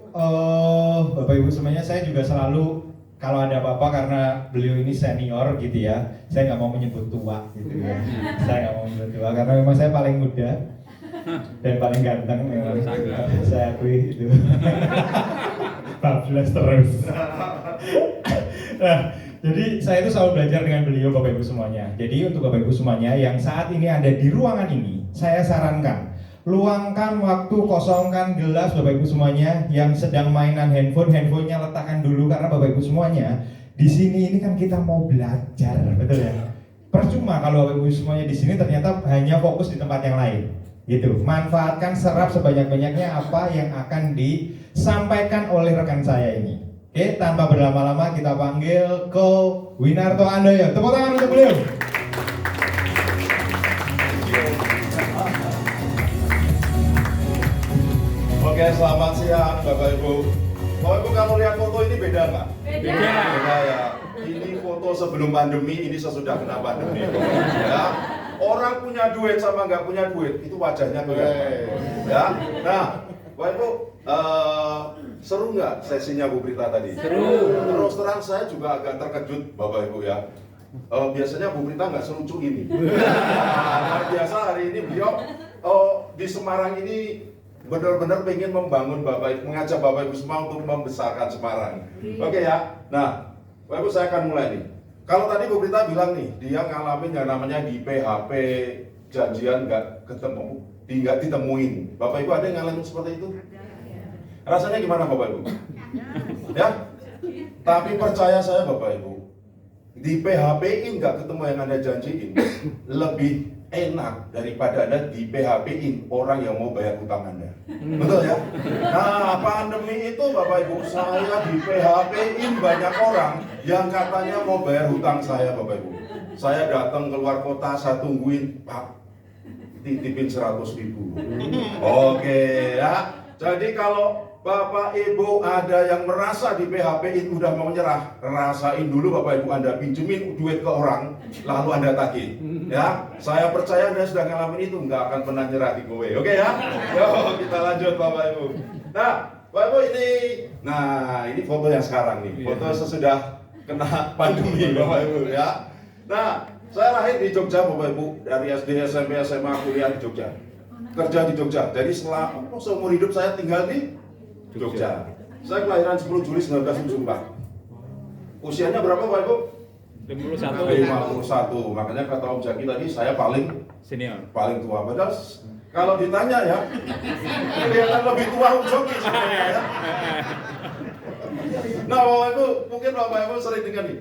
Bapak Ibu semuanya, saya juga selalu kalau ada apa-apa karena beliau ini senior gitu ya, saya nggak mau menyebut tua gitu ya. Saya nggak mau menyebut tua karena memang saya paling muda dan paling ganteng memang saya akui itu. 14 terus. Nah, jadi saya itu selalu belajar dengan beliau Bapak Ibu semuanya. Jadi untuk Bapak Ibu semuanya yang saat ini ada di ruangan ini, saya sarankan luangkan waktu, kosongkan gelas Bapak Ibu semuanya. Yang sedang mainan handphonenya letakkan dulu, karena Bapak Ibu semuanya di sini ini kan kita mau belajar, betul ya? Percuma kalau Bapak Ibu semuanya di sini ternyata hanya fokus di tempat yang lain. Gitu. Manfaatkan, serap sebanyak-banyaknya apa yang akan disampaikan oleh rekan saya ini. Oke, tanpa berlama-lama kita panggil Ko Winarto Andoyo. Tepuk tangan untuk beliau. Oke, selamat siang Bapak Ibu. Bapak Ibu kalau lihat foto ini beda nggak? Beda ya. Ini foto sebelum pandemi, ini sesudah kena pandemi. Ya. Orang punya duit sama nggak punya duit itu wajahnya kelihatan. Ya. Nah, Bapak Ibu, seru nggak sesinya Bu Prita tadi? Seru. Terus terang saya juga agak terkejut Bapak Ibu ya. Biasanya Bu Prita nggak selucu ini. Nah, biasa hari ini beliau di Semarang ini benar-benar pengen membangun Bapak Ibu, mengajak Bapak Ibu semua untuk membesarkan Semarang. Oke ya. Nah, Bapak Ibu saya akan mulai nih. Kalau tadi Bu Prita bilang nih, dia ngalamin yang namanya di PHP, janjian nggak ketemu, nggak ditemuin. Bapak Ibu ada yang ngalamin seperti itu? Rasanya gimana Bapak Ibu? Ya? Tapi percaya saya Bapak Ibu, di PHP-in nggak ketemu yang Anda janjiin, lebih enak daripada Anda di PHP-in orang yang mau bayar hutang Anda. Betul ya? Nah, pandemi itu Bapak Ibu, saya di PHP-in banyak orang yang katanya mau bayar hutang saya Bapak Ibu. Saya datang keluar kota, saya tungguin, Pak, titipin 100.000. Oke ya. Jadi kalau Bapak Ibu ada yang merasa di PHP-in udah mau nyerah, rasain dulu Bapak Ibu Anda pinjemin duit ke orang, lalu Anda tagih. Ya, saya percaya Anda sudah ngalamin itu, nggak akan pernah nyerah di Gowe. Oke ya? Yo, kita lanjut Bapak Ibu. Nah, Bapak Ibu ini foto yang sekarang nih, foto sesudah kena pandemi Bapak Ibu ya. Nah, saya lahir di Jogja Bapak Ibu, dari SD, SMP, SMA, kuliah di Jogja, kerja di Jogja. Jadi seumur hidup saya tinggal di Jogja. Saya kelahiran 10 Juli 1974. Usianya berapa Pak Ibu? 51. Makanya kata Om Jaki tadi saya paling Senior. tua. Padahal kalau ditanya ya, kelihatan lebih tua Om Jaki sebenarnya ya. Nah Bapak Ibu, mungkin Bapak Ibu sering dengar nih.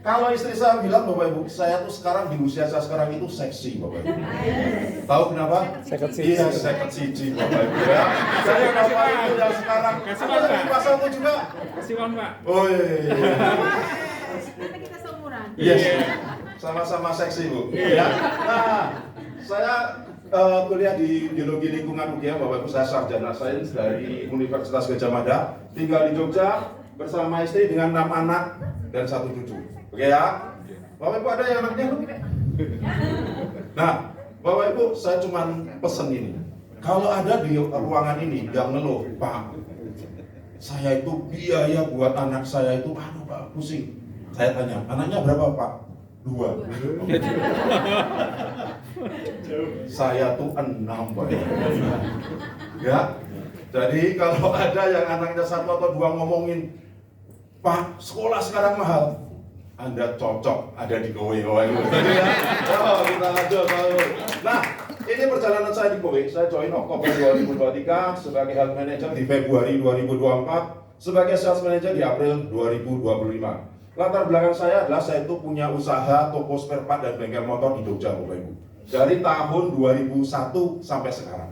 Kalau istri saya bilang Bapak Ibu, saya tuh sekarang di usia saya sekarang itu seksi Bapak Ibu. Tahu kenapa? Iya, seket siji Bapak Ibu ya. Jadi Bapak Ibu yang sekarang Kasih ada uang, di Pak. pasal itu juga. Kasih uang, Pak. Oh iya. Karena kita seumuran. Yes. Sama-sama seksi Bu. Ya. Nah, saya kuliah di Biologi Lingkungan UGM Bapak Ibu, saya sarjana sains dari Universitas Gadjah Mada, tinggal di Jogja bersama istri dengan 6 anak dan 1 cucu. Oke ya? Bapak Ibu ada yang anaknya? Nah, Bapak Ibu saya cuman pesen ini. Kalau ada di ruangan ini yang ngeluh, Pak, saya itu biaya buat anak saya itu Pak, pusing. Saya tanya, anaknya berapa Pak? 2. Saya tuh 6 Pak. Ya. Jadi kalau ada yang anaknya 1 atau 2 ngomongin, Pak, sekolah sekarang mahal, Anda cocok ada di Gowe. Jadi ya, kita lanjut. Nah, ini perjalanan saya di Gowe. Saya join Oktober 2023 sebagai health manager di Februari 2024, sebagai sales manager di April 2025. Latar belakang saya adalah saya itu punya usaha toko spare part dan bengkel motor di Jogja, Bapak Ibu. Dari tahun 2001 sampai sekarang.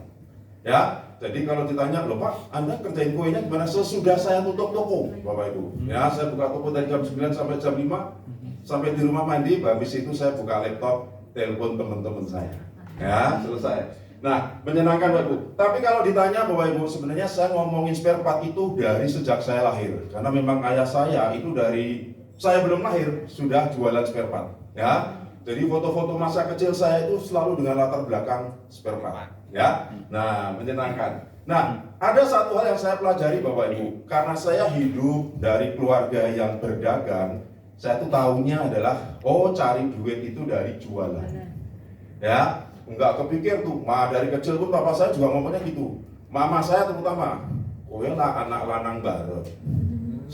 Ya, jadi kalau ditanya, loh Pak, Anda kerjain kuenya gimana? Sesudah saya tutup toko, Bapak Ibu. Ya, saya buka toko dari jam 9 sampai jam 5, sampai di rumah mandi, habis itu saya buka laptop, telepon teman-teman saya. Ya, selesai. Nah, menyenangkan Bapak Ibu. Tapi kalau ditanya Bapak Ibu, sebenarnya saya ngomongin spare part itu dari sejak saya lahir. Karena memang ayah saya itu dari saya belum lahir sudah jualan spare part. Ya, jadi foto-foto masa kecil saya itu selalu dengan latar belakang spare part. Ya, nah menyenangkan. Nah, ada satu hal yang saya pelajari Bapak Ibu, karena saya hidup dari keluarga yang berdagang, saya tuh tahunya adalah, cari duit itu dari jualan. Ya, nggak kepikir tuh, dari kecil pun papa saya juga ngomongnya gitu. Mama saya terutama, kowe lah anak lanang bareng.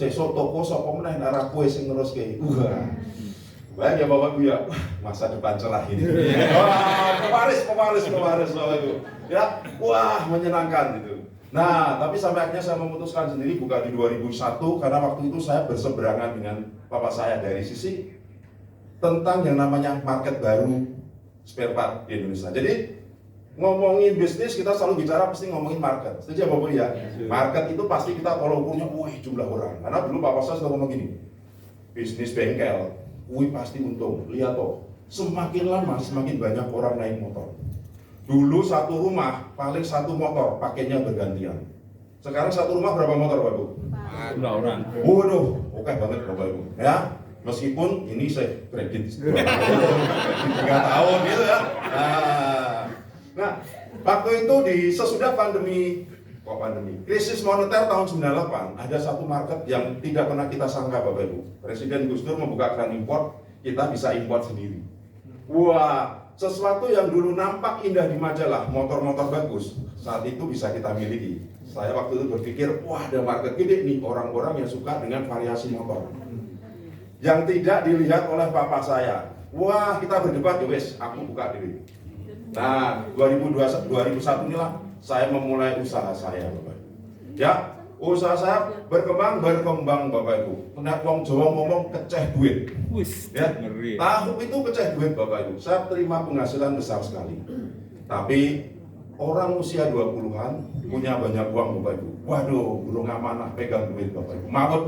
Sesuk toko sapa meneh arah kowe sing neruske. Baik ya Bapak Ibu ya, masa depan cerah ini. Wah, pewaris Bapak Ibu. Ya, wah menyenangkan gitu. Nah, tapi sampai akhirnya saya memutuskan sendiri buka di 2001 karena waktu itu saya berseberangan dengan papa saya dari sisi tentang yang namanya market baru spare part di Indonesia. Jadi ngomongin bisnis kita selalu bicara pasti ngomongin market. Setuju ya Bapak Ibu ya? Market itu pasti kita kalau ukurnya, jumlah orang. Karena dulu papa saya sudah ngomong gini, bisnis bengkel pasti untung. Lihat toh, semakin lama semakin banyak orang naik motor. Dulu satu rumah paling 1 motor, pakainya bergantian. Sekarang satu rumah berapa motor Bapak Ibu? 2 orang. Waduh, oke banget Bapak Ibu. Ya, meskipun ini saya kredit 3 tahun gitu ya. Nah, waktu itu sesudah pandemi, krisis moneter tahun 98, ada satu market yang tidak pernah kita sangka Bapak Ibu. Presiden Gus Dur membuka keran impor, kita bisa impor sendiri. Wah, sesuatu yang dulu nampak indah di majalah, motor-motor bagus, saat itu bisa kita miliki. Saya waktu itu berpikir, wah ada market gede nih, orang-orang yang suka dengan variasi motor. Yang tidak dilihat oleh papa saya. Wah, kita berdebat, ya wes, aku buka diri. Nah, 2001 inilah saya memulai usaha saya, Bapak Ibu. Ya, usaha saya berkembang Bapak Ibu. Nek wong Jawa ngomong keceh duit. Wis, Ya, ngeri. tahun itu keceh duit Bapak Ibu. Saya terima penghasilan besar sekali. Tapi orang usia 20-an punya banyak uang Bapak Ibu. Waduh, burung amanah pegang duit Bapak Ibu. Maut,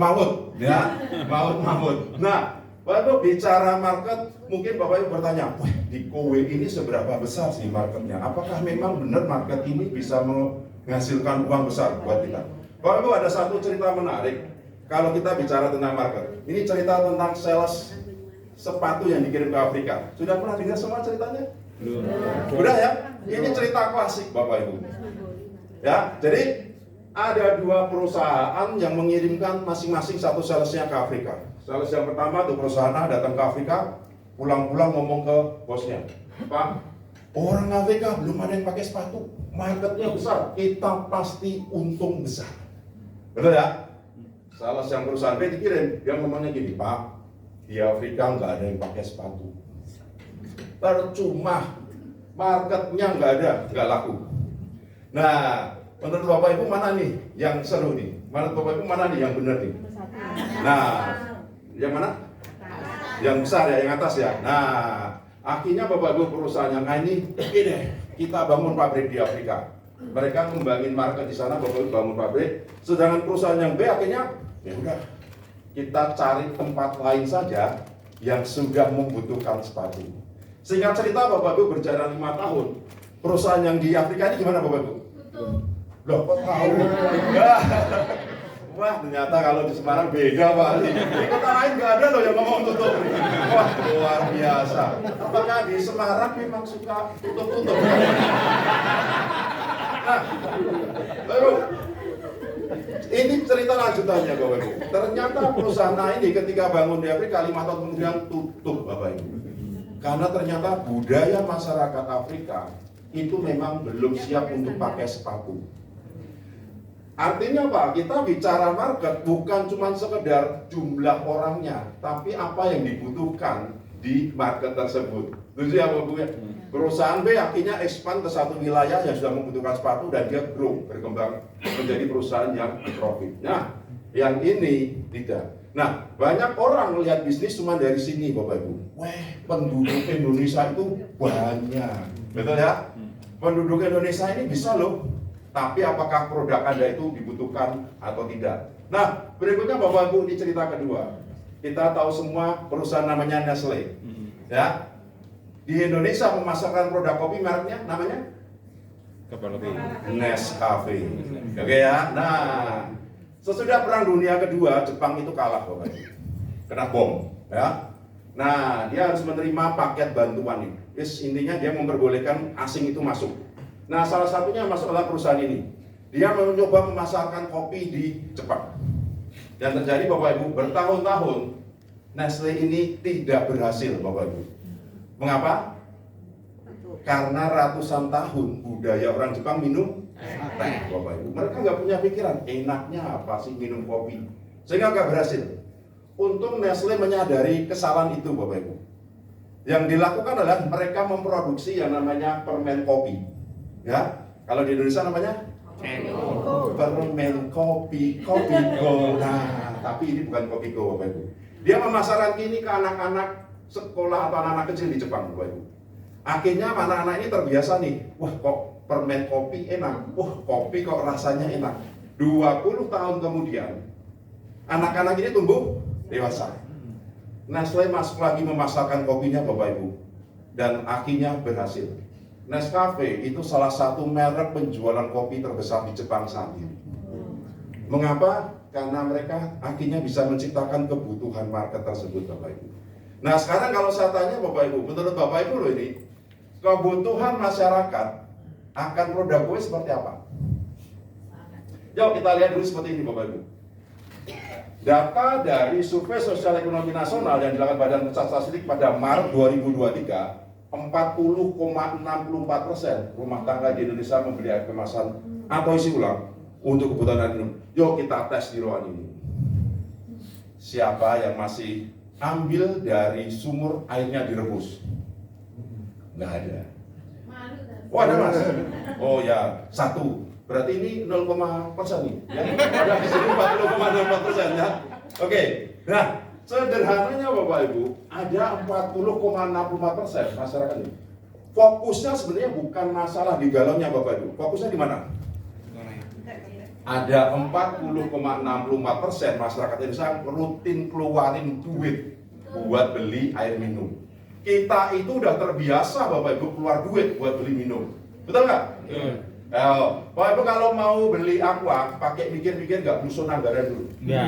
ya. Maut. Nah, Bapak Ibu bicara market, mungkin Bapak Ibu bertanya, wah di Kowe ini seberapa besar sih marketnya? Apakah memang benar market ini bisa menghasilkan uang besar buat kita? Bapak Ibu ada satu cerita menarik kalau kita bicara tentang market. Ini cerita tentang sales sepatu yang dikirim ke Afrika. Sudah pernah dengar semua ceritanya? Belum. Udah ya? Ini cerita klasik Bapak Ibu. Ya, jadi ada dua perusahaan yang mengirimkan masing-masing satu salesnya ke Afrika. Sales yang pertama tuh perusahaan A datang ke Afrika, pulang-pulang ngomong ke bosnya, Pak, orang Afrika belum ada yang pakai sepatu, marketnya besar, kita pasti untung besar. Betul ya? Sales yang perusahaan B dikirim, dia ngomongnya gini, Pak, di Afrika nggak ada yang pakai sepatu, percuma, marketnya nggak ada, nggak laku. Nah, menurut Bapak Ibu mana nih yang seru nih? Menurut Bapak Ibu mana nih yang benar nih? Nah, yang mana? Yang besar ya, yang atas ya. Nah, akhirnya Bapak Ibu perusahaan yang ini, deh, kita bangun pabrik di Afrika. Mereka ngembangin market di sana, Bapak Ibu bangun pabrik. Sedangkan perusahaan yang B akhirnya, ya udah, kita cari tempat lain saja yang sudah membutuhkan sepatu. Singkat cerita Bapak Ibu berjalan 5 tahun. Perusahaan yang di Afrika ini gimana Bapak Ibu? Loh, kok tahu? Wah, ternyata kalau di Semarang beda Pak. Di kota lain nggak ada loh yang ngomong tutup. Wah, luar biasa. Apakah di Semarang memang suka tutup-tutup? Nah, baru ini cerita lanjutannya Bapak Ibu. Ternyata perusahaan ini ketika bangun di Afrika 5 tahun kemudian tutup Bapak Ibu. Karena ternyata budaya masyarakat Afrika itu memang belum siap untuk pakai sepatu. Artinya Pak, kita bicara market bukan cuma sekedar jumlah orangnya, tapi apa yang dibutuhkan di market tersebut. Itu ya Bapak ya. Perusahaan B akhirnya expand ke satu wilayah yang sudah membutuhkan sepatu dan dia grow, berkembang menjadi perusahaan yang profit. Nah, yang ini tidak. Nah, banyak orang melihat bisnis cuma dari sini Bapak Ibu. Wah, penduduk Indonesia itu banyak. Betul ya? Penduduk Indonesia ini bisa loh. Tapi apakah produk Anda itu dibutuhkan atau tidak? Nah, berikutnya Bapak Ibu di cerita kedua. Kita tahu semua perusahaan namanya Nestle. Ya. Di Indonesia memasarkan produk kopi mereknya namanya Kapal kopi. Nescafe. Oke ya. Nah, sesudah Perang Dunia Kedua, Jepang itu kalah Bapak Ibu. Kena bom, ya. Nah, dia harus menerima paket bantuan ini. Intinya dia memperbolehkan asing itu masuk. Nah, salah satunya masuk adalah perusahaan ini. Dia mencoba memasarkan kopi di Jepang. Dan terjadi Bapak Ibu, bertahun-tahun Nestle ini tidak berhasil Bapak Ibu. Mengapa? Karena ratusan tahun budaya orang Jepang minum teh Bapak Ibu. Mereka nggak punya pikiran, enaknya apa sih minum kopi. Sehingga nggak berhasil. Untung Nestle menyadari kesalahan itu Bapak Ibu. Yang dilakukan adalah mereka memproduksi yang namanya permen kopi. Ya, kalau di Indonesia namanya permen kopi, kopi go. Nah, tapi ini bukan kopi go, Bapak Ibu. Dia memasarkan ini ke anak-anak sekolah atau anak-anak kecil di Jepang, Bapak Ibu. Akhirnya anak-anak ini terbiasa nih, wah kok permen kopi enak, wah kopi kok rasanya enak. 20 tahun kemudian, anak-anak ini tumbuh dewasa. Nestle masuk lagi memasarkan kopinya, Bapak Ibu, dan akhirnya berhasil. Nescafe itu salah satu merek penjualan kopi terbesar di Jepang saat ini. Mengapa? Karena mereka akhirnya bisa menciptakan kebutuhan market tersebut Bapak Ibu. Nah sekarang kalau saya tanya Bapak Ibu, menurut Bapak Ibu loh ini, kebutuhan masyarakat akan produk kue seperti apa? Yuk kita lihat dulu seperti ini Bapak Ibu. Data dari Survei Sosial Ekonomi Nasional yang dilakukan Badan Pusat Statistik pada Maret 2023, 40,64% rumah tangga di Indonesia membeli air kemasan atau isi ulang untuk kebutuhan air minum. Yuk kita tes di ruangan ini. Siapa yang masih ambil dari sumur airnya direbus? Nggak ada. Oh ada mas? Oh ya, 1. Berarti ini 0,% nih. Ya? Ada di sini 40,04% ya. Oke. Nah, sederhananya Bapak Ibu, ada 40,64% masyarakat ini. Fokusnya sebenarnya bukan masalah di galonnya Bapak Ibu. Fokusnya di mana? Ada 40,64% masyarakat Indonesia rutin keluarin duit buat beli air minum. Kita itu udah terbiasa Bapak Ibu keluar duit buat beli minum. Betul nggak? Bapak Ibu kalau mau beli aqua, pakai mikir-mikir nggak musuh anggaran dulu. Enggak.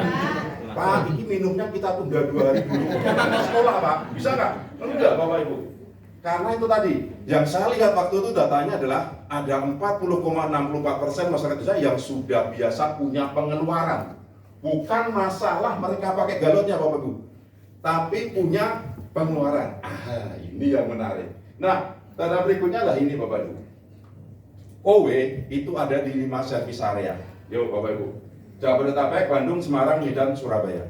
Pak, ini minumnya kita tunda 2 hari dulu. Sekolah Pak, bisa nggak? Enggak Bapak Ibu. Karena itu tadi, yang saya lihat waktu itu datanya adalah ada 40,64% masyarakat Indonesia yang sudah biasa punya pengeluaran. Bukan masalah mereka pakai galonnya Bapak Ibu, tapi punya pengeluaran. Ini yang menarik. Nah, tanda berikutnya lah ini Bapak Ibu. OW itu ada di 5 servis area. Yuk Bapak Ibu. Jabodetabek, Bandung, Semarang, Medan, Surabaya.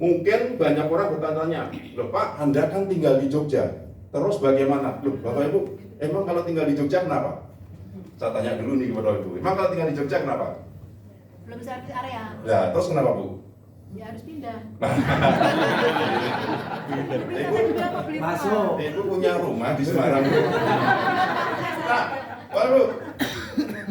Mungkin banyak orang bertanya, loh Pak, Anda kan tinggal di Jogja. Terus bagaimana? Loh Bapak Ibu, emang kalau tinggal di Jogja kenapa? Saya tanya dulu nih kepada Ibu, emang kalau tinggal di Jogja kenapa? Belum servis area. Ya, terus kenapa Bu? Ya harus pindah. Ibu, Ibu punya rumah di Semarang. Nah, Bapak Ibu,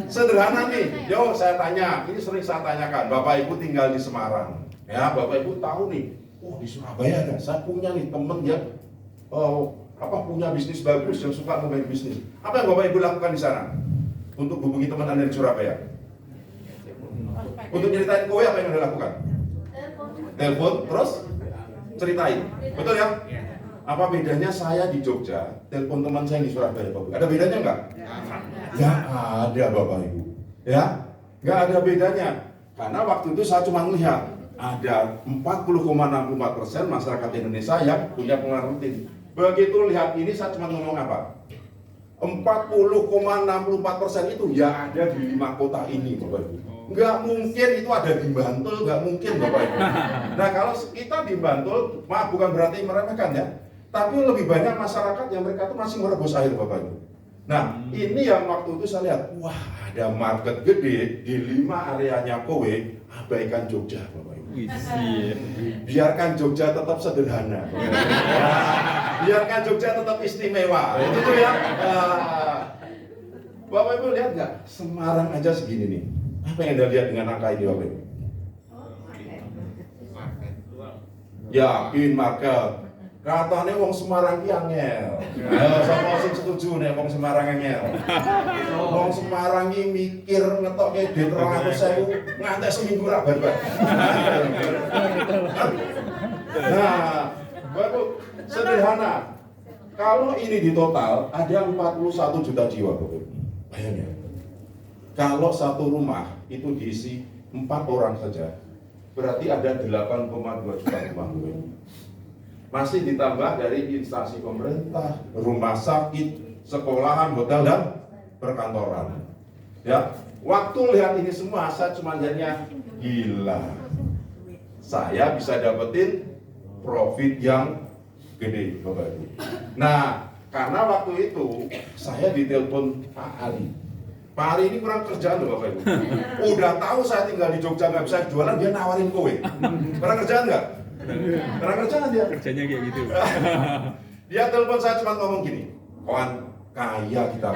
sederhana nih, yo saya tanya, ini sering saya tanyakan, Bapak Ibu tinggal di Semarang, ya Bapak Ibu tahu nih, di Surabaya ada, saya punya nih temen yang punya bisnis bagus, yang suka membangun bisnis. Apa yang Bapak Ibu lakukan di sana? Untuk hubungi teman Anda di Surabaya? Untuk nyeritain kowe apa yang Anda lakukan? Telepon, terus ceritain, betul ya? Apa bedanya saya di Jogja, telepon teman saya di Surabaya, Bapak Ibu? Ada bedanya nggak? Ya ada Bapak Ibu, ya nggak ada bedanya. Karena waktu itu saya cuma melihat ada 40,64% masyarakat Indonesia yang punya pengeluaran rutin. Begitu lihat ini saya cuma ngomong apa? 40,64% itu ya ada di 5 kota ini Bapak Ibu. Nggak mungkin itu ada di Bantul, nggak mungkin Bapak Ibu. Nah kalau kita di Bantul, maaf bukan berarti meremehkan ya, tapi lebih banyak masyarakat yang mereka tuh masih merebus air Bapak Ibu. Nah ini yang waktu itu saya lihat, wah ada market gede di 5 areanya kowe, abaikan Jogja Bapak Ibu. Biarkan Jogja tetap sederhana. Biarkan Jogja tetap istimewa. Itu tuh ya. Bapak Ibu lihat nggak? Semarang aja segini nih. Apa yang Anda lihat dengan angka ini Bapak Ibu? Yakin market. Katanya wong Semarang ki angel. Ayo sapa sing setuju nek wong Semarang angel. Wong Semarang ki mikir ngetokke duit 200.000 ngantek seminggu ra bar-bar. Nah, Bapak sederhana. Kalau ini di total ada 41 juta jiwa Bapak. Bayangin. Kalau satu rumah itu diisi 4 orang saja, berarti ada 8,2 juta rumah. Masih ditambah dari instansi pemerintah, rumah sakit, sekolahan, hotel, dan perkantoran. Ya, waktu lihat ini semua, saya cuma jadinya gila. Saya bisa dapetin profit yang gede, Bapak Ibu. Nah, karena waktu itu saya ditelepon Pak Ali. Pak Ali ini kurang kerjaan loh Bapak Ibu. Udah tahu saya tinggal di Jogja nggak bisa jualan, dia nawarin kowe. Kurang kerjaan nggak? Kurang kerjaan dia. Kerjanya kayak gitu. Dia telepon saya cuma ngomong gini, kawan kaya kita.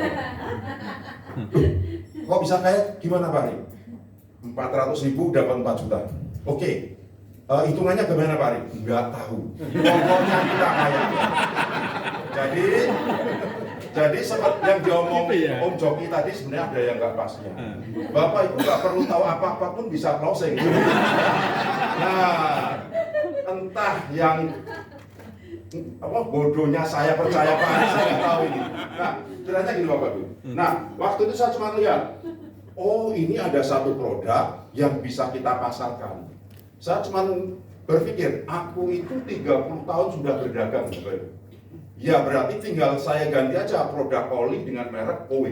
Kok bisa kaya? Gimana Pak Ali? 400.000 dapat 4 juta. Oke. Hitungannya gimana Pak Ali? Nggak tahu. Pokoknya kita kaya. Jadi seperti yang diomong Om Joki tadi sebenarnya ada yang nggak pasnya. Bapak Ibu nggak perlu tahu apa-apa pun bisa closing. Nah, entah yang bodohnya saya percaya Pak Ali, saya nggak tahu ini. Nah, ternyata gini Bapak Ibu. Nah, waktu itu saya cuma lihat, oh ini ada satu produk yang bisa kita pasarkan. Saya cuma berpikir, aku itu 30 tahun sudah berdagang Bapak Ibu. Ya berarti tinggal saya ganti aja produk oli dengan merek OW.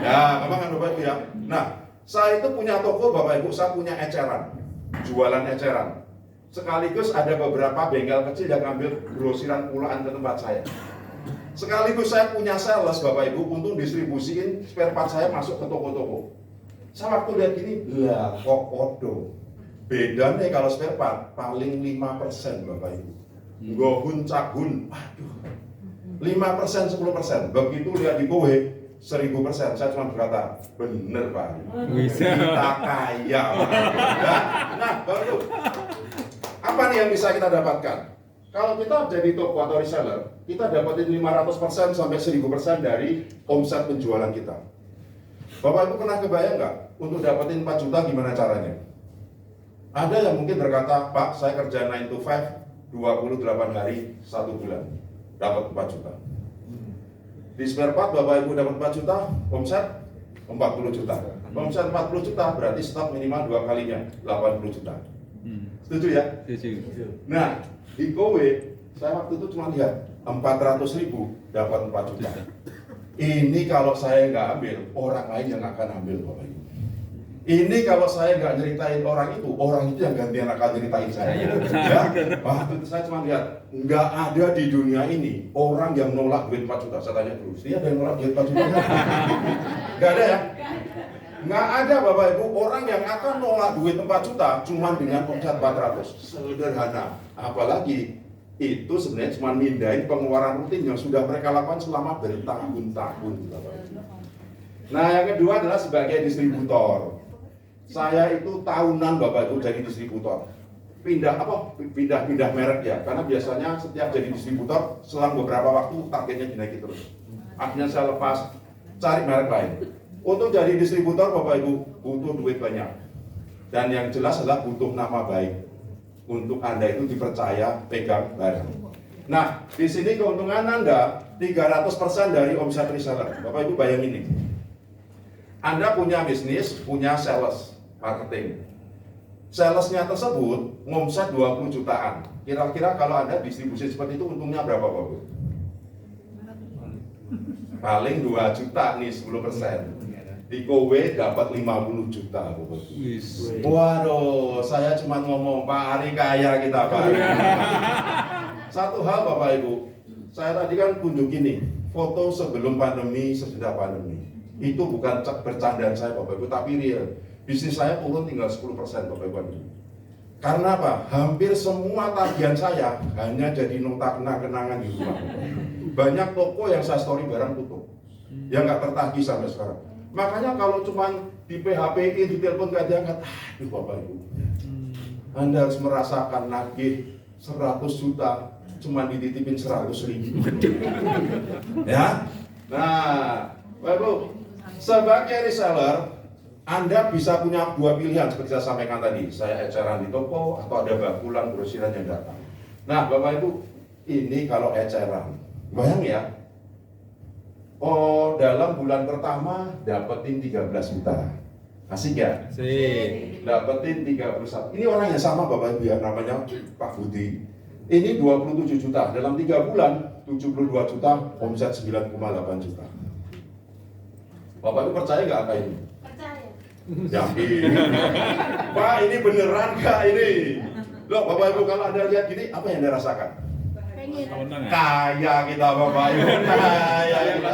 Ya, memang kan Bapak Ibu ya. Nah, saya itu punya toko Bapak Ibu, saya punya eceran, jualan eceran. Sekaligus ada beberapa bengkel kecil yang ngambil grosiran pulaan ke tempat saya. Sekaligus saya punya sales Bapak Ibu untuk distribusiin spare part saya masuk ke toko-toko. Saya waktu lihat gini, lah kok podo. Beda nih kalau spare part paling 5% Bapak Ibu. Gohun cagun, aduh 5%, 10%. Begitu lihat di kowe 1000%, saya cuma berkata, bener Pak, kita kaya. Nah, baru apa Apa nih yang bisa kita dapatkan? Kalau kita jadi toko atau reseller, kita dapetin 500% sampai 1000% dari omset penjualan kita. Bapak Ibu pernah kebayang nggak untuk dapetin 4 juta gimana caranya? Ada yang mungkin berkata, Pak, saya kerja 9 to 5, 28 hari, 1 bulan, dapat 4 juta. Di spare part Bapak Ibu dapat 4 juta, omset 40 juta. Omset 40 juta berarti stok minimal 2 kalinya, 80 juta. Setuju ya? Nah, di Kowe, saya waktu itu cuma lihat 400.000 dapat 4 juta. Ini kalau saya nggak ambil, orang lain yang akan ambil Bapak Ibu. Ini kalau saya nggak nyeritain orang itu yang gantian akan nyeritain saya. Ya, waktu itu saya cuma lihat, nggak ada di dunia ini orang yang nolak duit 4 juta. Saya tanya dulu, dia ada yang nolak duit 4 juta? Nggak ada ya? Nggak ada Bapak Ibu, orang yang akan nolak duit 4 juta cuma dengan omset 400. Sederhana. Apalagi itu sebenarnya cuma mindahin pengeluaran rutin yang sudah mereka lakukan selama bertahun-tahun. Nah, yang kedua adalah sebagai distributor. Saya itu tahunan Bapak Ibu jadi distributor. Pindah merek ya, karena biasanya setiap jadi distributor selang beberapa waktu targetnya dinaikin terus. Akhirnya saya lepas, cari merek lain. Untuk jadi distributor Bapak Ibu butuh duit banyak. Dan yang jelas adalah butuh nama baik. Untuk Anda itu dipercaya pegang barang. Nah, di sini keuntungan Anda 300% dari omset reseller. Bapak Ibu bayangin ini. Anda punya bisnis, punya sales, marketing. Salesnya tersebut ngomset 20 jutaan. Kira-kira kalau Anda distribusi seperti itu untungnya berapa Bapak Ibu? Paling 2 juta nih, 10%. Di Kowe dapat 50 juta Bapak Ibu. Waduh, saya cuma ngomong Pak Ari kaya kita Pak Ari. Satu hal Bapak Ibu, saya tadi kan tunjukin nih foto sebelum pandemi, sesudah pandemi. Itu bukan bercandaan saya Bapak Ibu, tapi real. Bisnis saya turun tinggal 10% Bapak Ibu. Karena apa? Hampir semua tagihan saya hanya jadi nota kenang-kenangan di rumah. Banyak toko yang saya story barang tutup, yang nggak tertagih sampai sekarang. Makanya kalau cuman di PHP-in, di telepon nggak diangkat, aduh Bapak Ibu, Anda harus merasakan nagih 100 juta, cuman dititipin 100.000. Ya, nah Bapak Ibu, sebagai reseller, Anda bisa punya 2 pilihan seperti saya sampaikan tadi. Saya eceran di toko atau ada bakulan grosiran yang datang. Nah Bapak Ibu, ini kalau eceran, bayang ya. Oh, dalam bulan pertama dapetin 13 juta. Asik ya? Asik. Dapetin 31. Ini orang yang sama Bapak Ibu ya, namanya Pak Budi. Ini 27 juta. Dalam 3 bulan 72 juta, omset 9,8 juta. Bapak Ibu percaya nggak angka ini? Percaya. Yakin. Pak, ini beneran nggak ini? Loh, Bapak Ibu kalau Anda lihat gini, apa yang Anda rasakan? Pengen. Kaya kita Bapak Ibu, kaya kita.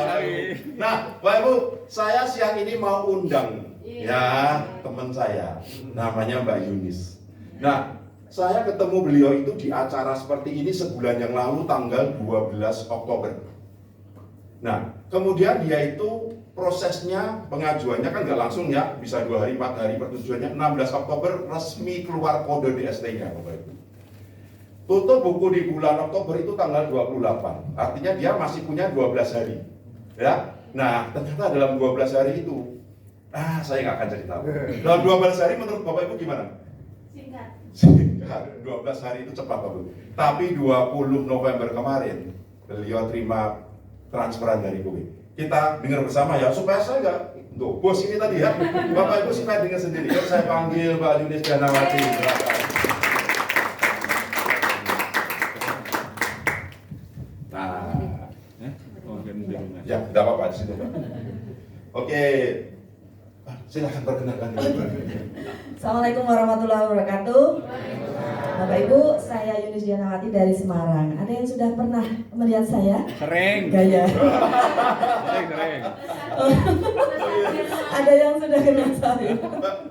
Nah, Bapak Ibu, saya siang ini mau undang ya teman saya, namanya Mbak Yunis. Nah, saya ketemu beliau itu di acara seperti ini sebulan yang lalu tanggal 12 Oktober. Nah, kemudian dia itu prosesnya pengajuannya kan nggak langsung ya, bisa 2 hari, 4 hari pertujuannya. 16 Oktober resmi keluar kode DST-nya Bapak Ibu. Tutup buku di bulan Oktober itu tanggal 28. Artinya dia masih punya 12 hari. Ya. Nah, ternyata dalam 12 hari itu saya nggak akan cari tahu. Dalam 12 hari menurut Bapak Ibu gimana? Singkat. 12 hari itu cepat Bapak Ibu. Tapi 20 November kemarin beliau terima transferan dari Kowe. Kita dengar bersama ya, supaya saya nggak bos ini tadi ya. Bapak Ibu supaya dengar sendiri. Yuk saya panggil Mbak Yunis Janawati. Ya, tidak apa-apa di situ, Pak. Oke. Silakan perkenalkan diri. Assalamualaikum warahmatullahi wabarakatuh. Bapak Ibu, saya Yunis Janawati dari Semarang. Ada yang sudah pernah melihat saya? Sering. Gaya. Sering. Ada yang sudah kenal saya?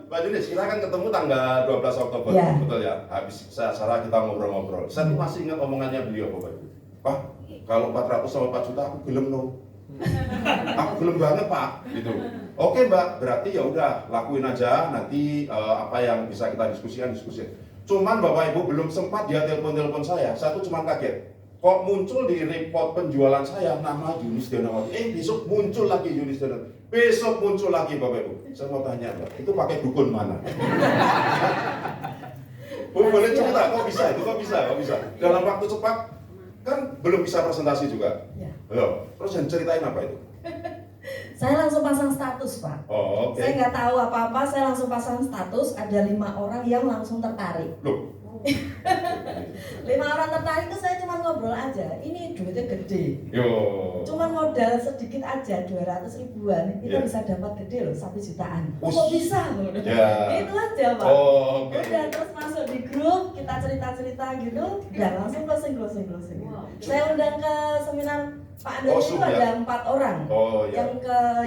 Mbak Yunis, silakan ketemu tanggal 12 Oktober. Ya. Betul ya? Habis saya kita ngobrol-ngobrol. Saya masih ingat omongannya beliau, Bapak Ibu. Pak, kalau 400 sama 4 juta aku gelem no. Aku gelem banget Pak, gitu. Oke Mbak, berarti ya udah lakuin aja nanti apa yang bisa kita diskusikan. Cuman Bapak Ibu belum sempat dia telepon saya tuh cuman kaget. Kok muncul di report penjualan saya nama Yunis Danawati. Besok muncul lagi Yunis Danawati. Besok muncul lagi Bapak Ibu. Saya mau tanya, Pak, itu pakai dukun mana? Bu, boleh cerita, kok bisa? Dalam waktu cepat, kan belum bisa presentasi juga. Ya. Loh, terus yang ceritain apa itu? Saya langsung pasang status, Pak. Oh, oke. Saya nggak tahu apa-apa, saya langsung pasang status, ada 5 orang yang langsung tertarik. Loh, 5 orang tertarik itu saya cuma ngobrol aja, ini duitnya gede. yo. Cuma modal sedikit aja, 200 ribuan, kita Iya. bisa dapat gede loh, 1 jutaan. Us. Kok bisa? Ya. Itu aja, Pak. Oh, oke. Udah terus masuk di grup, kita cerita-cerita gitu, udah langsung closing. Wow. Saya undang ke seminar Pak Andoni Oh, itu Zoom, ya? ada 4 orang. Oh, ya.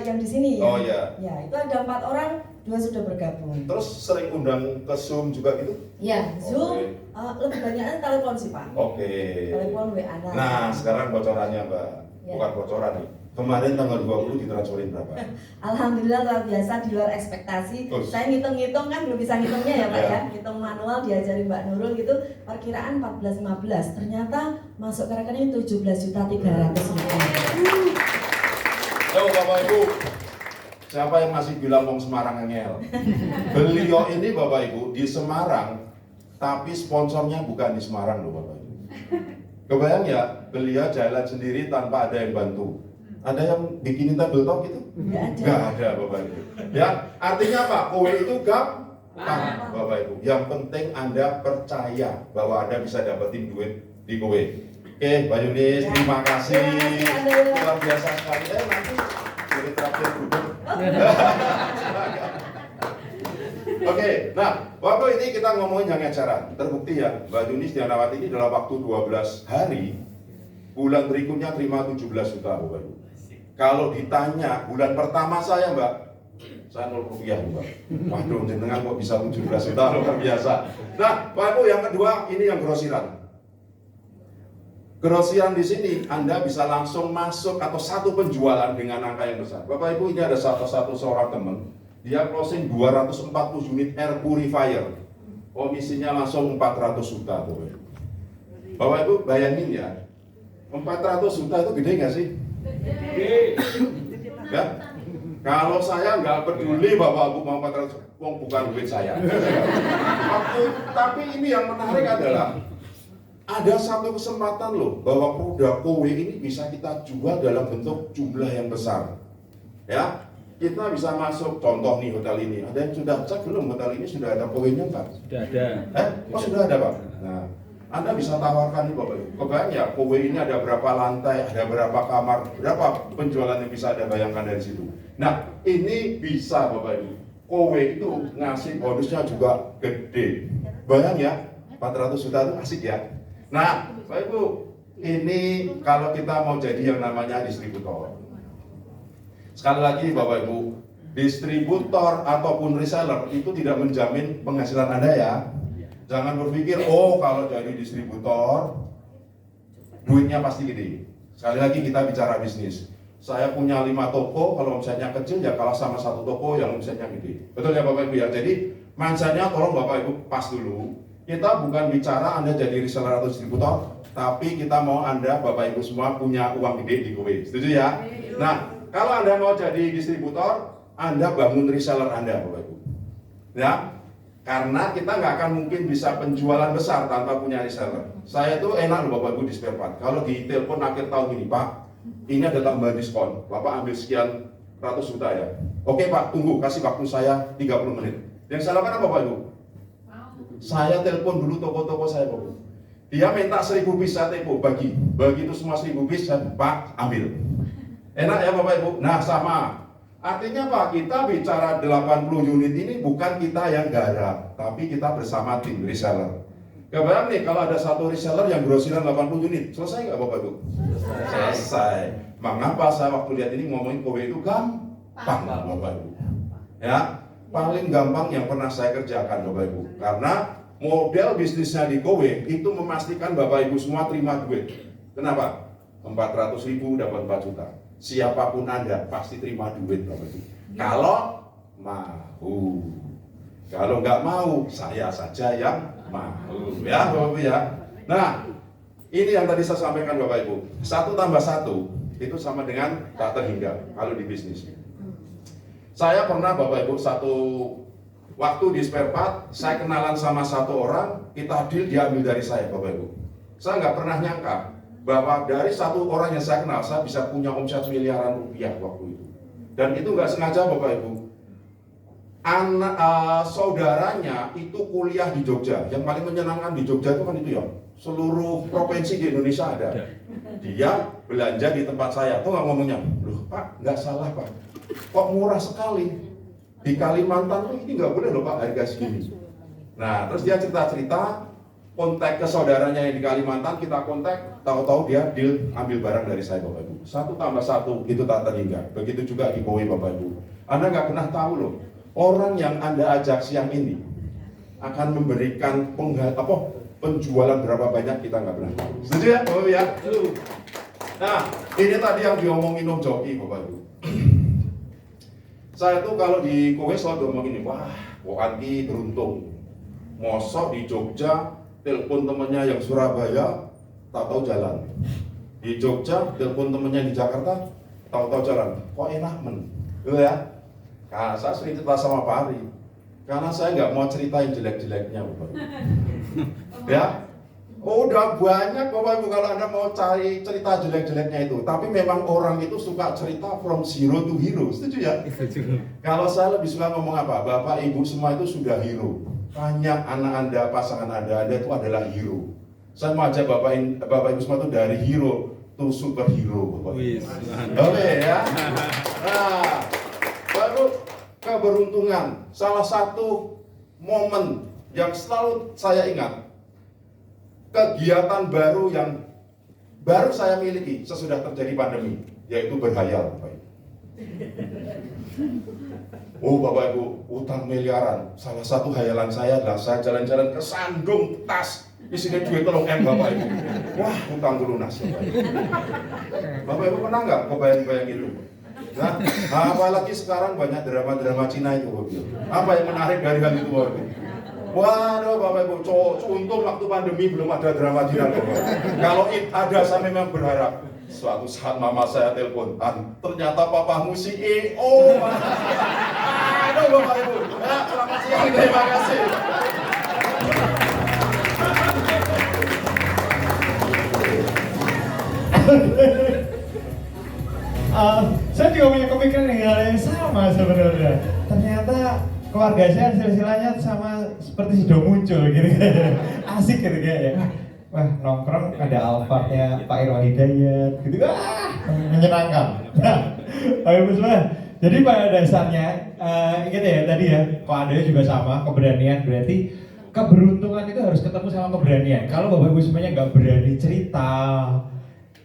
Yang di sini Oh, ya. ya. Ya, itu ada 4 orang, 2 sudah bergabung. Terus sering undang ke Zoom juga gitu? Ya, Zoom Oke. lebih banyaknya telepon sih, Pak. Oke. Telepon WA. Nah, sekarang bocorannya, Mbak. Ya. Bukan bocoran nih. Kemarin tanggal 20 ditransporin berapa? Alhamdulillah luar biasa, di luar ekspektasi. Terus? Saya ngitung-ngitung kan belum bisa ngitungnya ya Pak Ya. ya. Ngitung manual diajari Mbak Nurul gitu. Perkiraan 14-15. Ternyata masuk ke rekening 17.300.000. Yo Bapak Ibu, siapa yang masih bilang wong Semarang ngel? Beliau ini Bapak Ibu di Semarang, tapi sponsornya bukan di Semarang loh Bapak Ibu. Kebayang ya, beliau jalan sendiri tanpa ada yang bantu. Ada yang bikinin tabletop gitu? Nggak ada. Nggak ada Bapak Ibu. Ya, artinya apa? Kowe itu gampang Bapak Ibu. Yang penting Anda percaya bahwa Anda bisa dapetin duit di kowe. Oke, Mbak Yunis, terima kasih. Terima kasih, Anda. Luar biasa sekali. Nanti dari terakhir duduk. Oke, nah waktu ini kita ngomongin yang eceran. Terbukti ya, Mbak Yunis Danawati ini dalam waktu 12 hari, bulan berikutnya terima 17 juta Bapak Ibu. Kalau ditanya bulan pertama saya Mbak, saya 0 rupiah Mbak. Waduh, jenengan kok bisa 17 juta, luar biasa. Nah, Bapak Ibu yang kedua ini yang grosiran. Grosiran di sini Anda bisa langsung masuk atau satu penjualan dengan angka yang besar. Bapak Ibu, ini ada seorang teman, dia closing 240 unit air purifier. Komisinya langsung 400 juta Bapak Ibu. Bapak Ibu bayangin ya, 400 juta itu gede nggak sih? Ya? Kalau saya nggak peduli Bapak Ibu mau 400, bukan duit saya. Tapi ini yang menarik adalah ada satu kesempatan loh bahwa produk kowe ini bisa kita jual dalam bentuk jumlah yang besar. Ya, kita bisa masuk contoh nih hotel ini. Ada yang sudah cek belum hotel ini sudah ada kowe-nya Pak? Sudah ada. Oh sudah ada Pak. Nah, Anda bisa tawarkan nih Bapak Ibu. Kebayang ya, kowe ini ada berapa lantai, ada berapa kamar, berapa penjualan yang bisa Anda bayangkan dari situ. Nah, ini bisa Bapak Ibu. Kowe itu ngasih bonusnya juga gede. Bayang ya, 400 juta itu asik ya. Nah, Bapak Ibu, ini kalau kita mau jadi yang namanya distributor. Sekali lagi Bapak Ibu, distributor ataupun reseller itu tidak menjamin penghasilan Anda ya. Jangan berpikir, oh kalau jadi distributor, duitnya pasti gede. Sekali lagi kita bicara bisnis. Saya punya 5 toko, kalau omsetnya kecil ya kalah sama 1 toko yang omsetnya gede. Betul ya Bapak Ibu ya? Jadi mindsetnya tolong Bapak Ibu pas dulu. Kita bukan bicara Anda jadi reseller atau distributor, tapi kita mau Anda Bapak Ibu semua punya uang gede di kowe. Setuju ya? Nah, kalau Anda mau jadi distributor, Anda bangun reseller Anda Bapak Ibu. Ya, karena kita nggak akan mungkin bisa penjualan besar tanpa punya reseller. Saya tuh enak loh Bapak Ibu di spare part. Kalau di telepon akhir tahun ini, Pak, ini ada tambahan diskon. Bapak ambil sekian ratus juta ya. Oke Pak, tunggu, kasih waktu saya 30 menit. Yang saya lakukan apa Bapak Ibu? Saya telepon dulu toko-toko saya Bapak Ibu. Dia minta 1000 bis, saya tempo, bagi itu semua 1000 bis, saya Pak, ambil. Enak ya Bapak Ibu? Nah sama. Artinya Pak, kita bicara 80 unit ini bukan kita yang garap, tapi kita bersama tim reseller. Kebayang nih kalau ada satu reseller yang grosiran 80 unit, selesai nggak Bapak Ibu? Selesai. Mengapa saya waktu lihat ini ngomongin kowe itu gampang Bapak Ibu? Ya, paling gampang yang pernah saya kerjakan Bapak Ibu. Karena model bisnisnya di kowe itu memastikan Bapak Ibu semua terima duit. Kenapa? 400.000 dapat 4 juta. Siapapun Anda pasti terima duit Bapak Ibu. Kalau mau. Kalau nggak mau, saya saja yang mau. Ya, Bapak Ibu ya. Nah, ini yang tadi saya sampaikan Bapak Ibu. 1 tambah 1 itu sama dengan tak terhingga kalau di bisnis. Saya pernah Bapak Ibu satu waktu di spare part, saya kenalan sama satu orang, kita deal dia ambil dari saya Bapak Ibu. Saya nggak pernah nyangka bahwa dari satu orang yang saya kenal, saya bisa punya omset miliaran rupiah waktu itu. Dan itu nggak sengaja Bapak Ibu. Saudaranya itu kuliah di Jogja. Yang paling menyenangkan di Jogja itu kan itu ya, seluruh provinsi di Indonesia ada. Dia belanja di tempat saya. Tuh nggak ngomongnya, loh Pak, nggak salah Pak. Kok murah sekali? Di Kalimantan tuh ini nggak boleh loh Pak harga segini. Nah, terus dia cerita-cerita, kontak ke saudaranya yang di Kalimantan, kita kontak, tahu-tahu dia deal ambil barang dari saya Bapak Ibu. 1 tambah 1 itu tak terhingga. Begitu juga di Bowie Bapak Ibu. Anda nggak pernah tahu loh. Orang yang Anda ajak siang ini akan memberikan penjualan berapa banyak kita nggak pernah tahu. Setuju ya, Bapak ya? Nah, ini tadi yang diomongin Om Joki, Bapak Ibu. Saya tuh kalau di kowe selalu ngomong ini, wah, Wokanki beruntung. Mosok di Jogja, telepon temennya yang Surabaya, tahu-tahu jalan. Di Jogja, telepon temennya di Jakarta, tahu-tahu jalan. Kok enak men? Ya? Nah, saya sering cerita sama Pak Ari, karena saya nggak mau ceritain jelek-jeleknya, Bapak. Ya, udah banyak Bapak Ibu kalau Anda mau cari cerita jelek-jeleknya itu. Tapi memang orang itu suka cerita from zero to hero, setuju ya? Kalau saya lebih suka ngomong apa? Bapak Ibu semua itu sudah hero. Banyak anak Anda, pasangan Anda itu adalah hero. Saya mau ajak Bapak Ibu semua itu dari hero to superhero, Bapak Ibu. Oke ya. Nah, baru keberuntungan, salah satu momen yang selalu saya ingat, kegiatan baru yang baru saya miliki sesudah terjadi pandemi, yaitu berhayal, Bapak Ibu. Oh Bapak Ibu, utang miliaran. Salah satu hayalan saya adalah saya jalan-jalan ke Sandung, tas isinya duit 3M Bapak Ibu. Wah, utang lunas Bapak Ibu. Bapak Ibu pernah nggak kebayang-bayang itu? Nah, apalagi sekarang banyak drama-drama Cina itu Bapak Ibu. Apa yang menarik dari hal itu Bapak Ibu? Waduh Bapak Ibu, untung waktu pandemi belum ada drama Cina Bapak. Kalau ada saya memang berharap suatu saat mama saya telepon, ternyata papamu CEO. Aduh Bapak Ibu, ya, selamat siang, terima kasih. Saya juga punya kepikiran hal yang sama sebenarnya. Ternyata keluarga saya silsilahnya sama seperti sudah muncul gitu kayak asik gitu kayak ya. Wah, nongkrong ada Alphardnya Pak Irwan Hidayat gitu, menyenangkan. Nah, Bapak semua. Jadi pada dasarnya ingat ya tadi ya, kok ada juga sama keberanian, berarti keberuntungan itu harus ketemu sama keberanian. Kalau Bapak Ibu semuanya nggak berani cerita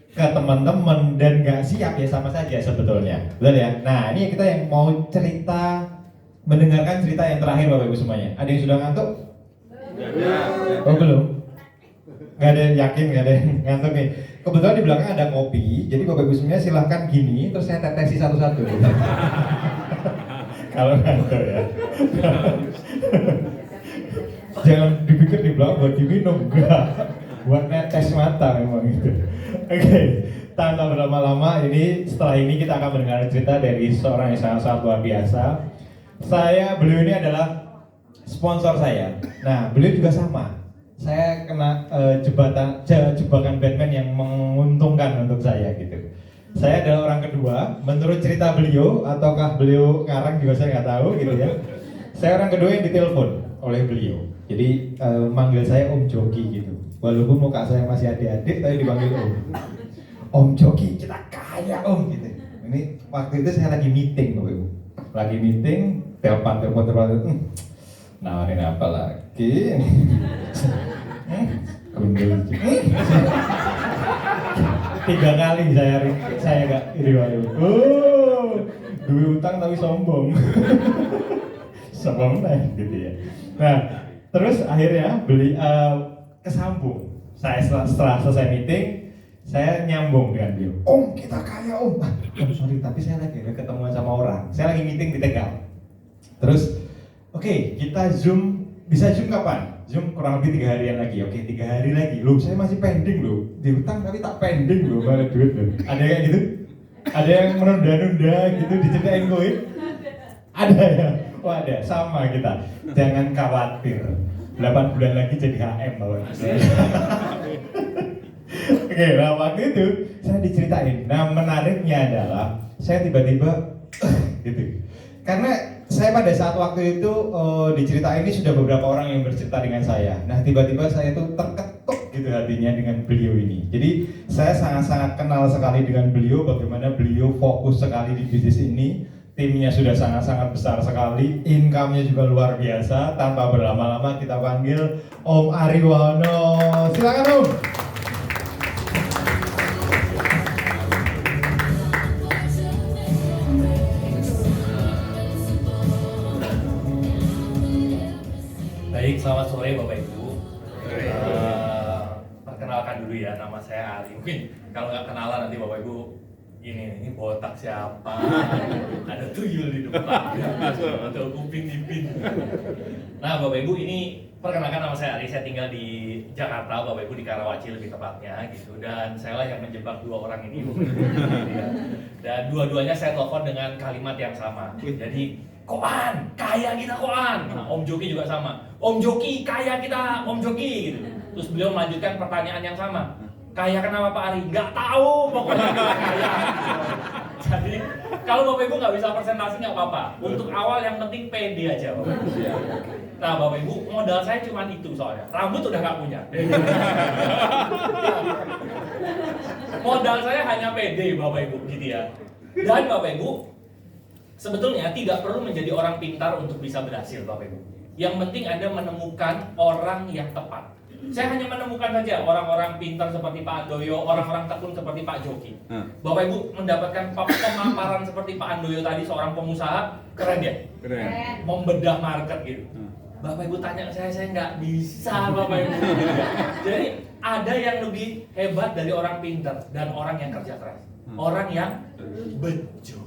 ke teman-teman dan nggak siap ya sama saja sebetulnya, betul ya. Nah ini kita yang mau cerita, mendengarkan cerita yang terakhir Bapak Ibu semuanya. Ada yang sudah ngantuk? Oh belum? Nggak ada yang yakin, nggak ada yang ngantuk nih. Kebetulan di belakang ada kopi, jadi Bapak Ibu semuanya silahkan gini, terus saya tetesi satu-satu. Kalau ngantuk ya. Jangan dipikir di belakang buat diminum, enggak. Buat netes mata memang itu. Oke, tanpa berlama-lama setelah ini kita akan mendengar cerita dari seorang yang sangat luar biasa. Beliau ini adalah sponsor saya. Nah, beliau juga sama. Saya kena jebakan Batman yang menguntungkan untuk saya gitu. Saya adalah orang kedua, menurut cerita beliau, ataukah beliau ngarang juga saya nggak tahu gitu ya. Saya orang kedua yang ditelepon oleh beliau. Jadi manggil saya Om Joki gitu. Walaupun muka saya masih adik-adik, tapi dipanggil Om. Om Joki, kita kaya Om gitu. Ini waktu itu saya lagi meeting Bapak Ibu. Lagi meeting, telepon. Nawarin apa lagi? Gundul. 3 kali saya gak iri Bapak Ibu. Duit utang tapi sombong. Sombong lah gitu ya. Nah, terus akhirnya kesambung. Saya setelah selesai meeting, saya nyambung dengan dia. Om, kita kaya Om. Sorry, tapi saya lagi ada ketemuan sama orang. Saya lagi meeting di Tegal. Terus, Oke, kita Zoom, bisa Zoom kapan? Zoom kurang lebih 3 harian lagi. Oke, 3 hari lagi. Loh, saya masih pending loh. Diutang tapi tak pending loh, balik duit loh. Ada yang kayak gitu? Ada yang menunda-nunda gitu diceritain koin? Ada ya? Oh ada, sama kita. Jangan khawatir. 8 bulan lagi jadi HM Bapak. Oke, nah waktu itu saya diceritain. Nah menariknya adalah saya tiba-tiba gitu. Karena saya pada saat waktu itu diceritain ini sudah beberapa orang yang bercerita dengan saya. Nah tiba-tiba saya tuh terketuk gitu hatinya dengan beliau ini. Jadi saya sangat-sangat kenal sekali dengan beliau. Bagaimana beliau fokus sekali di bisnis ini. Timnya sudah sangat-sangat besar sekali, income-nya juga luar biasa. Tanpa berlama-lama kita panggil Om Ari Wahono. Silakan Om. Baik, selamat sore Bapak Ibu. Perkenalkan dulu ya, nama saya Ari. Mungkin kalau nggak kenalan nanti Bapak Ibu ini botak siapa? Ada tuyul di depan, atau kuping dipin. Nah Bapak Ibu ini perkenalkan nama saya Ari. Saya tinggal di Jakarta, Bapak Ibu di Karawaci lebih tepatnya gitu. Dan saya lah yang menjebak 2 orang ini, Bapak Ibu. Dan dua-duanya saya telepon dengan kalimat yang sama. Jadi Koan, kaya kita Koan. Nah, Om Joki juga sama. Om Joki, kaya kita Om Joki gitu. Terus beliau melanjutkan pertanyaan yang sama. Kaya kenapa Pak Ari? Nggak tahu, pokoknya kita kaya. Jadi kalau Bapak Ibu nggak bisa presentasi nggak apa-apa. Untuk awal yang penting pede aja Bapak Ibu. Nah Bapak Ibu, modal saya cuma itu soalnya. Rambut udah nggak punya. Modal saya hanya pede Bapak Ibu gitu ya. Dan Bapak Ibu, sebetulnya tidak perlu menjadi orang pintar untuk bisa berhasil Bapak Ibu. Yang penting Anda menemukan orang yang tepat. Saya hanya menemukan saja orang-orang pintar seperti Pak Andoyo, orang-orang tekun seperti Pak Joki. Bapak Ibu mendapatkan pemaparan seperti Pak Andoyo tadi, seorang pengusaha, keren ya? Keren. Membedah market gitu. Bapak Ibu tanya ke saya nggak bisa Bapak Ibu. Jadi ada yang lebih hebat dari orang pintar dan orang yang kerja keras. Orang yang bejo,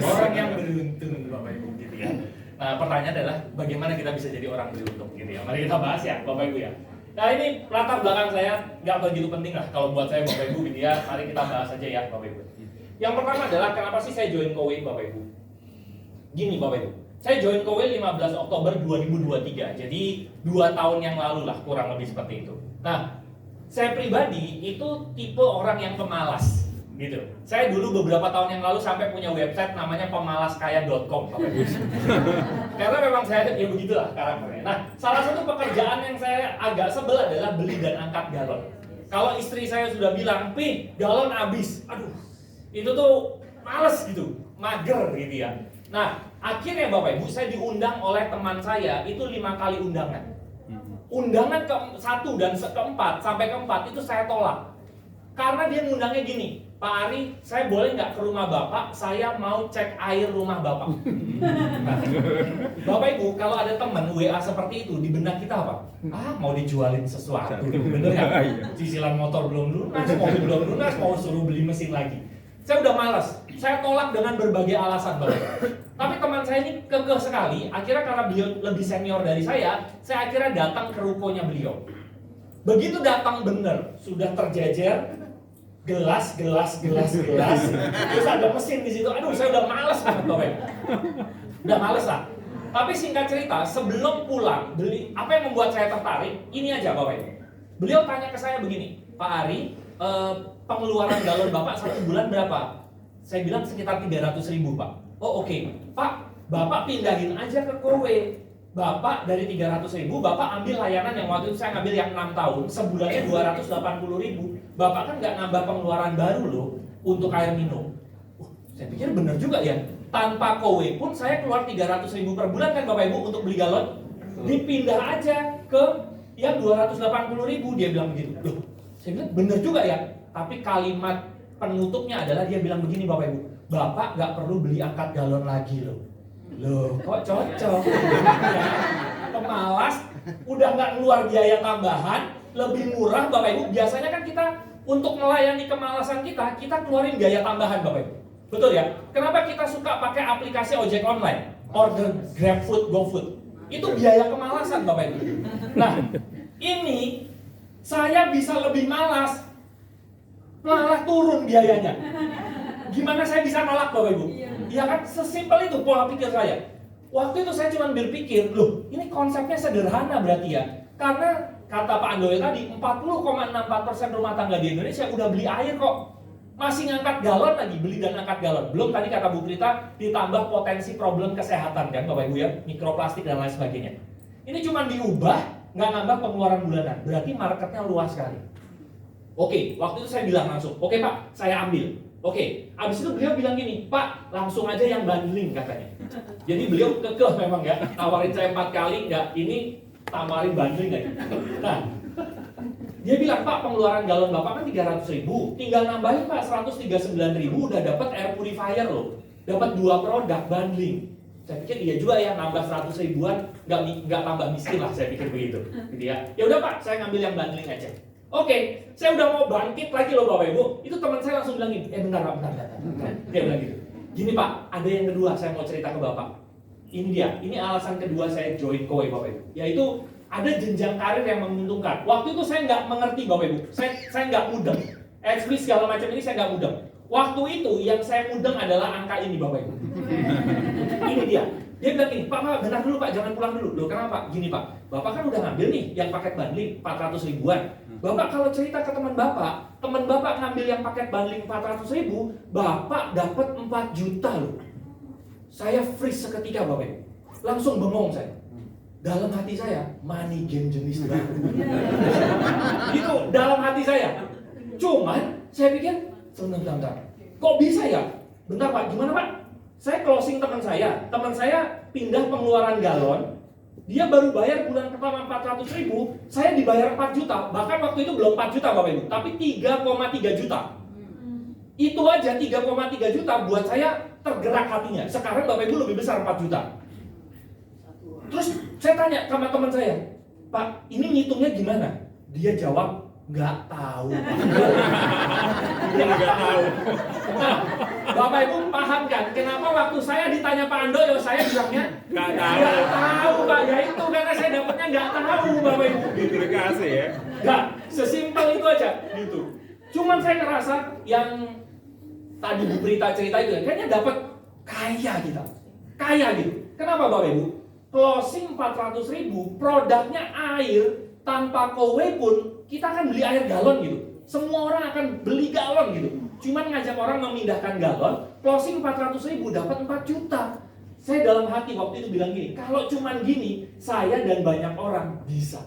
orang yang beruntung Bapak Ibu gitu ya. Nah pertanyaan adalah bagaimana kita bisa jadi orang beruntung gitu ya. Mari kita bahas ya Bapak Ibu ya. Nah ini latar belakang saya nggak begitu penting lah kalau buat saya Bapak Ibu gitu ya. Mari kita bahas aja ya Bapak Ibu. Yang pertama adalah kenapa sih saya join Kowe Bapak Ibu. Gini Bapak Ibu, saya join Kowe 15 Oktober 2023. Jadi 2 tahun yang lalu lah kurang lebih seperti itu. Nah saya pribadi itu tipe orang yang pemalas gitu. Saya dulu beberapa tahun yang lalu sampai punya website namanya pemalaskaya.com karena memang saya ya begitulah karakternya. Nah, salah satu pekerjaan yang saya agak sebel adalah beli dan angkat galon. Kalau istri saya sudah bilang, "Pi, galon habis." Aduh, itu tuh males gitu, mager gitu ya. Nah, akhirnya Bapak Ibu saya diundang oleh teman saya itu 5 kali undangan. Undangan ke-1 dan ke-4 sampai ke-4 itu saya tolak. Karena dia ngundangnya gini, Pak Ari, saya boleh nggak ke rumah Bapak? Saya mau cek air rumah Bapak. Bapak Ibu, kalau ada teman WA seperti itu, di benak kita apa? Mau dijualin sesuatu, bener ya? Cicilan motor belum lunas, mobil belum lunas, mau suruh beli mesin lagi. Saya udah malas, saya tolak dengan berbagai alasan Bapak Ibu. Tapi teman saya ini kekeh sekali, akhirnya karena beliau lebih senior dari saya akhirnya datang ke rukonya beliau. Begitu datang bener, sudah terjejer gelas, terus ada mesin di situ. Aduh, saya udah males banget Bapak Ibu. Udah males lah. Tapi singkat cerita, sebelum pulang beli, apa yang membuat saya tertarik? Ini aja Bapak Ibu. Beliau tanya ke saya begini, Pak Ari, pengeluaran galon Bapak 1 bulan berapa? Saya bilang sekitar 300.000 Pak. Oh oke. Pak, Bapak pindahin aja ke Kowe. Bapak dari 300.000, Bapak ambil layanan yang waktu itu saya ngambil yang 6 tahun, sebulannya 280.000. Bapak kan nggak nambah pengeluaran baru loh untuk air minum. Saya pikir benar juga ya. Tanpa Kowe pun saya keluar 300.000 per bulan kan Bapak Ibu untuk beli galon. Dipindah aja ke yang 280.000, dia bilang begitu. Loh, saya bilang benar juga ya. Tapi kalimat penutupnya adalah dia bilang begini Bapak Ibu. Bapak nggak perlu beli angkat galon lagi loh. Loh, kok cocok? Pemalas, udah nggak keluar biaya tambahan, lebih murah Bapak Ibu. Biasanya kan kita untuk melayani kemalasan kita keluarin biaya tambahan Bapak Ibu. Betul ya? Kenapa kita suka pakai aplikasi ojek online? Order GrabFood, GoFood. Itu biaya kemalasan Bapak Ibu. Nah, ini saya bisa lebih malas, malah turun biayanya. Gimana saya bisa nolak Bapak Ibu? Ya kan, sesimpel itu pola pikir saya. Waktu itu saya cuma berpikir, loh ini konsepnya sederhana berarti ya. Karena kata Pak Andoyo tadi, 40,64% rumah tangga di Indonesia udah beli air kok. Masih ngangkat galon lagi, beli dan angkat galon. Belum tadi kata Bu Prita, ditambah potensi problem kesehatan kan Bapak Ibu ya, mikroplastik dan lain sebagainya. Ini cuma diubah, nggak nambah pengeluaran bulanan. Berarti marketnya luas sekali. Oke, waktu itu saya bilang langsung, oke Pak, saya ambil. Oke, abis itu beliau bilang gini, Pak, langsung aja yang bundling katanya. Jadi beliau kekeh memang ya, tawarin saya 4 kali, nggak ini tawarin bundling aja. Nah, dia bilang, Pak, pengeluaran galon Bapak kan 300.000, tinggal nambahin Pak 139.000 udah dapat air purifier loh. Dapat 2 produk bundling. Saya pikir iya juga ya, nambah 100 ribuan nggak tambah miskin lah, saya pikir begitu. Gitu ya. Ya udah Pak, saya ngambil yang bundling aja. Oke, saya udah mau bangkit lagi loh Bapak Ibu. Itu teman saya langsung bilang gini, bentar Pak, bentar. Dia bilang gitu. Gini Pak, ada yang kedua saya mau cerita ke Bapak. Ini dia, ini alasan kedua saya join Koi Bapak Ibu. Yaitu ada jenjang karir yang menguntungkan. Waktu itu saya nggak mengerti Bapak Ibu, saya nggak mudeng. Explis segala macam ini saya nggak mudeng. Waktu itu yang saya mudeng adalah angka ini Bapak Ibu. Ini dia. Dia bilang gini, Pak, bentar dulu Pak, jangan pulang dulu. Loh kenapa? Gini Pak, Bapak kan udah ngambil nih yang paket bundling 400 ribuan. Bapak kalau cerita ke teman Bapak ngambil yang paket bundling 400 ribu, Bapak dapat 4 juta loh. Saya freeze seketika Bapak Ibu. Langsung bengong saya. Dalam hati saya, money game jenis baru. Itu dalam hati saya. Cuman saya pikir, sebentar. Kok bisa ya? Bentar Pak, gimana Pak? Saya closing teman saya pindah pengeluaran galon, dia baru bayar bulan pertama 400 ribu, saya dibayar 4 juta, bahkan waktu itu belum 4 juta Bapak Ibu, tapi 3,3 juta. Itu aja 3,3 juta buat saya tergerak hatinya. Sekarang Bapak Ibu lebih besar 4 juta. Terus saya tanya sama teman saya, Pak, ini ngitungnya gimana? Dia jawab, nggak tahu. Dia nggak tahu. Nah, Bapak Ibu paham kan? Kenapa waktu saya ditanya Pak Andoyo, saya bilangnya nggak tahu Pak. Ya itu karena saya dapatnya nggak tahu Bapak Ibu. Dikasih ya. Nggak, sesimpel itu aja. Gitu. Cuman saya ngerasa yang tadi Bu Prita cerita itu, kayaknya dapat kaya kita, kaya gitu. Kenapa Bapak Ibu? Closing 400 ribu, produknya air tanpa kowe pun kita akan beli air galon gitu. Semua orang akan beli galon gitu. Cuman ngajak orang memindahkan galon, closing 400 ribu dapat 4 juta. Saya dalam hati waktu itu bilang gini, kalau cuman gini, saya dan banyak orang bisa.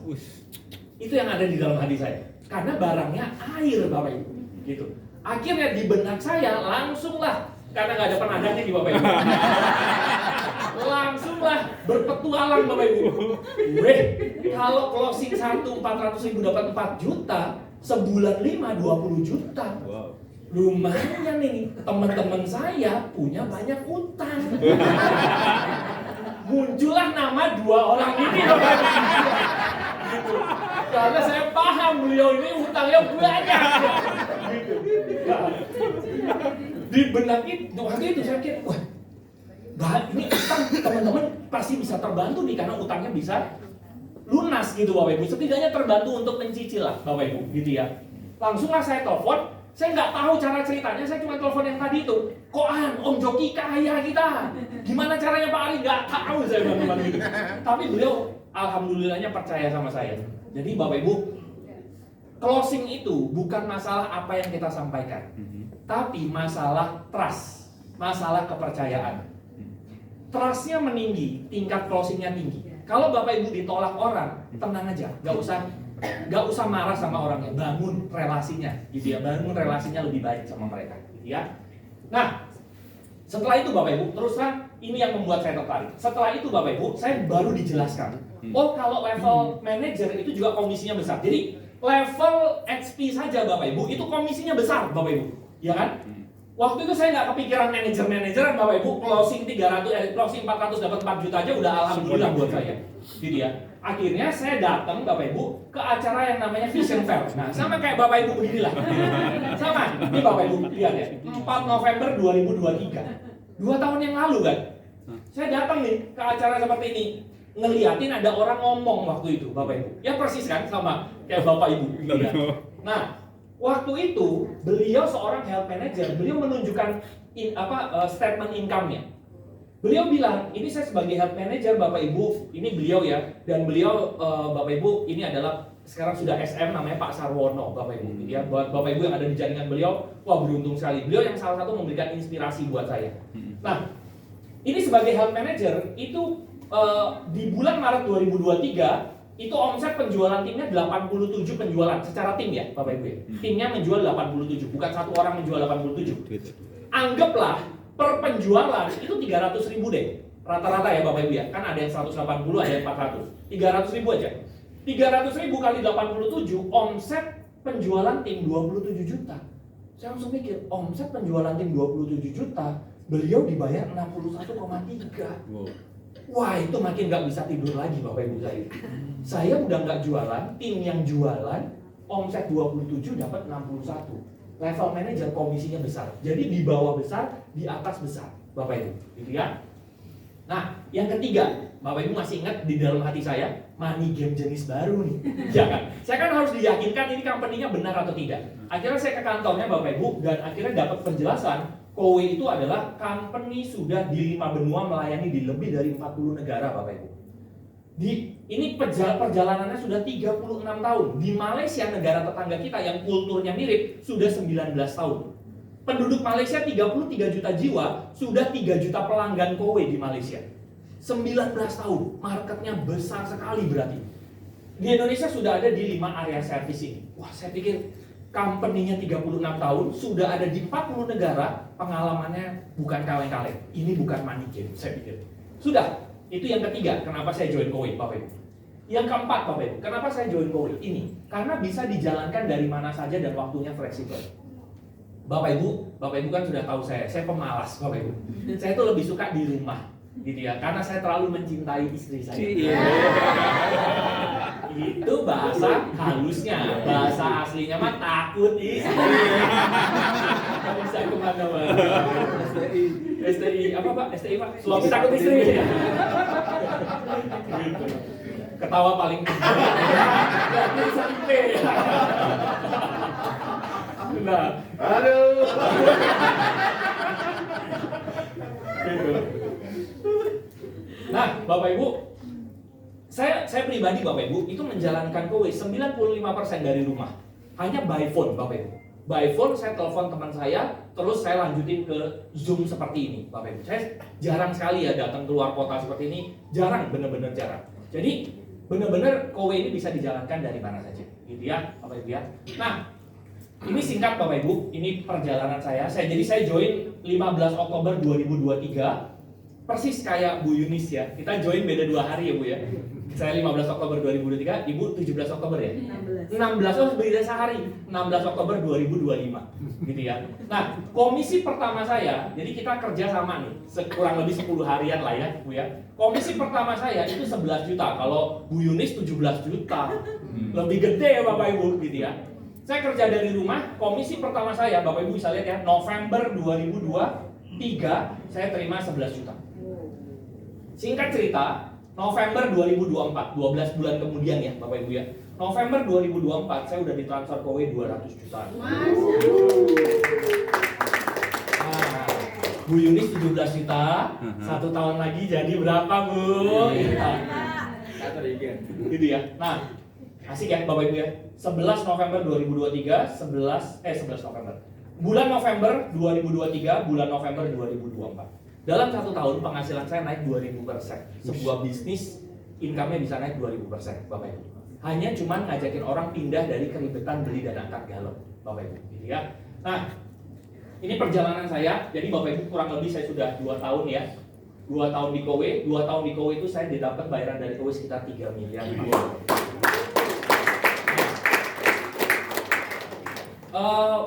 Itu yang ada di dalam hati saya. Karena barangnya air Bapak Ibu. Gitu. Akhirnya di benak saya langsunglah, karena nggak ada penadanya di Bapak Ibu. Langsunglah berpetualang Bapak Ibu. Kalau closing 400 ribu dapat 4 juta, sebulan 5 20 juta. Lumayan nih, teman-teman saya punya banyak utang. Muncullah nama 2 orang ini Bapak Ibu. Gitu. Karena saya paham beliau ini utangnya banyak. Gitu. Nah, di benak itu, waktu itu saya kira, wah, ini utang teman-teman pasti bisa terbantu nih karena utangnya bisa lunas gitu Bapak Ibu. Setidaknya terbantu untuk mencicil lah Bapak Ibu, gitu ya. Langsunglah saya telepon, saya nggak tahu cara ceritanya, saya cuma telepon yang tadi itu. Koan, Om Joki kaya kita. Gimana caranya Pak Ari? Nggak tahu saya bilang gitu. Tapi beliau alhamdulillahnya percaya sama saya. Jadi Bapak Ibu, closing itu bukan masalah apa yang kita sampaikan, tapi masalah trust, masalah kepercayaan. Trustnya meninggi, tingkat closingnya tinggi. Kalau Bapak Ibu ditolak orang, tenang aja, nggak usah marah sama orangnya, bangun relasinya, gitu ya, bangun relasinya lebih baik sama mereka, gitu ya. Nah, setelah itu Bapak Ibu, terus terang ini yang membuat saya tertarik. Setelah itu Bapak Ibu, saya baru dijelaskan, oh kalau level manager itu juga komisinya besar. Jadi level XP saja Bapak Ibu, itu komisinya besar Bapak Ibu, ya kan? Waktu itu saya nggak kepikiran manajer-manajeran Bapak Ibu, closing 400 dapat 4 juta aja udah alhamdulillah buat saya, gitu ya. Akhirnya saya datang Bapak Ibu ke acara yang namanya Vision Fair. Nah, sama kayak Bapak Ibu beginilah. Sama, ini Bapak Ibu lihat ya, 4 November 2023, 2 tahun yang lalu kan. Saya datang nih ke acara seperti ini. ngeliatin ada orang ngomong waktu itu, Bapak Ibu. Ya persis kan sama kayak Bapak Ibu. Ya. Nah, waktu itu beliau seorang health manager, beliau menunjukkan statement income-nya. Beliau bilang, ini saya sebagai health manager Bapak Ibu, ini beliau ya, dan beliau Bapak Ibu ini adalah sekarang sudah SM namanya Pak Sarwono, Bapak Ibu. Ya, buat Bapak Ibu yang ada di jaringan beliau, wah beruntung sekali. Beliau yang salah satu memberikan inspirasi buat saya. Nah, ini sebagai health manager itu di bulan Maret 2023 itu omset penjualan timnya 87 penjualan secara tim ya, Bapak Ibu ya. Timnya menjual 87, bukan satu orang menjual 87. Anggaplah per penjualan itu 300.000 deh. Rata-rata ya Bapak Ibu ya. Kan ada yang 180, ada yang 400. 300.000 aja. 300.000 kali 87, omset penjualan tim 27 juta. Saya langsung mikir, omset penjualan tim 27 juta, beliau dibayar 61,3. Wah, itu makin gak bisa tidur lagi Bapak Ibu saya. Saya udah gak jualan, tim yang jualan, omset 27 dapat 61. Level manager komisinya besar. Jadi di bawah besar, di atas besar, Bapak Ibu. Gitu ya. Nah, yang ketiga, Bapak Ibu masih ingat di dalam hati saya, money game jenis baru nih. Ya kan? Saya kan harus diyakinkan ini company-nya benar atau tidak. Akhirnya saya ke kantornya Bapak Ibu dan akhirnya dapat penjelasan Kowe itu adalah company sudah di 5 benua melayani di lebih dari 40 negara Bapak Ibu. Ini perjalanannya sudah 36 tahun. Di Malaysia, negara tetangga kita yang kulturnya mirip, sudah 19 tahun. Penduduk Malaysia 33 juta jiwa, sudah 3 juta pelanggan Kowe di Malaysia. 19 tahun, marketnya besar sekali berarti. Di Indonesia sudah ada di 5 area service ini. Wah, saya pikir company-nya 36 tahun, sudah ada di 40 negara, pengalamannya bukan kaleng-kaleng. Ini bukan money game, saya pikir. Sudah, itu yang ketiga, kenapa saya join Kowe, Bapak Ibu. Yang keempat, Bapak Ibu, kenapa saya join Kowe? Ini, karena bisa dijalankan dari mana saja dan waktunya fleksibel. Bapak Ibu kan sudah tahu saya pemalas, Bapak Ibu. Saya tuh lebih suka di rumah, gitu ya, karena saya terlalu mencintai istri saya. Itu bahasa halusnya, bahasa aslinya mah takut istri. Gak bisa kemana-mana. STI apa Pak? STI Pak? Suami takut istri. Gitu. Ketawa paling gak bisa IP. Nah, Aduh. nah, Bapak Ibu, saya pribadi Bapak Ibu itu menjalankan Kowe 95% dari rumah. Hanya by phone Bapak Ibu. By phone saya telepon teman saya, terus saya lanjutin ke Zoom seperti ini Bapak Ibu. Saya jarang sekali ya datang keluar kota seperti ini, jarang, bener-bener jarang. Jadi bener-bener Kowe ini bisa dijalankan dari mana saja, gitu ya Bapak Ibu ya. Nah, ini singkat Bapak Ibu, ini perjalanan saya. Jadi saya join 15 Oktober 2023. Persis kayak Bu Yunis ya. Kita join beda 2 hari ya Bu ya. Saya 15 Oktober 2023, Ibu 17 Oktober ya? 16 beda sehari. 16 Oktober 2025. Gitu ya. Nah, komisi pertama saya, jadi kita kerja sama nih, kurang lebih 10 harian lah ya Bu ya. Komisi pertama saya itu 11 juta. Kalau Bu Yunis 17 juta. Lebih gede ya Bapak Ibu gitu ya. Saya kerja dari rumah, komisi pertama saya, Bapak Ibu bisa lihat ya, November 2023, saya terima 11 juta. Singkat cerita, November 2024, 12 bulan kemudian ya Bapak Ibu ya, November 2024, saya udah ditransfer Kowe 200 juta. Nah, Bu Yunis 17 juta, 1 tahun lagi jadi berapa Bu? Gitu ya. Nah, asik ya Bapak Ibu ya. 11 November 2023, 11 November. Bulan November 2023, bulan November 2024. Dalam 1 tahun penghasilan saya naik 2000%. Sebuah bisnis income-nya bisa naik 2000%, Bapak Ibu. Hanya cuman ngajakin orang pindah dari keribetan beli dan angkat galon, Bapak Ibu, gitu ya. Nah, ini perjalanan saya. Jadi Bapak Ibu kurang lebih saya sudah 2 tahun ya. 2 tahun di Kowe, 2 tahun di Kowe itu saya didapat bayaran dari Kowe sekitar 3 miliar.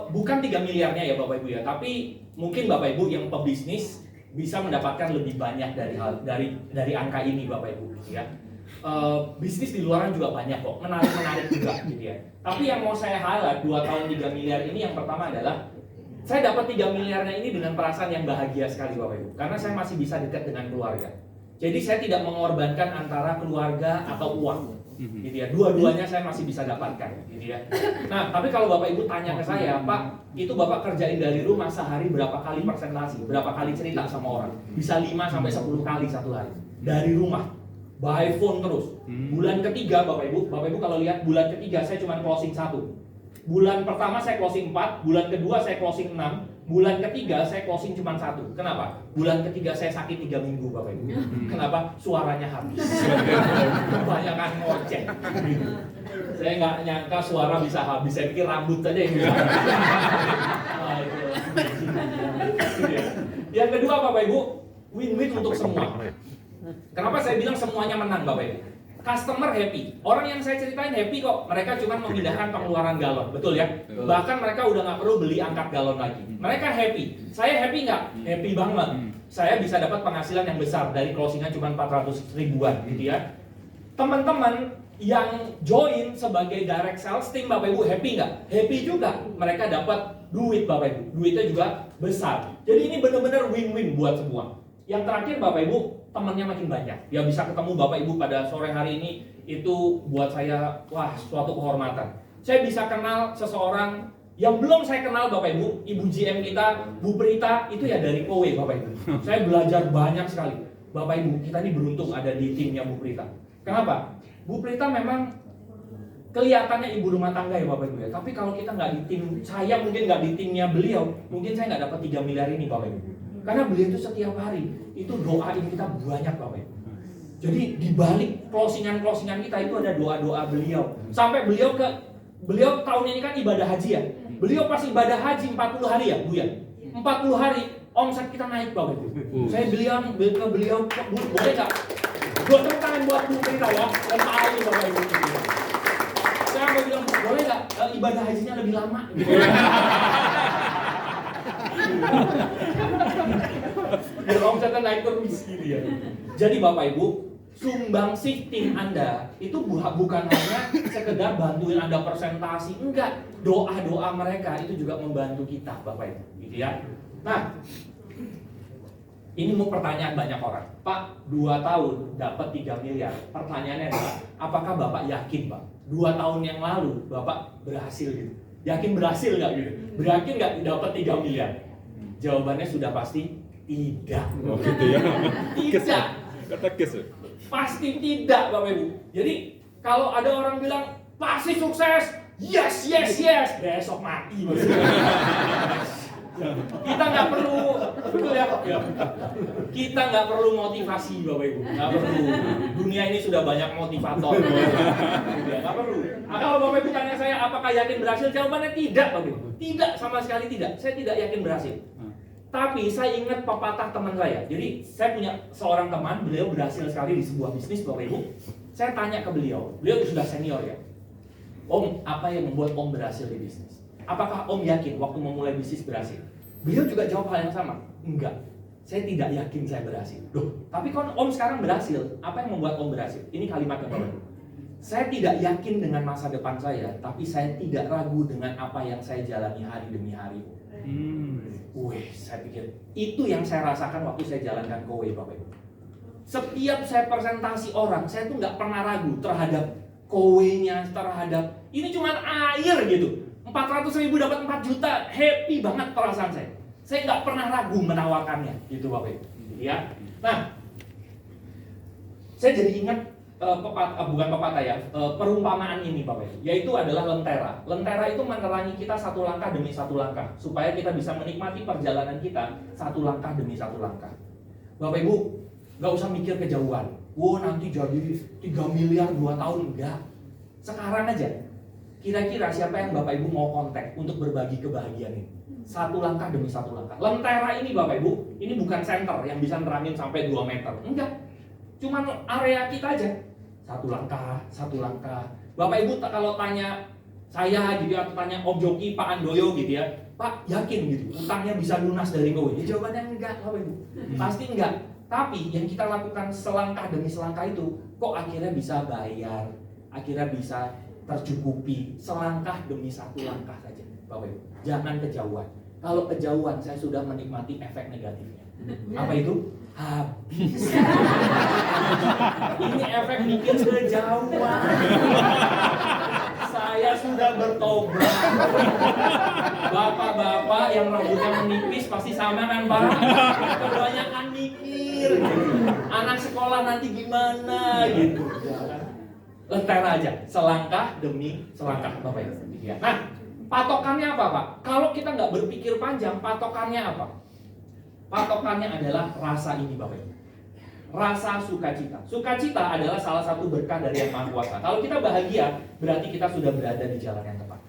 Bukan 3 miliarnya ya Bapak Ibu ya, tapi mungkin Bapak Ibu yang pebisnis bisa mendapatkan lebih banyak dari angka ini Bapak Ibu gitu ya. Bisnis di luaran juga banyak kok, menarik juga gitu ya. Tapi yang mau saya highlight 2 tahun 3 miliar ini, yang pertama adalah saya dapat 3 miliarnya ini dengan perasaan yang bahagia sekali Bapak Ibu, karena saya masih bisa dekat dengan keluarga. Jadi saya tidak mengorbankan antara keluarga atau uang, gitu ya. Dua-duanya saya masih bisa dapatkan, gitu ya. Nah, tapi kalau Bapak Ibu tanya ke saya, Pak, itu Bapak kerjain dari rumah sehari berapa kali presentasi, berapa kali cerita sama orang? Bisa 5 sampai 10 kali satu hari dari rumah, by phone terus. Bulan ketiga Bapak Ibu kalau lihat bulan ketiga saya cuma closing 1. Bulan pertama saya closing 4, bulan kedua saya closing 6, bulan ketiga saya closing cuma 1. Kenapa? Bulan ketiga saya sakit 3 minggu Bapak Ibu. Kenapa? Suaranya habis. Kebanyakan ngoceh. Saya nggak nyangka suara bisa habis. Saya pikir rambut saja yang bisa. Nah, itu. Yang kedua Bapak Ibu, win-win untuk semua. Kenapa saya bilang semuanya menang Bapak Ibu? Customer happy, orang yang saya ceritain happy kok. Mereka cuma memindahkan pengeluaran galon, betul ya? Bahkan mereka udah nggak perlu beli angkat galon lagi. Mereka happy. Saya happy nggak? Happy banget. Saya bisa dapat penghasilan yang besar dari closingan cuma 400 ribuan, gitu ya. Teman-teman yang join sebagai direct sales team Bapak Ibu happy nggak? Happy juga. Mereka dapat duit Bapak Ibu. Duitnya juga besar. Jadi ini benar-benar win-win buat semua. Yang terakhir Bapak Ibu, temannya makin banyak. Ya bisa ketemu Bapak Ibu pada sore hari ini, itu buat saya wah suatu kehormatan. Saya bisa kenal seseorang yang belum saya kenal Bapak Ibu, Ibu GM kita, Bu Prita, itu ya dari Kowe Bapak Ibu. Saya belajar banyak sekali. Bapak Ibu, kita ini beruntung ada di timnya Bu Prita. Kenapa? Bu Prita memang kelihatannya ibu rumah tangga ya Bapak Ibu ya. Tapi kalau kita nggak di tim, saya mungkin nggak di timnya beliau, mungkin saya nggak dapat 3 miliar ini Bapak Ibu. Karena beliau itu setiap hari itu doain kita banyak Bapak Ibu. Jadi di balik closingan kita itu ada doa-doa beliau. Sampai beliau tahun ini kan ibadah haji ya. Beliau pas ibadah haji 40 hari ya Bu ya. 40 hari omset kita naik Bapak Ibu. Saya bilang ke beliau, boleh nggak? Buat tepuk tangan buat Bu Prita ya. Dan Pak Ali Bapak Ibu. Saya mau bilang boleh nggak ibadah hajinya lebih lama? Biar omsetnya naik terus gitu ya. Jadi Bapak Ibu, sumbangsih tim Anda itu bukan hanya sekedar bantuin Anda presentasi, enggak. Doa-doa mereka itu juga membantu kita Bapak Ibu, gitu ya. Nah, ini mau pertanyaan banyak orang. Pak, 2 tahun dapat 3 miliar. Pertanyaannya adalah, apakah Bapak yakin Pak? 2 tahun yang lalu Bapak berhasil gitu? Yakin berhasil nggak gitu? Yakin nggak dapat 3 miliar? Jawabannya sudah pasti tidak. Oh gitu ya. Tidak. Kata kes. Pasti tidak Bapak Ibu. Jadi kalau ada orang bilang pasti sukses, yes. Besok mati maksudnya. Kita nggak perlu, betul ya? Kita nggak perlu motivasi Bapak Ibu, nggak perlu. Dunia ini sudah banyak motivator. Nggak perlu. Kalau Bapak Ibu tanya saya, apakah yakin berhasil? Jawabannya tidak Bapak Ibu. Tidak, sama sekali tidak. Saya tidak yakin berhasil. Tapi saya ingat pepatah teman saya. Jadi saya punya seorang teman, beliau berhasil sekali di sebuah bisnis Bapak Ibu. Saya tanya ke beliau sudah senior ya. Om, apa yang membuat Om berhasil di bisnis? Apakah Om yakin waktu memulai bisnis berhasil? Beliau juga jawab hal yang sama. Enggak, saya tidak yakin saya berhasil. Loh, tapi kalau Om sekarang berhasil, apa yang membuat Om berhasil? Ini kalimatnya Bapak Ibu. Saya tidak yakin dengan masa depan saya, tapi saya tidak ragu dengan apa yang saya jalani hari demi hari. Saya pikir itu yang saya rasakan waktu saya jalankan Kowe Bapak Ibu. Setiap saya presentasi orang, saya tuh nggak pernah ragu terhadap Kowe-nya, terhadap ini cuma air gitu. 400.000 dapat 4 juta, happy banget perasaan saya. Saya nggak pernah ragu menawarkannya, gitu Bapak Ibu. Ya. Nah, saya jadi ingat bukan pepatah ya, perumpamaan ini Bapak Ibu, yaitu adalah lentera. Lentera itu menerangi kita satu langkah demi satu langkah, supaya kita bisa menikmati perjalanan kita satu langkah demi satu langkah. Bapak Ibu, nggak usah mikir kejauhan. Nanti jadi 3 miliar 2 tahun, enggak. Sekarang aja. Kira-kira siapa yang Bapak Ibu mau kontak untuk berbagi kebahagiaan ini? Satu langkah demi satu langkah. Lentera ini Bapak Ibu, ini bukan center yang bisa nerangin sampai 2 meter. Enggak. Cuman area kita aja. Satu langkah. Bapak Ibu kalau tanya saya gitu atau tanya Om Joki, Pak Andoyo gitu ya, Pak yakin gitu utangnya bisa lunas dari Kowe? Ya jawabannya enggak Bapak Ibu. Pasti enggak. Tapi yang kita lakukan selangkah demi selangkah itu kok akhirnya bisa bayar, akhirnya bisa tercukupi selangkah demi satu langkah saja Bapak Ibu. Jangan kejauhan. Kalau kejauhan saya sudah menikmati efek negatifnya. Apa itu? habis. Ini efek bikin kejauhan. Saya sudah bertobat. Bapak-bapak yang rambutnya menipis pasti sama kan Pak? Kebanyakan mikir. Anak sekolah nanti gimana gitu. Lentera aja, selangkah demi selangkah Bapak Ibu. Nah, patokannya apa Pak? Kalau kita nggak berpikir panjang, patokannya apa? Patokannya adalah rasa ini Bapak Ibu. Rasa sukacita. Sukacita adalah salah satu berkah dari Yang Maha Kuasa. Kalau kita bahagia, berarti kita sudah berada di jalan yang tepat.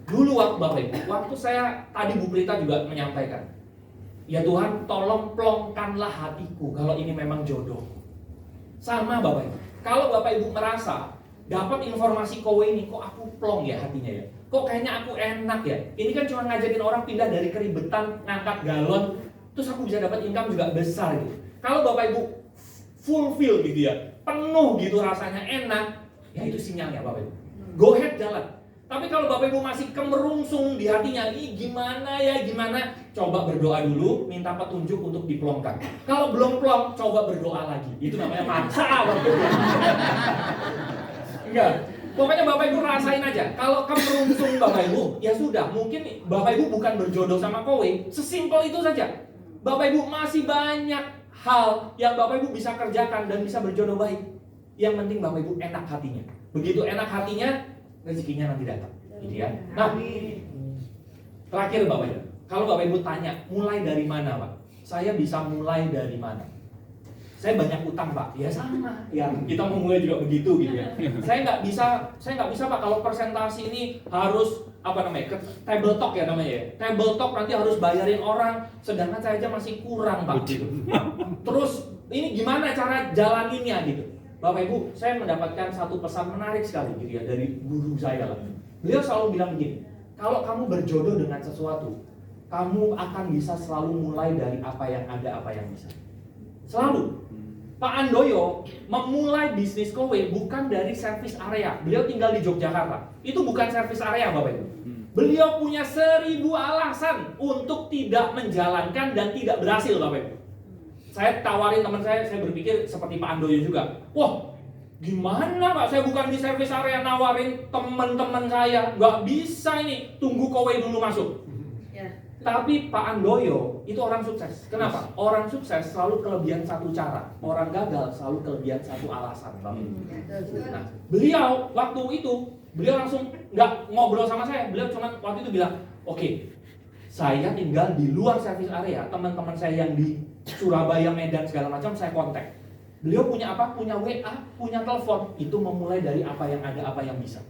Dulu Bapak Ibu, waktu saya tadi Bu Prita juga menyampaikan, ya Tuhan, tolong plongkanlah hatiku kalau ini memang jodoh. Sama Bapak Ibu. Kalau Bapak Ibu merasa dapat informasi kowe ini, kok aku plong ya hatinya ya. Kok kayaknya aku enak ya. Ini kan cuma ngajakin orang pindah dari keribetan ngangkat galon, terus aku bisa dapat income juga besar gitu. Kalau Bapak Ibu fulfill gitu ya, penuh gitu rasanya enak, ya itu sinyalnya Bapak Ibu. Go ahead jalan. Tapi kalau Bapak Ibu masih kemerungsung di hatinya, ini gimana ya, gimana? Coba berdoa dulu, minta petunjuk untuk diplongkan. Kalau belum plong, coba berdoa lagi. Itu namanya maksa Bapak Ibu. Enggak. Pokoknya Bapak Ibu rasain aja. Kalau kemerungsung Bapak Ibu, ya sudah. Mungkin Bapak Ibu bukan berjodoh sama kowe. Sesimpel itu saja. Bapak Ibu masih banyak hal yang Bapak Ibu bisa kerjakan dan bisa berjodoh baik. Yang penting Bapak Ibu enak hatinya. Begitu enak hatinya, rezekinya nanti datang. Gitu ya. Nah, terakhir Bapak Ibu. Kalau Bapak Ibu tanya, mulai dari mana Pak? Saya bisa mulai dari mana? Saya banyak utang Pak, ya sama. Ya kita mau mulai juga begitu gitu ya. Saya nggak bisa Pak kalau presentasi ini harus apa namanya, table talk ya namanya ya. Table talk nanti harus bayarin orang, sedangkan saya aja masih kurang Pak. Gitu. Terus ini gimana cara jalaninnya gitu? Bapak Ibu, saya mendapatkan satu pesan menarik sekali gitu ya dari guru saya lah. Beliau selalu bilang begini, kalau kamu berjodoh dengan sesuatu, kamu akan bisa selalu mulai dari apa yang ada, apa yang bisa. Selalu. Pak Andoyo memulai bisnis kowe bukan dari service area. Beliau tinggal di Yogyakarta. Itu bukan service area Bapak Ibu. Beliau punya 1000 alasan untuk tidak menjalankan dan tidak berhasil Bapak Ibu. Saya tawarin teman saya berpikir seperti Pak Andoyo juga. Wah, gimana Pak? Saya bukan di service area, nawarin teman-teman saya. Nggak bisa ini, tunggu kowe dulu masuk. Tapi Pak Andoyo itu orang sukses. Kenapa? Orang sukses selalu kelebihan satu cara. Orang gagal selalu kelebihan satu alasan. Nah, beliau waktu itu, beliau langsung nggak ngobrol sama saya. Beliau cuma waktu itu bilang, oke, saya tinggal di luar service area. Teman-teman saya yang di Surabaya, Medan, segala macam saya kontak. Beliau punya apa? Punya WA, punya telepon. Itu memulai dari apa yang ada, apa yang bisa.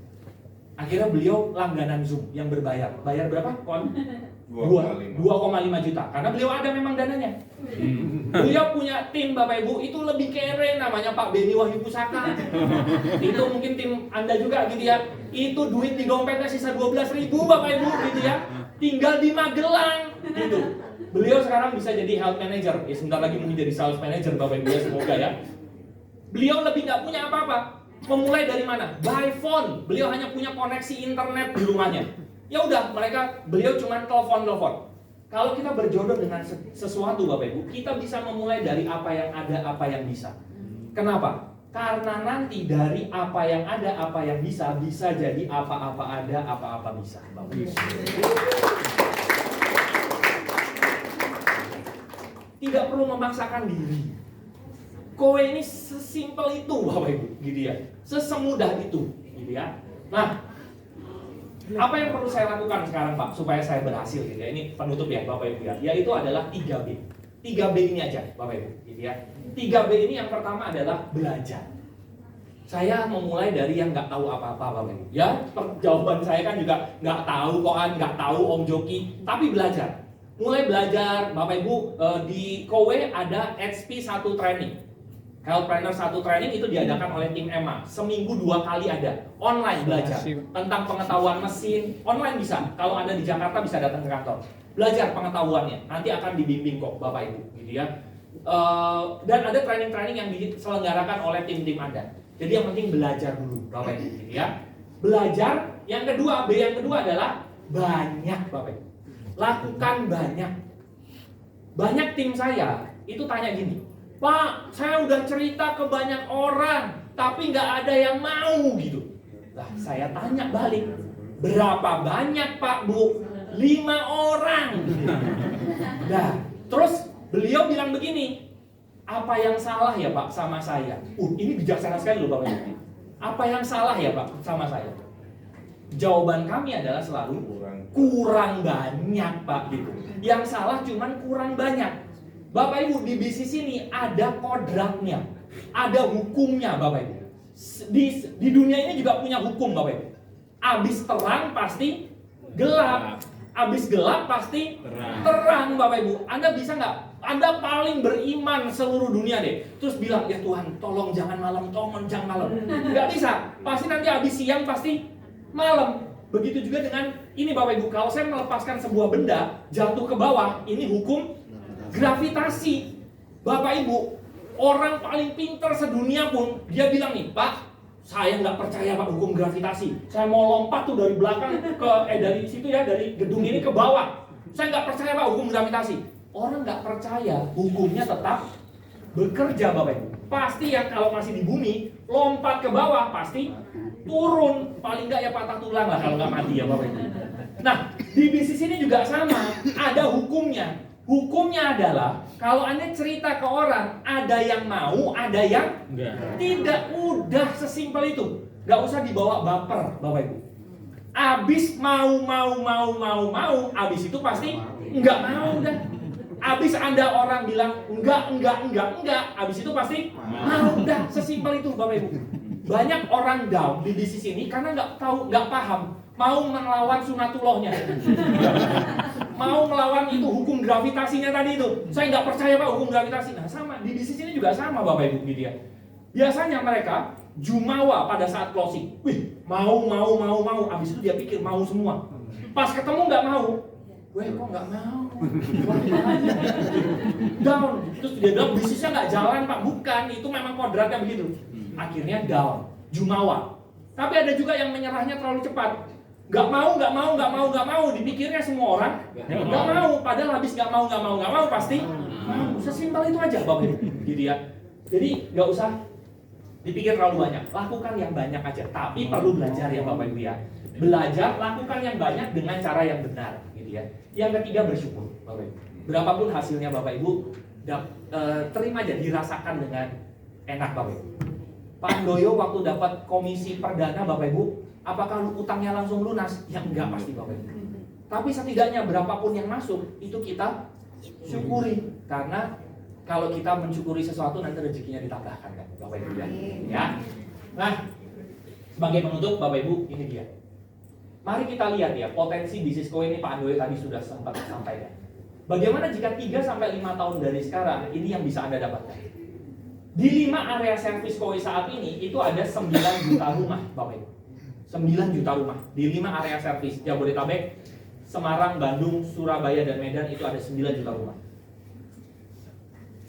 Akhirnya beliau langganan Zoom yang berbayar. Bayar berapa? 2,5 juta. Karena beliau ada memang dananya. Beliau punya tim Bapak Ibu itu lebih kere, namanya Pak Beni Wahyu Pusaka. Itu mungkin tim Anda juga gitu ya. Itu duit di dompetnya sisa 12.000 Bapak Ibu gitu ya. Tinggal di Magelang gitu. Beliau sekarang bisa jadi health manager. Ya sebentar lagi mungkin jadi sales manager Bapak Ibu ya, semoga ya. Beliau lebih nggak punya apa-apa. Memulai dari mana? By phone. Beliau hanya punya koneksi internet di rumahnya. Ya udah, beliau cuma telepon. Kalau kita berjodoh dengan sesuatu Bapak Ibu, kita bisa memulai dari apa yang ada, apa yang bisa. Kenapa? Karena nanti dari apa yang ada, apa yang bisa jadi apa-apa ada, apa-apa bisa. Bapak Ibu. Tidak perlu memaksakan diri. Kowe ini sesimpel itu Bapak Ibu, gitu ya. Sesemudah itu, gitu ya. Nah, apa yang perlu saya lakukan sekarang Pak supaya saya berhasil gitu ya? Ini penutup ya Bapak Ibu ya. Yaitu adalah 3B. 3B ini aja Bapak Ibu gitu ya. 3B ini yang pertama adalah belajar. Saya memulai dari yang nggak tahu apa-apa Bapak Ibu. Ya, jawaban saya kan juga nggak tahu koan, nggak tahu Om Joki, tapi belajar. Mulai belajar Bapak Ibu di Kowe ada XP 1 training. Healthpreneur 1 training itu diadakan oleh tim EMA. Seminggu 2 kali ada. Online belajar tentang pengetahuan mesin. Online bisa. Kalau Anda di Jakarta bisa datang ke kantor. Belajar pengetahuannya. Nanti akan dibimbing kok Bapak Ibu, gitu ya. Dan ada training-training yang diselenggarakan oleh tim-tim Anda. Jadi yang penting belajar dulu Bapak Ibu, gitu ya. Belajar. Yang kedua, B yang kedua adalah banyak Bapak Ibu. Lakukan banyak. Banyak tim saya itu tanya gini, Pak, saya udah cerita ke banyak orang, tapi nggak ada yang mau gitu. Lah, saya tanya balik, berapa banyak Pak Bu? 5 orang. Nah, terus beliau bilang begini, apa yang salah ya Pak sama saya? Ini bijaksana sekali loh Bapak Ibu. Apa yang salah ya Pak sama saya? Jawaban kami adalah selalu kurang banyak Pak gitu. Yang salah cuman kurang banyak. Bapak Ibu, di bisnis ini ada kodratnya, ada hukumnya Bapak Ibu. Di dunia ini juga punya hukum Bapak Ibu. Abis terang pasti gelap, abis gelap pasti terang Bapak Ibu. Anda bisa nggak? Anda paling beriman seluruh dunia deh, terus bilang ya Tuhan tolong jangan malam, tolong jangan malam. Nggak bisa, pasti nanti abis siang pasti malam. Begitu juga dengan ini Bapak Ibu, kalau saya melepaskan sebuah benda jatuh ke bawah, ini hukum gravitasi. Bapak Ibu, orang paling pintar sedunia pun dia bilang nih, Pak, saya nggak percaya Pak hukum gravitasi. Saya mau lompat tuh dari belakang ke dari situ ya, dari gedung ini ke bawah. Saya nggak percaya Pak hukum gravitasi. Orang nggak percaya, hukumnya tetap bekerja Bapak Ibu. Pasti yang kalau masih di bumi lompat ke bawah pasti turun, paling nggak ya patah tulang lah kalau nggak mati ya Bapak Ibu. Nah, di bisnis ini juga sama, ada hukumnya. Hukumnya adalah kalau Anda cerita ke orang, ada yang mau, ada yang tidak. Udah sesimpel itu. Nggak usah dibawa baper Bapak Ibu. Abis mau, abis itu pasti nggak mau dah. Abis Anda orang bilang enggak, abis itu pasti mau dah. Sesimpel itu Bapak Ibu. Banyak orang down di bisnis ini karena nggak paham. Mau melawan sunatullahnya, mau melawan itu hukum gravitasinya tadi itu. Saya nggak percaya Pak hukum gravitasi. Nah sama di bisnis ini juga sama Bapak Ibu gitu ya. Biasanya mereka jumawa pada saat closing. Wih mau. Abis itu dia pikir mau semua. Pas ketemu nggak mau. Weh kok nggak mau? Down. Terus dia bilang bisnisnya nggak jalan Pak. Bukan, itu memang kodratnya begitu. Akhirnya down, jumawa. Tapi ada juga yang menyerahnya terlalu cepat. Nggak mau, dipikirnya semua orang nggak mau, padahal habis nggak mau pasti mau. Sesimpel itu aja Bapak Ibu, gitu ya. Jadi nggak usah dipikir terlalu banyak, lakukan yang banyak aja. Tapi perlu belajar ya Bapak Ibu ya. Belajar, lakukan yang banyak dengan cara yang benar, gitu ya. Yang ketiga bersyukur Bapak Ibu. Berapapun hasilnya Bapak Ibu, terima aja, dirasakan dengan enak Bapak Ibu. Pak Doyo waktu dapat komisi perdana Bapak Ibu, apakah utangnya langsung lunas? Ya enggak pasti Bapak Ibu. Tapi setidaknya berapapun yang masuk itu kita syukuri, karena kalau kita mensyukuri sesuatu nanti rezekinya ditambahkan kan Bapak Ibu ya. Nah, sebagai penutup Bapak Ibu ini dia. Mari kita lihat ya potensi bisnis koin ini Pak Doyo tadi sudah sempat sampaikan. Bagaimana jika 3 sampai 5 tahun dari sekarang ini yang bisa Anda dapatkan? Di 5 area servis koi saat ini itu ada 9 juta rumah Bapak Ibu. 9 juta rumah di 5 area servis Jabodetabek, Semarang, Bandung, Surabaya, dan Medan itu ada 9 juta rumah.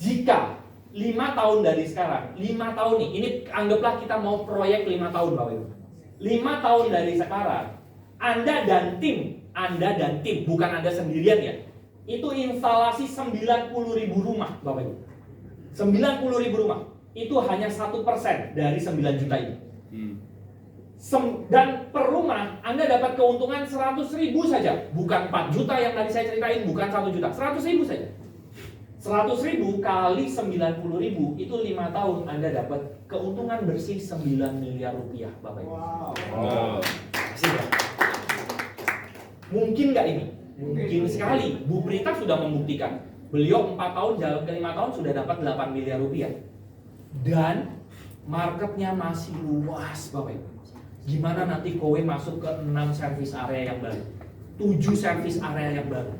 Jika 5 tahun dari sekarang, 5 tahun nih, ini anggaplah kita mau proyek 5 tahun Bapak Ibu. 5 tahun dari sekarang, Anda dan tim, bukan Anda sendirian ya, itu instalasi 90.000 rumah Bapak Ibu. 90.000 rumah itu hanya 1% dari 9 juta ini. Dan per rumah Anda dapat keuntungan 100.000 saja, bukan 4 juta yang tadi saya ceritain, bukan 1 juta, 100.000 saja. 100.000 kali 90.000 itu 5 tahun Anda dapat keuntungan bersih 9 miliar rupiah Bapak Ibu. Wow. Mungkin nggak ini? Mungkin sekali. Bu Prita sudah membuktikan. Beliau 4 tahun, jalan ke 5 tahun sudah dapat 8 miliar rupiah. Dan marketnya masih luas Bapak Ibu. Gimana nanti kowe masuk ke 6 service area yang baru, 7 service area yang baru.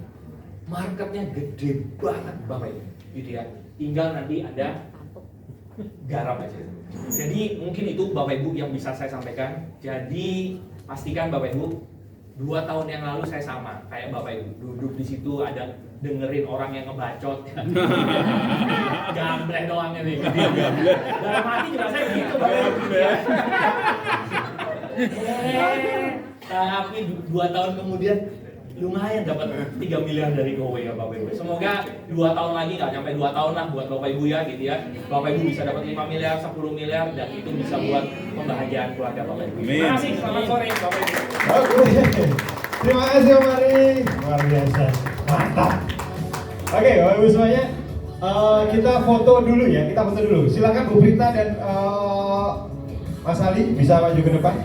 Marketnya gede banget Bapak Ibu, gitu ya. Tinggal nanti ada garap aja. Jadi mungkin itu Bapak Ibu yang bisa saya sampaikan. Jadi pastikan Bapak Ibu, 2 tahun yang lalu saya sama kayak Bapak Ibu, duduk di situ ada dengerin orang yang ngebacot. Gambleng doang ini. Dalam hati juga saya begitu Bapak Ibu. Tapi 2 tahun kemudian lumayan dapat 3 miliar dari GoWay ya Bapak Ibu. Semoga 2 tahun lagi, nggak nyampe 2 tahun lah buat Bapak Ibu ya gitu ya. Bapak Ibu bisa dapat 5 miliar, 10 miliar dan itu bisa buat pembahagiaan keluarga Bapak Ibu. Terima kasih, selamat sore Bapak Ibu. Oke. Terima kasih Om Ari. Luar biasa. Mantap. Oke, Bapak Ibu semuanya. Kita foto dulu ya, kita foto dulu. Silakan Bu Prita dan Mas Ali bisa maju ke depan.